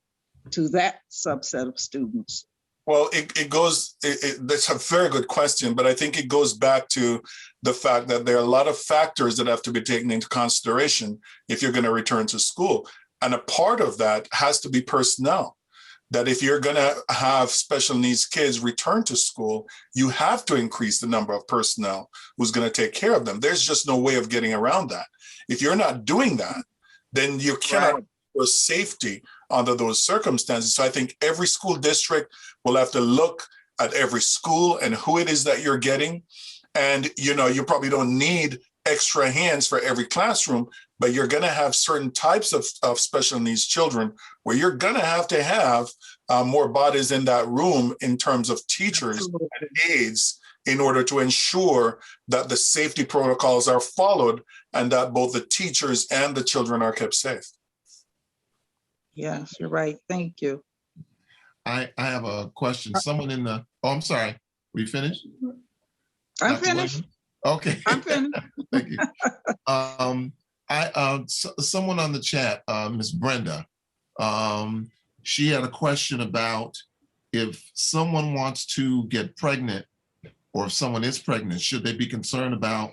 to that subset of students. Well, that's a very good question, but I think it goes back to the fact that there are a lot of factors that have to be taken into consideration if you're going to return to school. And a part of that has to be personnel. That if you're going to have special needs kids return to school, you have to increase the number of personnel who's going to take care of them. There's just no way of getting around that. If you're not doing that, then you cannot ensure safety under those circumstances. So I think every school district will have to look at every school and who it is that you're getting. And, you probably don't need extra hands for every classroom, but you're going to have certain types of special needs children where you're going to have more bodies in that room in terms of teachers and aides in order to ensure that the safety protocols are followed and that both the teachers and the children are kept safe. Yes, you're right. Thank you. I have a question. Someone I'm sorry. Were you finished? I'm finished. Okay. I'm finished. Thank you. Someone on the chat, Miss Brenda, she had a question about if someone wants to get pregnant or if someone is pregnant, should they be concerned about,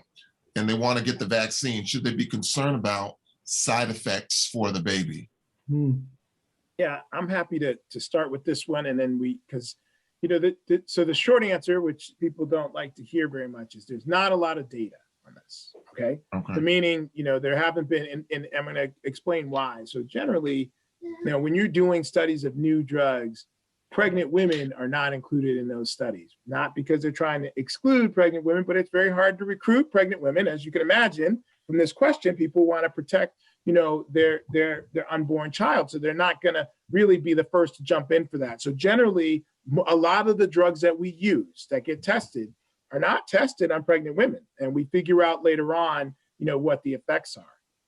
and they want to get the vaccine, should they be concerned about side effects for the baby? Yeah, I'm happy to start with this one, and then because so the short answer, which people don't like to hear very much, is there's not a lot of data on this. Okay. So meaning, there haven't been, and I'm going to explain why. So generally, when you're doing studies of new drugs, pregnant women are not included in those studies, not because they're trying to exclude pregnant women, but it's very hard to recruit pregnant women. As you can imagine from this question, people want to protect, their unborn child. So they're not going to really be the first to jump in for that. So generally, a lot of the drugs that we use that get tested are not tested on pregnant women. And we figure out later on, what the effects are.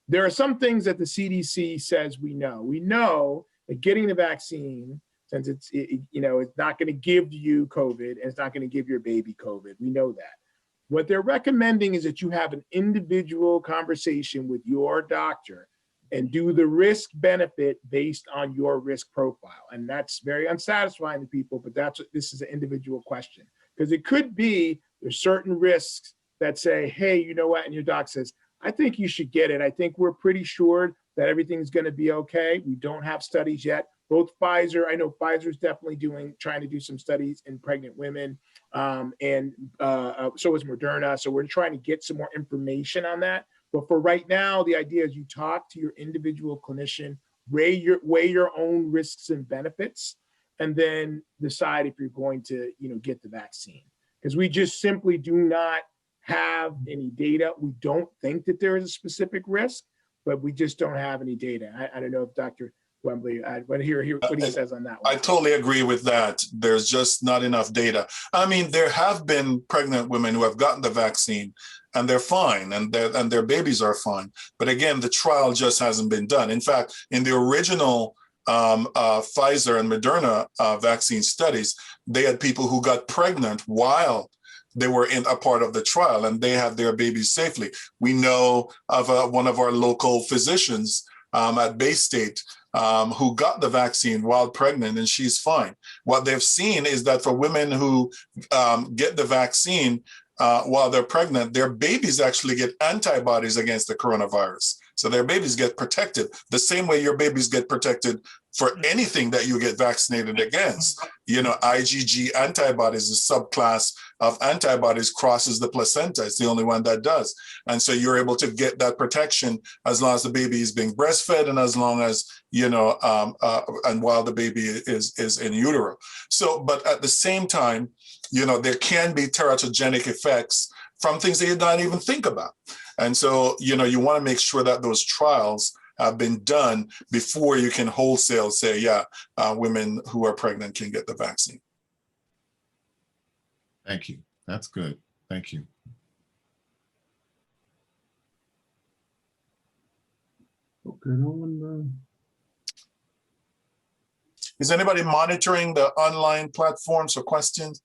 There are some things that the CDC says we know. We know that getting the vaccine, since it's not going to give you COVID and it's not going to give your baby COVID. We know that. What they're recommending is that you have an individual conversation with your doctor and do the risk benefit based on your risk profile. And that's very unsatisfying to people, but this is an individual question. Because it could be there's certain risks that say, hey, you know what? And your doc says, I think you should get it. I think we're pretty sure that everything's going to be okay. We don't have studies yet. Both Pfizer, I know Pfizer's definitely trying to do some studies in pregnant women, and so is Moderna. So we're trying to get some more information on that. But for right now, the idea is you talk to your individual clinician, weigh your own risks and benefits, and then decide if you're going to, get the vaccine. Because we just simply do not have any data. We don't think that there is a specific risk, but we just don't have any data. I don't know if Dr. Wembley, I want to hear what he says on that one. I totally agree with that. There's just not enough data. I mean, there have been pregnant women who have gotten the vaccine and they're fine and their babies are fine. But again, the trial just hasn't been done. In fact, in the original Pfizer and Moderna vaccine studies, they had people who got pregnant while they were in a part of the trial and they had their babies safely. We know of one of our local physicians at Bay State who got the vaccine while pregnant and she's fine. What they've seen is that for women who get the vaccine while they're pregnant, their babies actually get antibodies against the coronavirus. So their babies get protected the same way your babies get protected for anything that you get vaccinated against. IgG antibodies, a subclass of antibodies, crosses the placenta. It's the only one that does. And so you're able to get that protection as long as the baby is being breastfed and as long as, and while the baby is in utero. So, but at the same time, there can be teratogenic effects from things that you don't even think about. And so, you want to make sure that those trials have been done before you can wholesale say, women who are pregnant can get the vaccine. Thank you. That's good. Thank you. Okay, no one. Is anybody monitoring the online platforms for questions?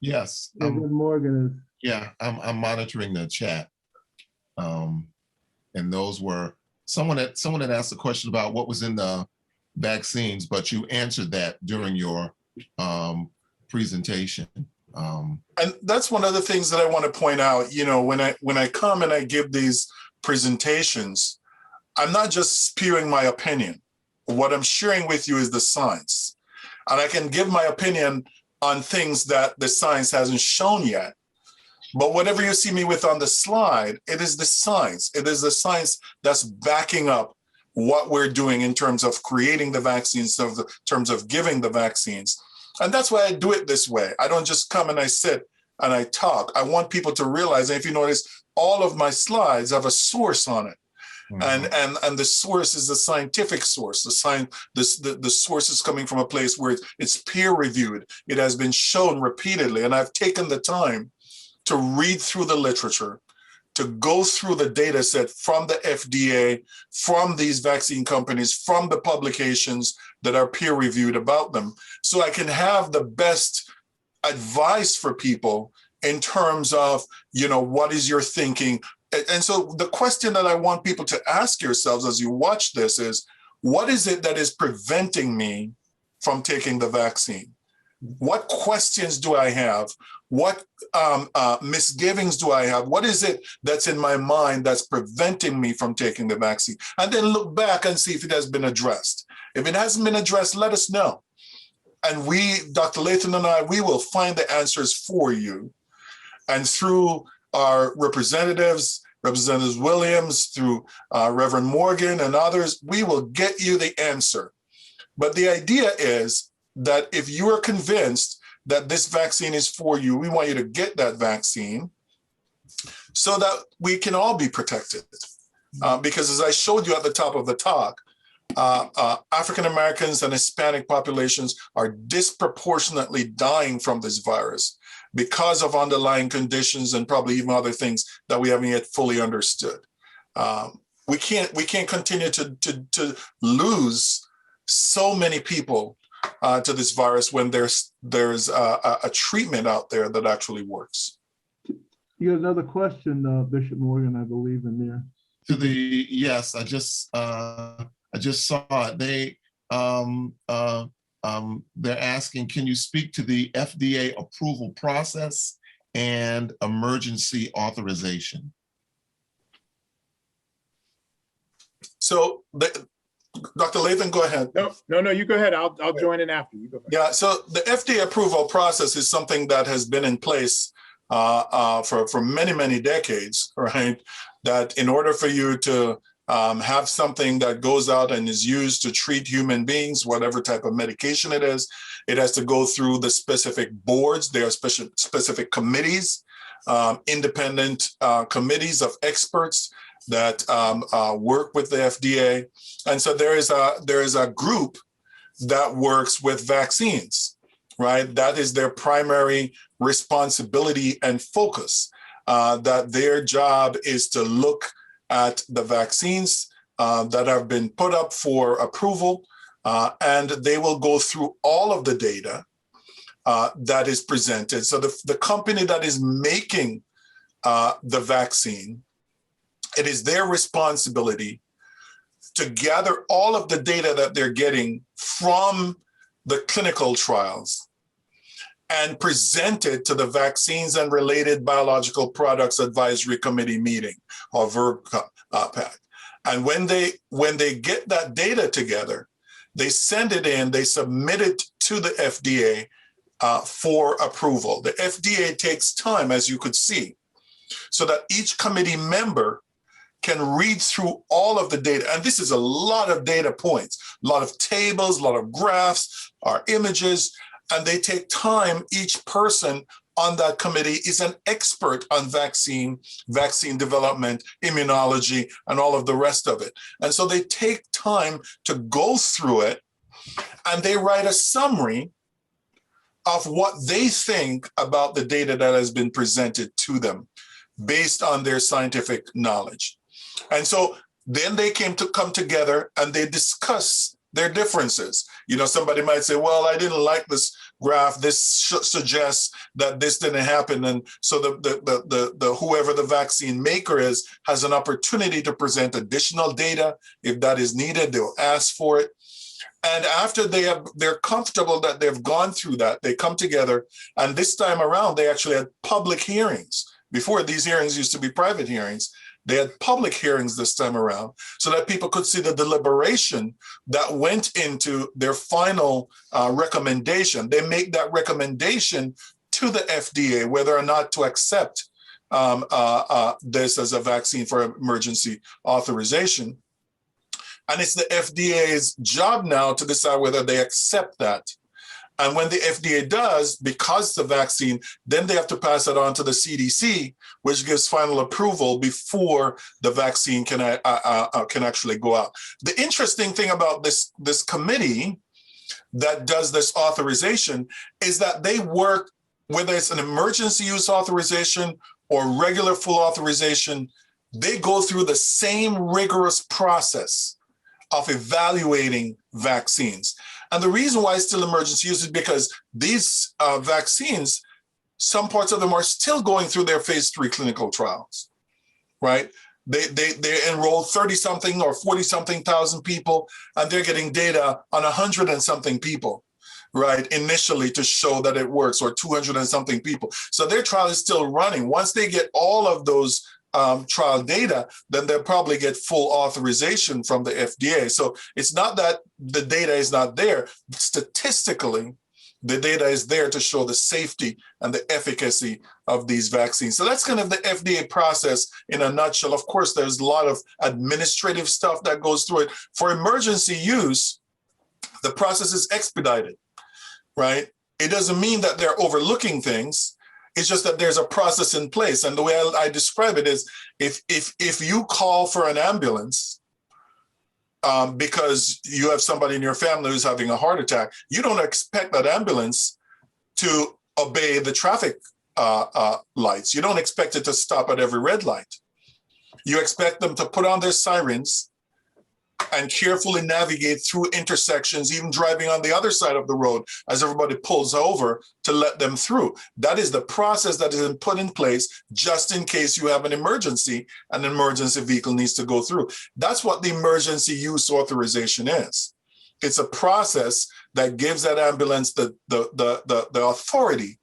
Yes. Morgan. Yeah, I'm monitoring the chat. And those were someone had asked a question about what was in the vaccines, but you answered that during your presentation. And that's one of the things that I want to point out. When I come and I give these presentations, I'm not just spewing my opinion. What I'm sharing with you is the science, and I can give my opinion on things that the science hasn't shown yet. But whatever you see me with on the slide, it is the science. It is the science that's backing up what we're doing in terms of creating the vaccines, in terms of giving the vaccines. And that's why I do it this way. I don't just come and I sit and I talk. I want people to realize, and if you notice, all of my slides have a source on it. Mm-hmm. And the source is the scientific source. The source is coming from a place where it's peer reviewed. It has been shown repeatedly. And I've taken the time to read through the literature, to go through the data set from the FDA, from these vaccine companies, from the publications that are peer reviewed about them, so I can have the best advice for people in terms of, what is your thinking? And so the question that I want people to ask yourselves as you watch this is, what is it that is preventing me from taking the vaccine? What questions do I have? What misgivings do I have? What is it that's in my mind that's preventing me from taking the vaccine? And then look back and see if it has been addressed. If it hasn't been addressed, let us know. And we, Dr. Layton and I, we will find the answers for you. And through our representatives, Representative Williams, through Reverend Morgan and others, we will get you the answer. But the idea is, that if you are convinced that this vaccine is for you, we want you to get that vaccine so that we can all be protected. Because as I showed you at the top of the talk, African Americans and Hispanic populations are disproportionately dying from this virus because of underlying conditions and probably even other things that we haven't yet fully understood. We can't continue to lose so many people to this virus when there's a treatment out there that actually works. You have another question, Bishop Morgan, I believe, in there. Yes, I just saw it. They're asking, can you speak to the FDA approval process and emergency authorization? So, Dr. Lathan, go ahead. No, you go ahead. I'll join in after you. Go ahead. Yeah, so the FDA approval process is something that has been in place for many decades, right? That in order for you to have something that goes out and is used to treat human beings, whatever type of medication it is, it has to go through the specific boards. There are specific committees, independent committees of experts that work with the FDA. And so there is a group that works with vaccines, right? That is their primary responsibility and focus, that their job is to look at the vaccines that have been put up for approval, and they will go through all of the data that is presented. So the company that is making the vaccine, it is their responsibility to gather all of the data that they're getting from the clinical trials and present it to the Vaccines and Related Biological Products Advisory Committee meeting, or VRBPAC. And when they get that data together, they send it in, they submit it to the FDA for approval. The FDA takes time, as you could see, so that each committee member can read through all of the data. And this is a lot of data points, a lot of tables, a lot of graphs, or images, and they take time. Each person on that committee is an expert on vaccine development, immunology, and all of the rest of it. And so they take time to go through it, and they write a summary of what they think about the data that has been presented to them based on their scientific knowledge. And so then they come together and they discuss their differences. You know, somebody might say, well, I didn't like this graph. This suggests that this didn't happen. And so the whoever the vaccine maker is has an opportunity to present additional data. If that is needed, they'll ask for it. And after they're comfortable that they've gone through that, they come together. And this time around, they actually had public hearings. Before, these hearings used to be private hearings. They had public hearings this time around so that people could see the deliberation that went into their final recommendation. They make that recommendation to the FDA whether or not to accept this as a vaccine for emergency authorization. And it's the FDA's job now to decide whether they accept that. And when the FDA does, because it's a vaccine, then they have to pass it on to the CDC, which gives final approval before the vaccine can actually go out. The interesting thing about this committee that does this authorization is that they work, whether it's an emergency use authorization or regular full authorization, they go through the same rigorous process of evaluating vaccines. And the reason why it's still emergency use is because these vaccines, some parts of them are still going through their phase 3 clinical trials, right? They enroll 30-something or 40-something thousand people, and they're getting data on 100 and something people, right, initially to show that it works, or 200 and something people. So their trial is still running. Once they get all of those trial data, then they'll probably get full authorization from the FDA. So it's not that the data is not there. Statistically, the data is there to show the safety and the efficacy of these vaccines. So that's kind of the FDA process in a nutshell. Of course, there's a lot of administrative stuff that goes through it. For emergency use, the process is expedited. right? It doesn't mean that they're overlooking things. It's just that there's a process in place. And the way I describe it is if you call for an ambulance because you have somebody in your family who's having a heart attack, you don't expect that ambulance to obey the traffic lights. You don't expect it to stop at every red light. You expect them to put on their sirens and carefully navigate through intersections, even driving on the other side of the road as everybody pulls over to let them through. That is the process that is put in place just in case you have an emergency and an emergency vehicle needs to go through. That's what the emergency use authorization is. It's a process that gives that ambulance the authority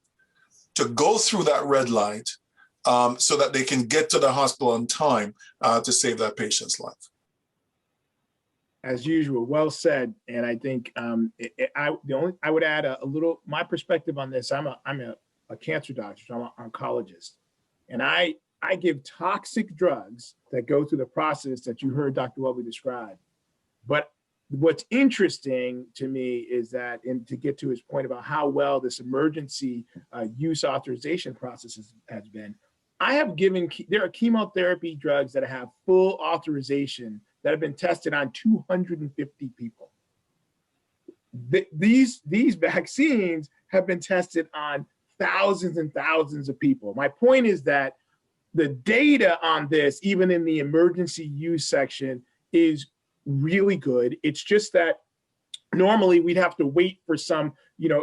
to go through that red light so that they can get to the hospital on time to save that patient's life. As usual, well said. And I think I would add a little my perspective on this. I'm a cancer doctor, so I'm an oncologist, and I give toxic drugs that go through the process that you heard Dr. Welby describe. But what's interesting to me is that, and to get to his point about how well this emergency use authorization process has been, I have given, there are chemotherapy drugs that have full authorization that have been tested on 250 people. These vaccines have been tested on thousands and thousands of people. My point is that the data on this, even in the emergency use section, is really good. It's just that normally we'd have to wait for some,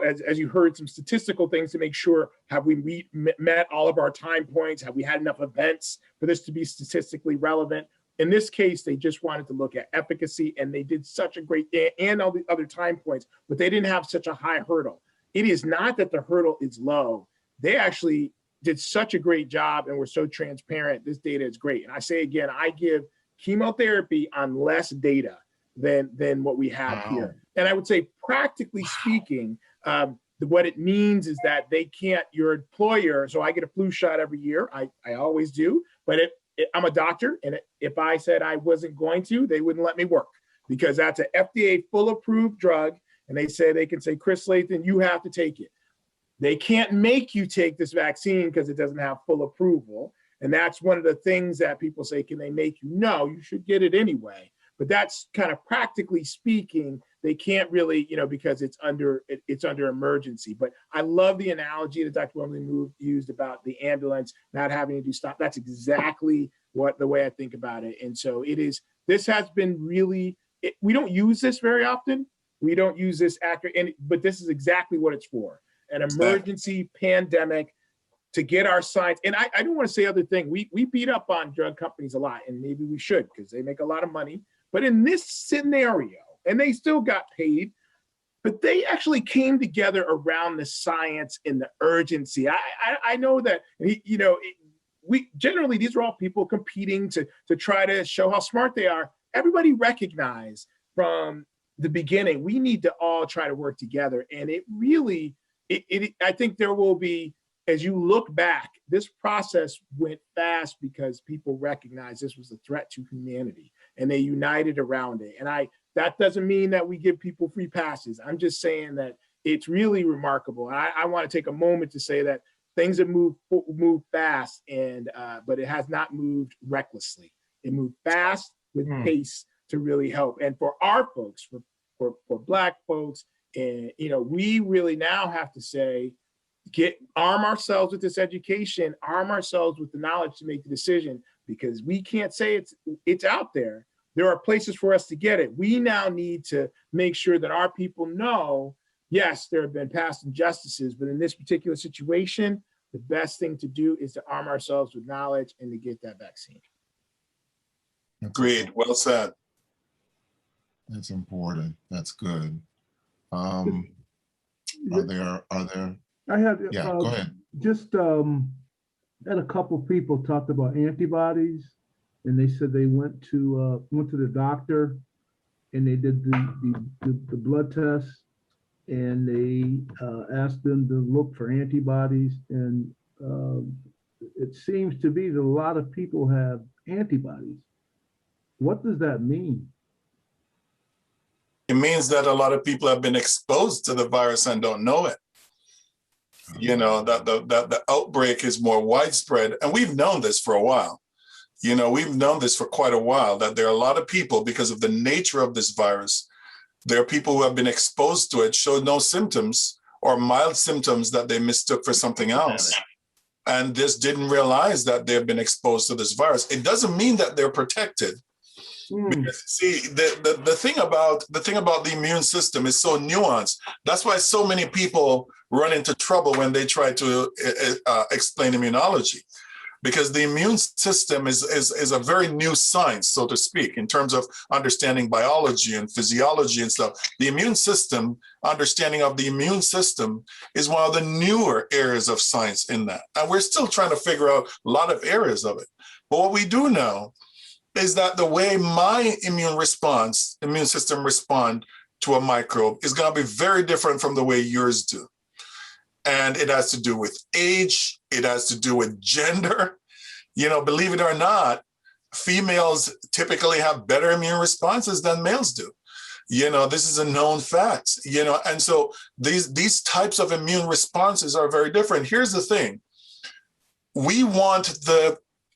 as you heard, some statistical things to make sure, have we met all of our time points? Have we had enough events for this to be statistically relevant? In this case, they just wanted to look at efficacy, and they did such a great, and all the other time points, but they didn't have such a high hurdle. It is not that the hurdle is low. They actually did such a great job and were so transparent. This data is great. And I say again, I give chemotherapy on less data than what we have here. And I would say, practically speaking, what it means is that they can't, your employer, so I get a flu shot every year. I always do, but I'm a doctor, and if I said I wasn't going to, they wouldn't let me work, because that's an FDA full approved drug. And they can say, Chris Lathan, you have to take it. They can't make you take this vaccine because it doesn't have full approval. And that's one of the things that people say, can they make you? No, you should get it anyway. But that's kind of, practically speaking, they can't really, because it's under emergency. But I love the analogy that Dr. Wembley used about the ambulance not having to do stop. That's exactly the way I think about it. And so this has been really, we don't use this very often. We don't use this but this is exactly what it's for. An emergency pandemic, to get our science. And I don't want to say other thing. We beat up on drug companies a lot, and maybe we should, because they make a lot of money. But in this scenario, and they still got paid, but they actually came together around the science and the urgency. I know that, we generally, these are all people competing to try to show how smart they are. Everybody recognized from the beginning, we need to all try to work together. And it really, I think there will be, as you look back, this process went fast because people recognized this was a threat to humanity, and they united around it. And that doesn't mean that we give people free passes. I'm just saying that it's really remarkable. And I want to take a moment to say that things have moved fast, but it has not moved recklessly. It moved fast with pace to really help. And for our folks, for Black folks, and we really now have to say, arm ourselves with this education, arm ourselves with the knowledge to make the decision, because we can't say it's out there. There are places for us to get it. We now need to make sure that our people know, yes, there have been past injustices, but in this particular situation, the best thing to do is to arm ourselves with knowledge and to get that vaccine. Agreed. Well said. That's important. That's good. Are there? I have. Yeah, go ahead. Just had a couple people talked about antibodies, and they said they went to the doctor, and they did the blood test, and they asked them to look for antibodies, and it seems to be that a lot of people have antibodies. What does that mean? It means that a lot of people have been exposed to the virus and don't know it. You know, that the outbreak is more widespread. And we've known this for a while. You know, we've known this for quite a while, that there are a lot of people, because of the nature of this virus, there are people who have been exposed to it, showed no symptoms or mild symptoms that they mistook for something else, and just didn't realize that they've been exposed to this virus. It doesn't mean that they're protected. Because, see, the thing about the immune system is so nuanced. That's why so many people run into trouble when they try to explain immunology, because the immune system is a very new science, so to speak, in terms of understanding biology and physiology and stuff. The immune system, understanding of the immune system, is one of the newer areas of science in that. And we're still trying to figure out a lot of areas of it. But what we do know is that the way my immune system respond to a microbe is going to be very different from the way yours do. And it has to do with age. It has to do with gender. You know, believe it or not, females typically have better immune responses than males do. You know, this is a known fact, you know, and so these types of immune responses are very different. Here's the thing. We want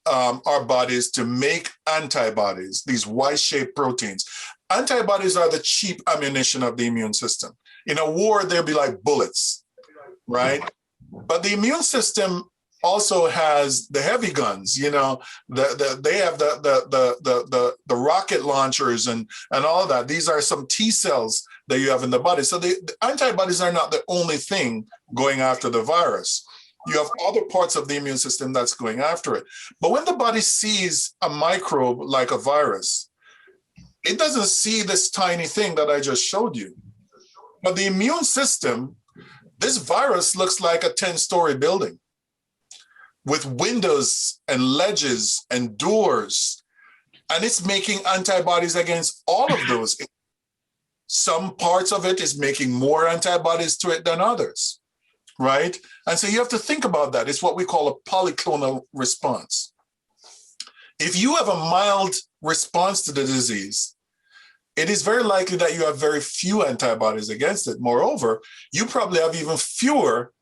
our bodies to make antibodies, these Y-shaped proteins. Antibodies are the cheap ammunition of the immune system. In a war, they'll be like bullets, right? But the immune system also has the heavy guns, you know, they have the rocket launchers and all of that. These are some T cells that you have in the body. So the antibodies are not the only thing going after the virus. You have other parts of the immune system that's going after it. But when the body sees a microbe like a virus, it doesn't see this tiny thing that I just showed you. But the immune system, this virus looks like a 10-story building with windows and ledges and doors. And it's making antibodies against all of those. Some parts of it is making more antibodies to it than others. Right? And so you have to think about that. It's what we call a polyclonal response. If you have a mild response to the disease, it is very likely that you have very few antibodies against it. Moreover, you probably have even fewer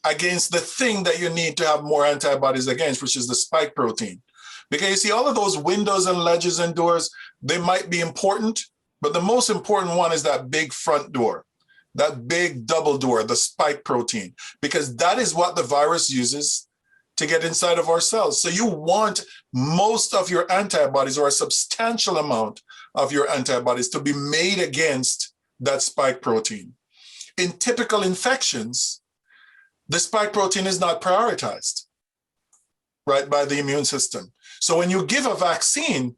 against the thing that you need to have more antibodies against, which is the spike protein. Because you see, all of those windows and ledges and doors, they might be important, but the most important one is that big front door. That big double door, the spike protein, because that is what the virus uses to get inside of our cells. So you want most of your antibodies, or a substantial amount of your antibodies, to be made against that spike protein. In typical infections, the spike protein is not prioritized, right, by the immune system. So when you give a vaccine,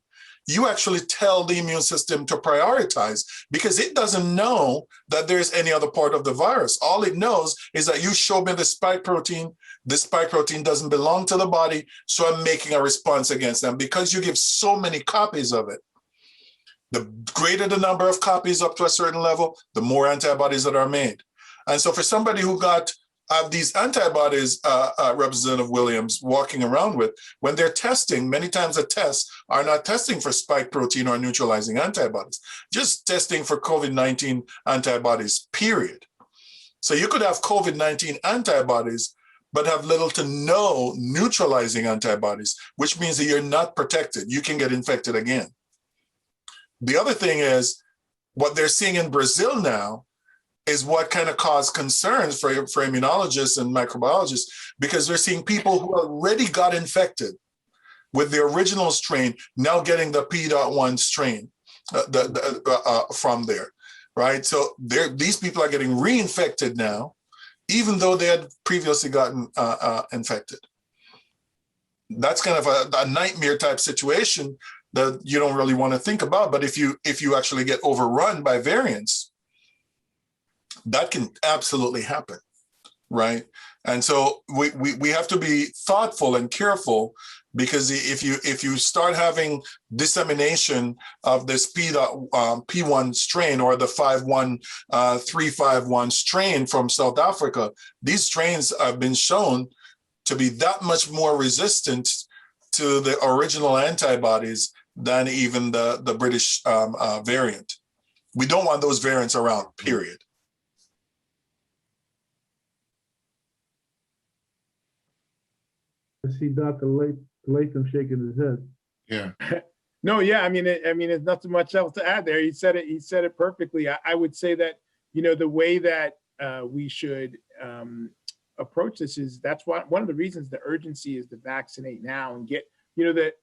you actually tell the immune system to prioritize, because it doesn't know that there's any other part of the virus. All it knows is that you show me the spike protein. The spike protein doesn't belong to the body, so I'm making a response against them. Because you give so many copies of it, the greater the number of copies up to a certain level, the more antibodies that are made. And so for somebody who have these antibodies, Representative Williams, walking around with, when they're testing, many times the tests are not testing for spike protein or neutralizing antibodies, just testing for COVID-19 antibodies, period. So you could have COVID-19 antibodies, but have little to no neutralizing antibodies, which means that you're not protected. You can get infected again. The other thing is, what they're seeing in Brazil now is what kind of caused concerns for immunologists and microbiologists, because they're seeing people who already got infected with the original strain now getting the P.1 strain from there, right? So these people are getting reinfected now, even though they had previously gotten infected. That's kind of a nightmare type situation that you don't really want to think about. But if you actually get overrun by variants, that can absolutely happen, right? And so we have to be thoughtful and careful, because if you start having dissemination of this P1 strain, or the 51351 strain from South Africa, these strains have been shown to be that much more resistant to the original antibodies than even the British variant, We don't want those variants around, period. I see Dr. Latham shaking his head. Yeah. No, yeah, I mean, there's nothing much else to add there. He said it perfectly. I would say that, the way that we should approach this is that's one of the reasons the urgency is to vaccinate now and get, the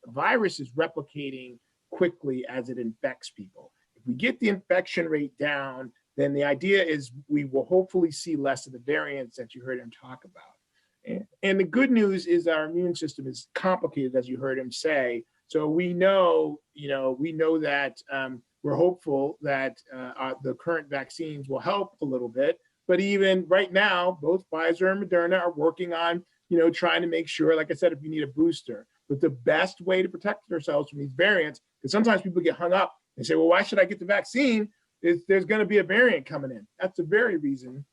virus is replicating quickly as it infects people. If we get the infection rate down, then the idea is we will hopefully see less of the variants that you heard him talk about. And the good news is our immune system is complicated, as you heard him say. So we know that we're hopeful that the current vaccines will help a little bit. But even right now, both Pfizer and Moderna are working on, trying to make sure, like I said, if you need a booster. But the best way to protect ourselves from these variants, because sometimes people get hung up and say, well, why should I get the vaccine? There's going to be a variant coming in. That's the very reason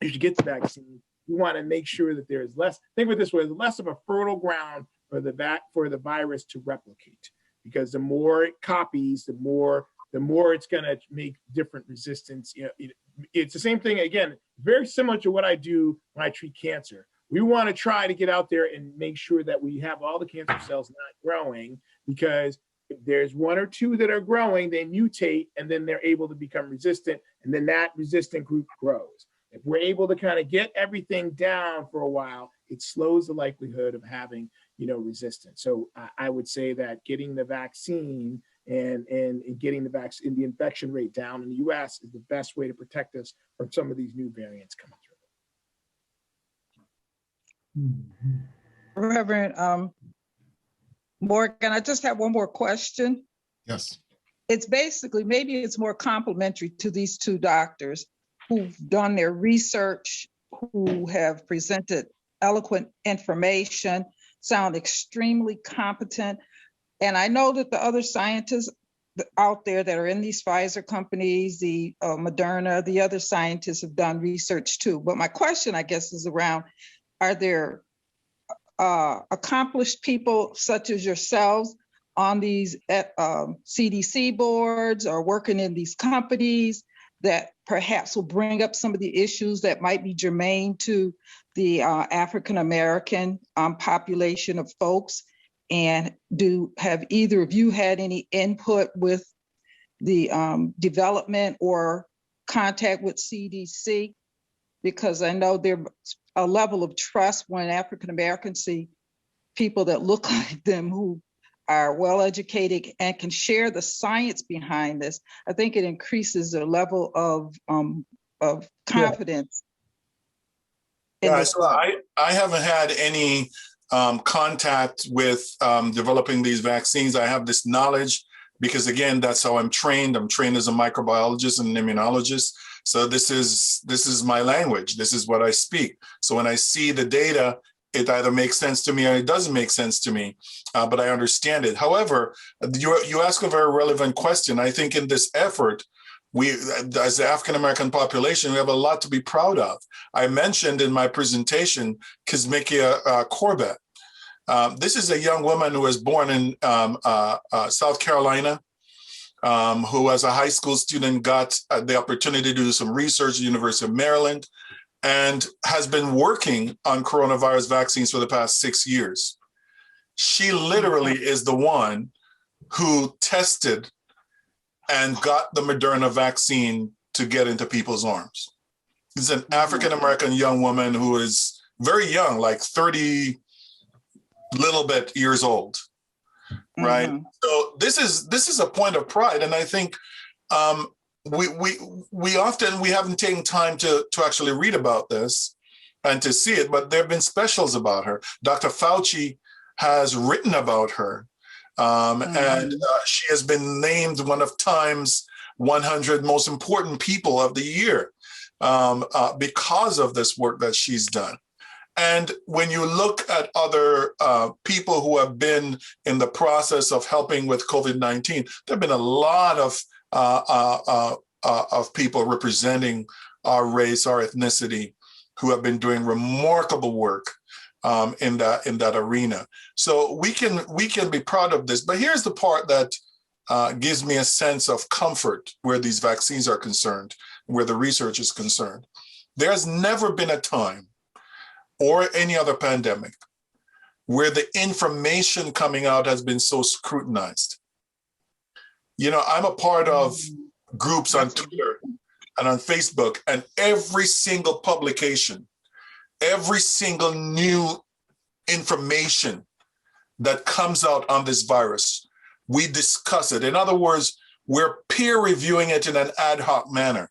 you should get the vaccine. We want to make sure that there is less, think of it this way, less of a fertile ground for the virus to replicate. Because the more it copies, the more it's going to make different resistance. It's the same thing, again, very similar to what I do when I treat cancer. We want to try to get out there and make sure that we have all the cancer cells not growing, because if there's one or two that are growing, they mutate and then they're able to become resistant, and then that resistant group grows. If we're able to kind of get everything down for a while, it slows the likelihood of having, resistance. So I would say that getting the vaccine and getting the infection rate down in the US is the best way to protect us from some of these new variants coming through. Reverend Morgan, I just have one more question. Yes. It's basically, maybe it's more complimentary to these two doctors who've done their research, who have presented eloquent information, sound extremely competent. And I know that the other scientists out there that are in these Pfizer companies, the Moderna, the other scientists have done research too. But my question, I guess, is around, are there accomplished people such as yourselves on these CDC boards or working in these companies that perhaps will bring up some of the issues that might be germane to the African-American population of folks? And have either of you had any input with the development or contact with CDC? Because I know there's a level of trust when African-Americans see people that look like them who are well-educated and can share the science behind this. I think it increases the level of confidence. Yeah, so I haven't had any contact with developing these vaccines. I have this knowledge because, again, that's how I'm trained. I'm trained as a microbiologist and an immunologist. So this is my language. This is what I speak. So when I see the data, it either makes sense to me or it doesn't make sense to me, but I understand it. However, you ask a very relevant question. I think in this effort, we, as the African-American population, we have a lot to be proud of. I mentioned in my presentation, Kizzmekia Corbett. This is a young woman who was born in South Carolina, who as a high school student got the opportunity to do some research at the University of Maryland, and has been working on coronavirus vaccines for the past 6 years. She literally is the one who tested and got the Moderna vaccine to get into people's arms. She's an African-American young woman who is very young, like 30 little bit years old, right? Mm-hmm. So this is a point of pride. And I think we haven't taken time to actually read about this and to see it, but there have been specials about her. Dr. Fauci has written about her, and she has been named one of Time's 100 most important people of the year because of this work that she's done. And when you look at other people who have been in the process of helping with COVID-19, there have been a lot of people representing our race, our ethnicity, who have been doing remarkable work in that arena. So we can be proud of this. But here's the part that gives me a sense of comfort where these vaccines are concerned, where the research is concerned. There's never been a time or any other pandemic where the information coming out has been so scrutinized. You know, I'm a part of groups on Twitter and on Facebook, and every single publication, every single new information that comes out on this virus, we discuss it. In other words, we're peer reviewing it in an ad hoc manner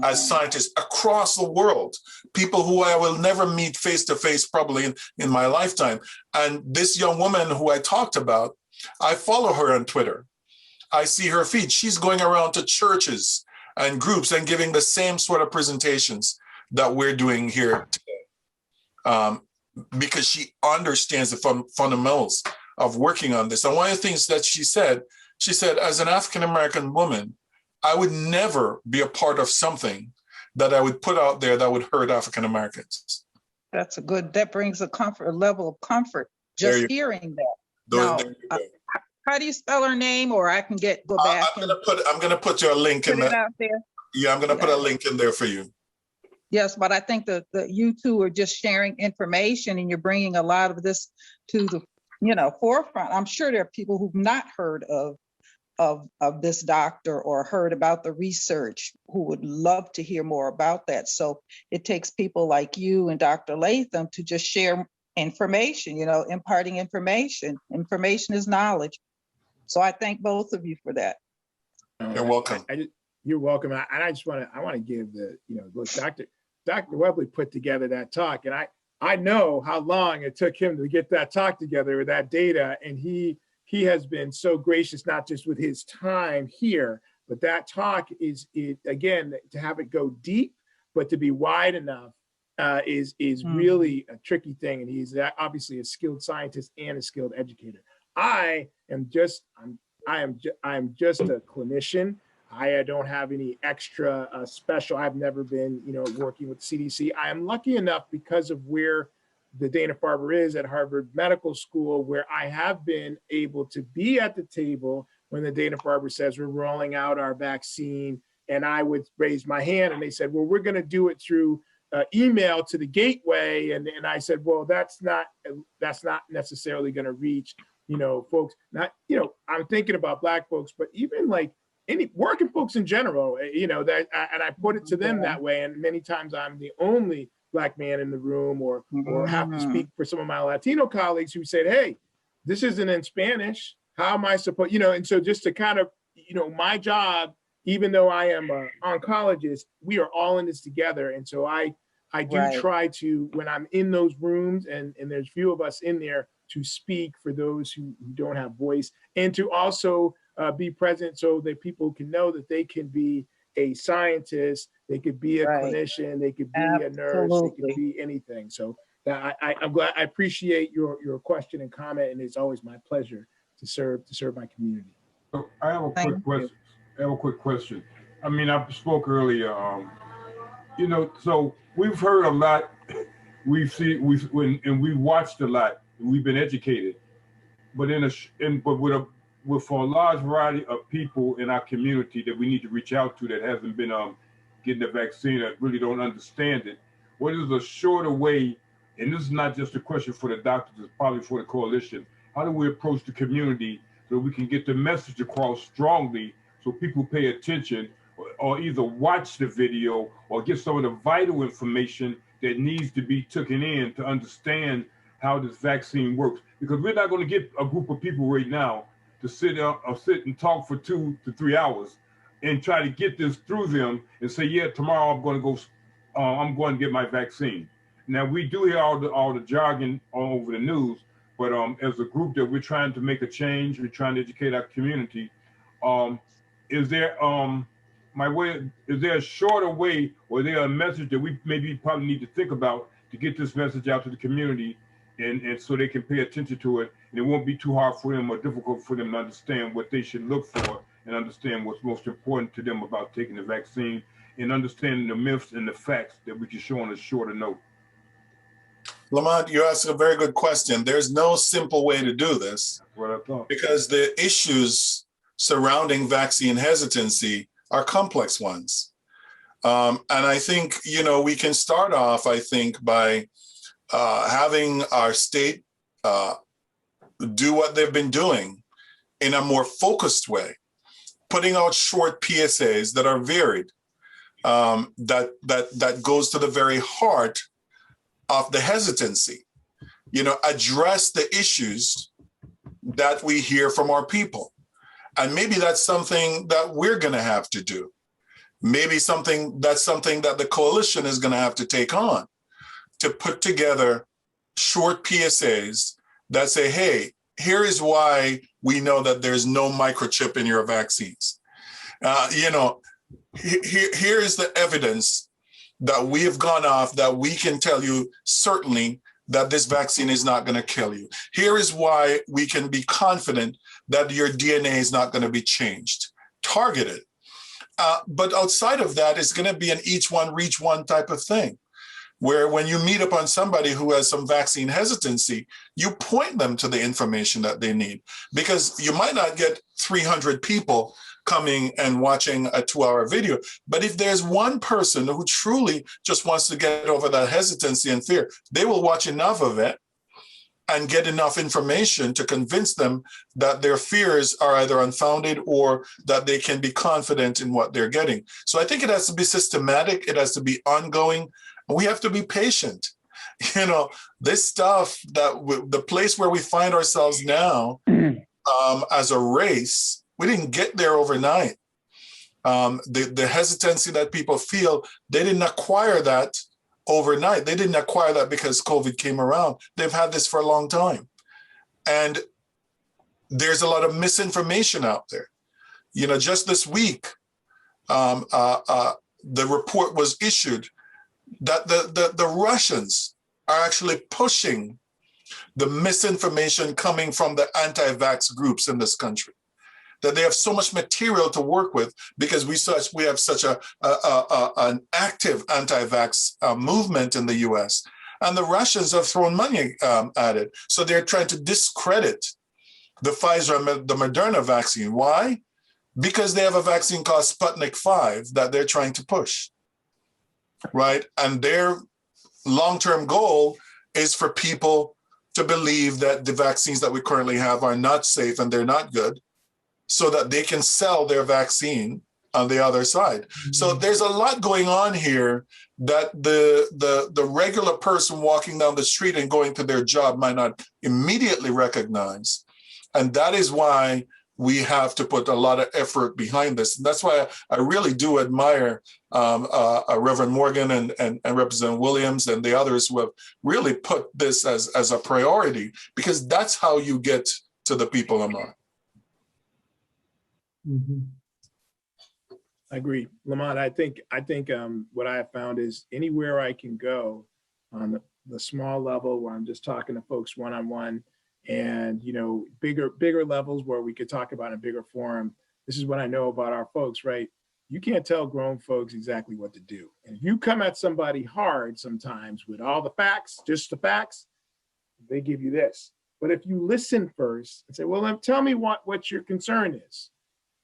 as scientists across the world, people who I will never meet face to face probably in my lifetime. And this young woman who I talked about, I follow her on Twitter. I see her feed. She's going around to churches and groups and giving the same sort of presentations that we're doing here today, because she understands the fundamentals of working on this. And one of the things that she said, as an African-American woman, I would never be a part of something that I would put out there that would hurt African-Americans. That's that brings a level of comfort, just hearing that. Now, how do you spell her name, or I can go back? I'm gonna put your link in there. Out there. Yeah, I'm gonna put a link in there for you. Yes, but I think that you two are just sharing information, and you're bringing a lot of this to the forefront. I'm sure there are people who've not heard of this doctor or heard about the research who would love to hear more about that. So it takes people like you and Dr. Latham to just share information, imparting information. Information is knowledge. So I thank both of you for that. You're welcome. You're welcome. And I just want to give look, Dr. Webley put together that talk, and I know how long it took him to get that talk together with that data. And he has been so gracious, not just with his time here, but that talk again, to have it go deep, but to be wide enough is really a tricky thing. And he's obviously a skilled scientist and a skilled educator. I am just a clinician. I don't have any extra special. I've never been, working with CDC. I am lucky enough because of where the Dana-Farber is at Harvard Medical School, where I have been able to be at the table when the Dana-Farber says we're rolling out our vaccine, and I would raise my hand, and they said, well, we're going to do it through email to the gateway, and I said, well, that's not necessarily going to reach, folks. Not, I'm thinking about Black folks, but even like any working folks in general, and I put it to them that way, and many times I'm the only Black man in the room, or have to speak for some of my Latino colleagues who said, hey, this isn't in Spanish. How am I supposed, and so just to kind of, my job, even though I am an oncologist, we are all in this together. And so I do try to, when I'm in those rooms and there's few of us in there, to speak for those who don't have voice, and to also be present so that people can know that they can be a scientist, they could be a clinician, they could be a nurse, they could be anything. So I'm glad, I appreciate your question and comment, and it's always my pleasure to serve my community. So I have a quick question. I mean, I spoke earlier, so we've heard a lot, we've watched a lot, and we've been educated, but for a large variety of people in our community that we need to reach out to that hasn't been getting the vaccine, that really don't understand it, what is a shorter way, and this is not just a question for the doctors, it's probably for the coalition, how do we approach the community so we can get the message across strongly so people pay attention, or either watch the video or get some of the vital information that needs to be taken in to understand how this vaccine works? Because we're not going to get a group of people right now to sit and talk for 2 to 3 hours and try to get this through them and say, yeah, tomorrow I'm going to get my vaccine. Now, we do hear all the jargon all over the news, but as a group that we're trying to make a change, we're trying to educate our community, is there a shorter way, or is there a message that we probably need to think about to get this message out to the community, and so they can pay attention to it, and it won't be too hard for them or difficult for them to understand what they should look for and understand what's most important to them about taking the vaccine, and understanding the myths and the facts that we can show on a shorter note? Lamont, you asked a very good question. There's no simple way to do this. That's what I thought. Because the issues surrounding vaccine hesitancy are complex ones. And I think, we can start off, I think, by having our state do what they've been doing in a more focused way, putting out short PSAs that are varied, that goes to the very heart of the hesitancy. Address the issues that we hear from our people. And maybe that's something that we're going to have to do. Maybe that's something that the coalition is going to have to take on, to put together short PSAs that say, hey, here is why we know that there's no microchip in your vaccines. Here is the evidence that we have gone off that we can tell you certainly that this vaccine is not going to kill you. Here is why we can be confident that your DNA is not going to be changed. Targeted. But outside of that, it's going to be an each one, reach one type of thing, where when you meet upon somebody who has some vaccine hesitancy, you point them to the information that they need, because you might not get 300 people coming and watching a 2-hour video. But if there's one person who truly just wants to get over that hesitancy and fear, they will watch enough of it and get enough information to convince them that their fears are either unfounded or that they can be confident in what they're getting. So I think it has to be systematic. It has to be ongoing. We have to be patient. This stuff, the place where we find ourselves now as a race, we didn't get there overnight. The hesitancy that people feel, they didn't acquire that overnight. They didn't acquire that because COVID came around. They've had this for a long time. And there's a lot of misinformation out there. Just this week, the report was issued that the Russians are actually pushing the misinformation coming from the anti-vax groups in this country, that they have so much material to work with because we have such an active anti-vax movement in the US, and the Russians have thrown money at it. So they're trying to discredit the Pfizer and the Moderna vaccine. Why? Because they have a vaccine called Sputnik 5 that they're trying to push, right? And their long-term goal is for people to believe that the vaccines that we currently have are not safe and they're not good, so that they can sell their vaccine on the other side. Mm-hmm. So there's a lot going on here that the regular person walking down the street and going to their job might not immediately recognize. And that is why we have to put a lot of effort behind this. And that's why I really do admire Reverend Morgan and Representative Williams and the others who have really put this as a priority, because that's how you get to the people among. Mm-hmm. I agree, Lamont. I think what I have found is anywhere I can go on the small level where I'm just talking to folks one-on-one, and bigger levels where we could talk about a bigger forum. This is what I know about our folks, right? You can't tell grown folks exactly what to do. And if you come at somebody hard sometimes with all the facts, just the facts, they give you this. But if you listen first and say, well, tell me what your concern is.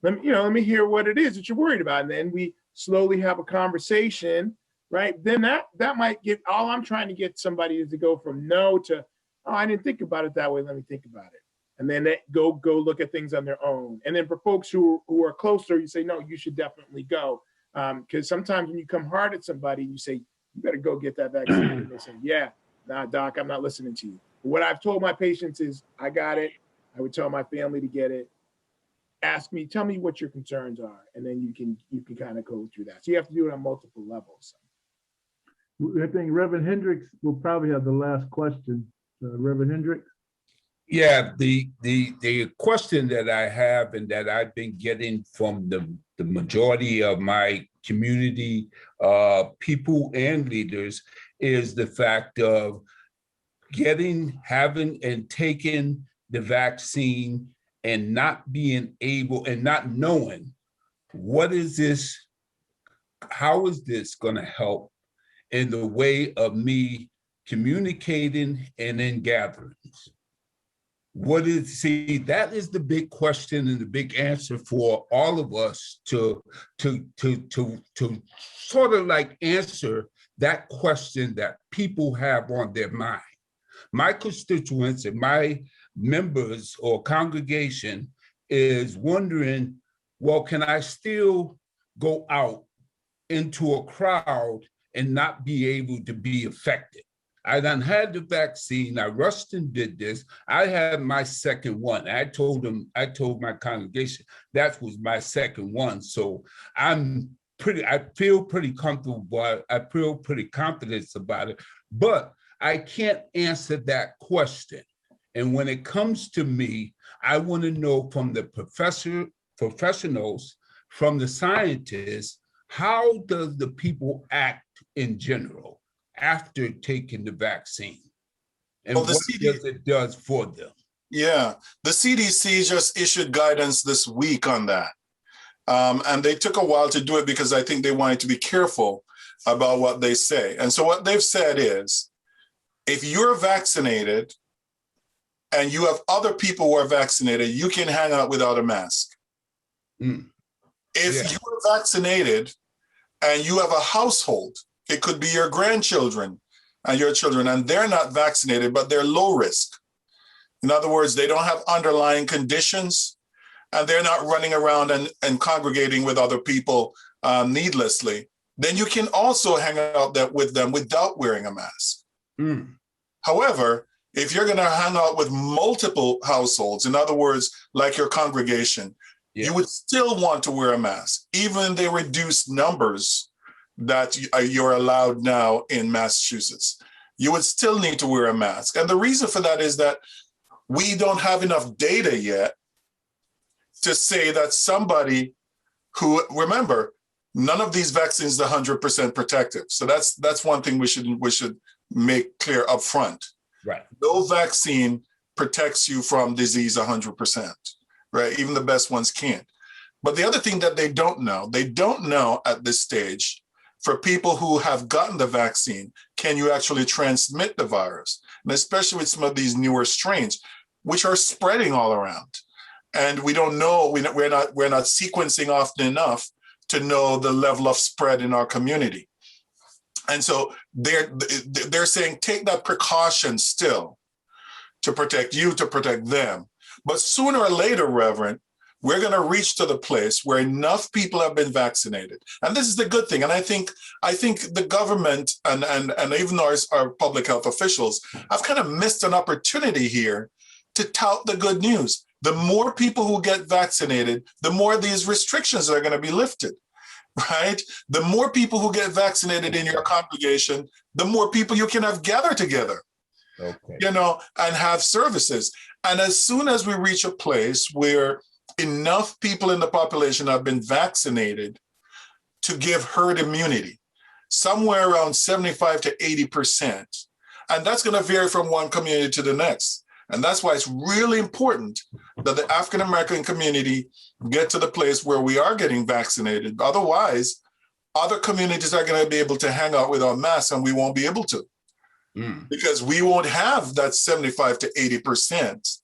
Let me hear what it is that you're worried about. And then we slowly have a conversation, right? Then that might get, all I'm trying to get somebody is to go from no to, oh, I didn't think about it that way. Let me think about it. And then they go look at things on their own. And then for folks who are closer, you say, no, you should definitely go. Because sometimes when you come hard at somebody, you say, you better go get that vaccine. And they say, yeah, nah, doc, I'm not listening to you. But what I've told my patients is, I got it. I would tell my family to get it. Ask me, tell me what your concerns are. And then you can kind of go through that. So you have to do it on multiple levels. I think Reverend Hendricks will probably have the last question. Reverend Hendricks? Yeah, the question that I have and that I've been getting from the majority of my community people and leaders is the fact of having and taking the vaccine and not being able and not knowing how is this going to help in the way of me communicating and in gatherings. see, that is the big question and the big answer for all of us to sort of like answer that question that people have on their mind. My constituents and my members or congregation is wondering, well, can I still go out into a crowd and not be able to be affected? I done had the vaccine. I rushed and did this. I had my second one. I told my congregation that was my second one. So I feel pretty comfortable, but I feel pretty confident about it. But I can't answer that question. And when it comes to me, I want to know from the professionals, from the scientists, how does the people act in general after taking the vaccine, and what it does for them? Yeah, the CDC just issued guidance this week on that. And they took a while to do it because I think they wanted to be careful about what they say. And so what they've said is, if you're vaccinated and you have other people who are vaccinated, you can hang out without a mask. If you're vaccinated and you have a household, it could be your grandchildren and your children, and they're not vaccinated, but they're low risk. In other words, they don't have underlying conditions, and they're not running around and congregating with other people needlessly. Then you can also hang out with them without wearing a mask. However, if you're going to hang out with multiple households, in other words, like your congregation, you would still want to wear a mask, even in the reduced numbers that you're allowed now in Massachusetts. You would still need to wear a mask. And the reason for that is that we don't have enough data yet to say that somebody who, remember, none of these vaccines is 100% protective. So that's one thing we should make clear up front. Right. No vaccine protects you from disease 100%, right? Even the best ones can't. But the other thing that they don't know at this stage, for people who have gotten the vaccine, can you actually transmit the virus? And especially with some of these newer strains, which are spreading all around. And we don't know, we're not sequencing often enough to know the level of spread in our community. And so they're saying, take that precaution still to protect you, to protect them. But sooner or later, Reverend, we're going to reach to the place where enough people have been vaccinated. And this is the good thing. And I think the government and even our public health officials have kind of missed an opportunity here to tout the good news. The more people who get vaccinated, the more these restrictions are going to be lifted, right? The more people who get vaccinated in your congregation, the more people you can have gather together, and have services. And as soon as we reach a place where enough people in the population have been vaccinated to give herd immunity, somewhere around 75 to 80%, and that's going to vary from one community to the next. And that's why it's really important that the African-American community get to the place where we are getting vaccinated. Otherwise, other communities are going to be able to hang out without masks, and we won't be able to, because we won't have that 75 to 80%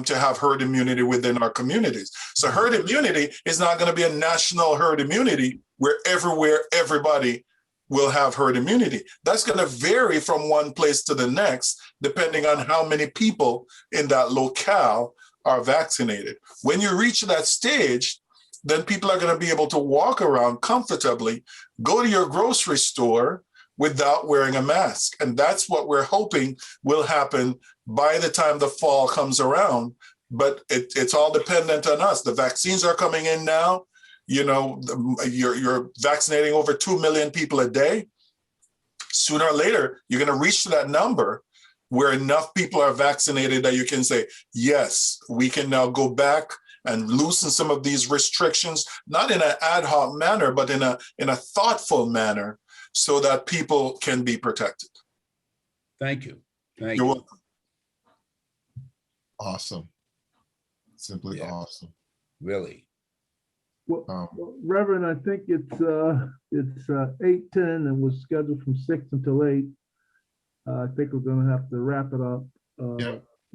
to have herd immunity within our communities. So herd immunity is not going to be a national herd immunity where everybody will have herd immunity. That's going to vary from one place to the next, depending on how many people in that locale are vaccinated. When you reach that stage, then people are going to be able to walk around comfortably, go to your grocery store without wearing a mask. And that's what we're hoping will happen by the time the fall comes around. But it's all dependent on us. The vaccines are coming in now. You know, you're vaccinating over 2 million people a day. Sooner or later, you're going to reach to that number where enough people are vaccinated that you can say, yes, we can now go back and loosen some of these restrictions, not in an ad hoc manner, but in a thoughtful manner, so that people can be protected. Thank you. You're welcome. Awesome. Simply awesome. Really. Well, Reverend, I think it's 8:10 and was scheduled from 6 until 8. I think we're going to have to wrap it up.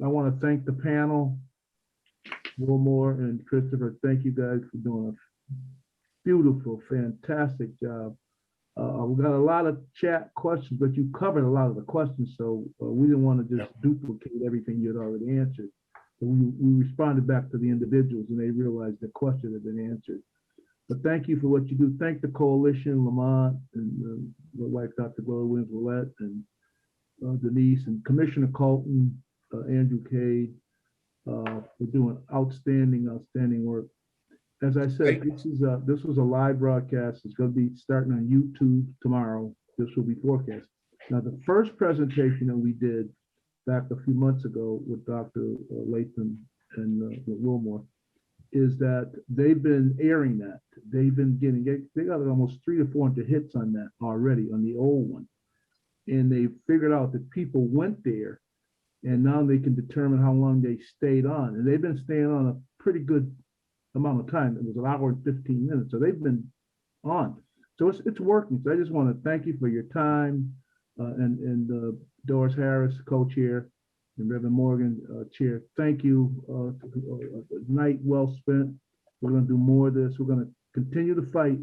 I want to thank the panel, Wilmore and Christopher. Thank you guys for doing a beautiful, fantastic job. We've got a lot of chat questions, but you covered a lot of the questions, so we didn't want to just duplicate everything you had already answered. So we responded back to the individuals, and they realized the question had been answered. But thank you for what you do. Thank the coalition, Lamont, and my wife, Dr. Gloria Williams-Willett, and Denise, and Commissioner Colton, Andrew Cade, for doing outstanding work. As I said, this was a live broadcast. It's going to be starting on YouTube tomorrow. This will be forecast. Now, the first presentation that we did back a few months ago with Dr. Latham and Wilmore is that they've been airing that. They've been getting, they got almost 300 to 400 hits on that already, on the old one. And they figured out that people went there, and now they can determine how long they stayed on. And they've been staying on a pretty good amount of time. It was an hour and 15 minutes. So they've been on. So it's working. So I just want to thank you for your time, and Doris Harris, co-chair, and Reverend Morgan, chair. Thank you. Night well spent. We're going to do more of this. We're going to continue to fight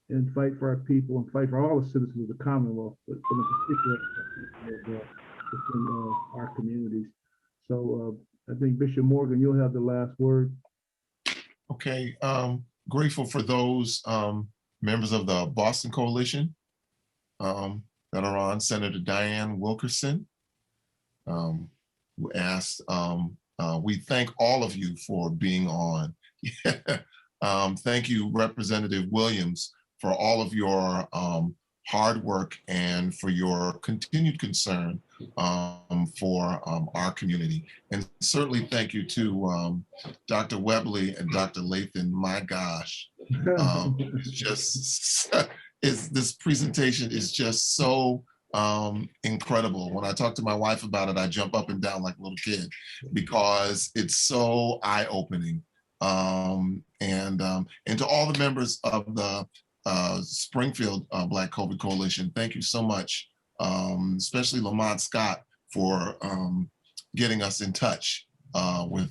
and fight for our people and fight for all the citizens of the Commonwealth, but in particular within our communities. So I think Bishop Morgan, you'll have the last word. Okay, grateful for those members of the Boston Coalition that are on. Senator Diane Wilkerson, who asked, we thank all of you for being on. Thank you, Representative Williams, for all of your hard work and for your continued concern for our community. And certainly thank you to Dr. Webley and Dr. Latham. My gosh, it's just, this presentation is just so incredible. When I talk to my wife about it, I jump up and down like a little kid because it's so eye-opening. And to all the members of the Springfield Black COVID Coalition, thank you so much, especially Lamont Scott for getting us in touch with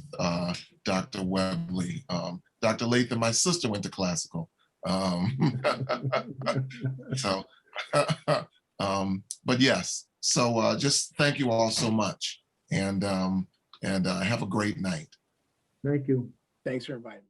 Dr. Webley. Dr. Latham, my sister went to classical. So, but yes, so just thank you all so much, and have a great night. Thank you. Thanks for inviting me.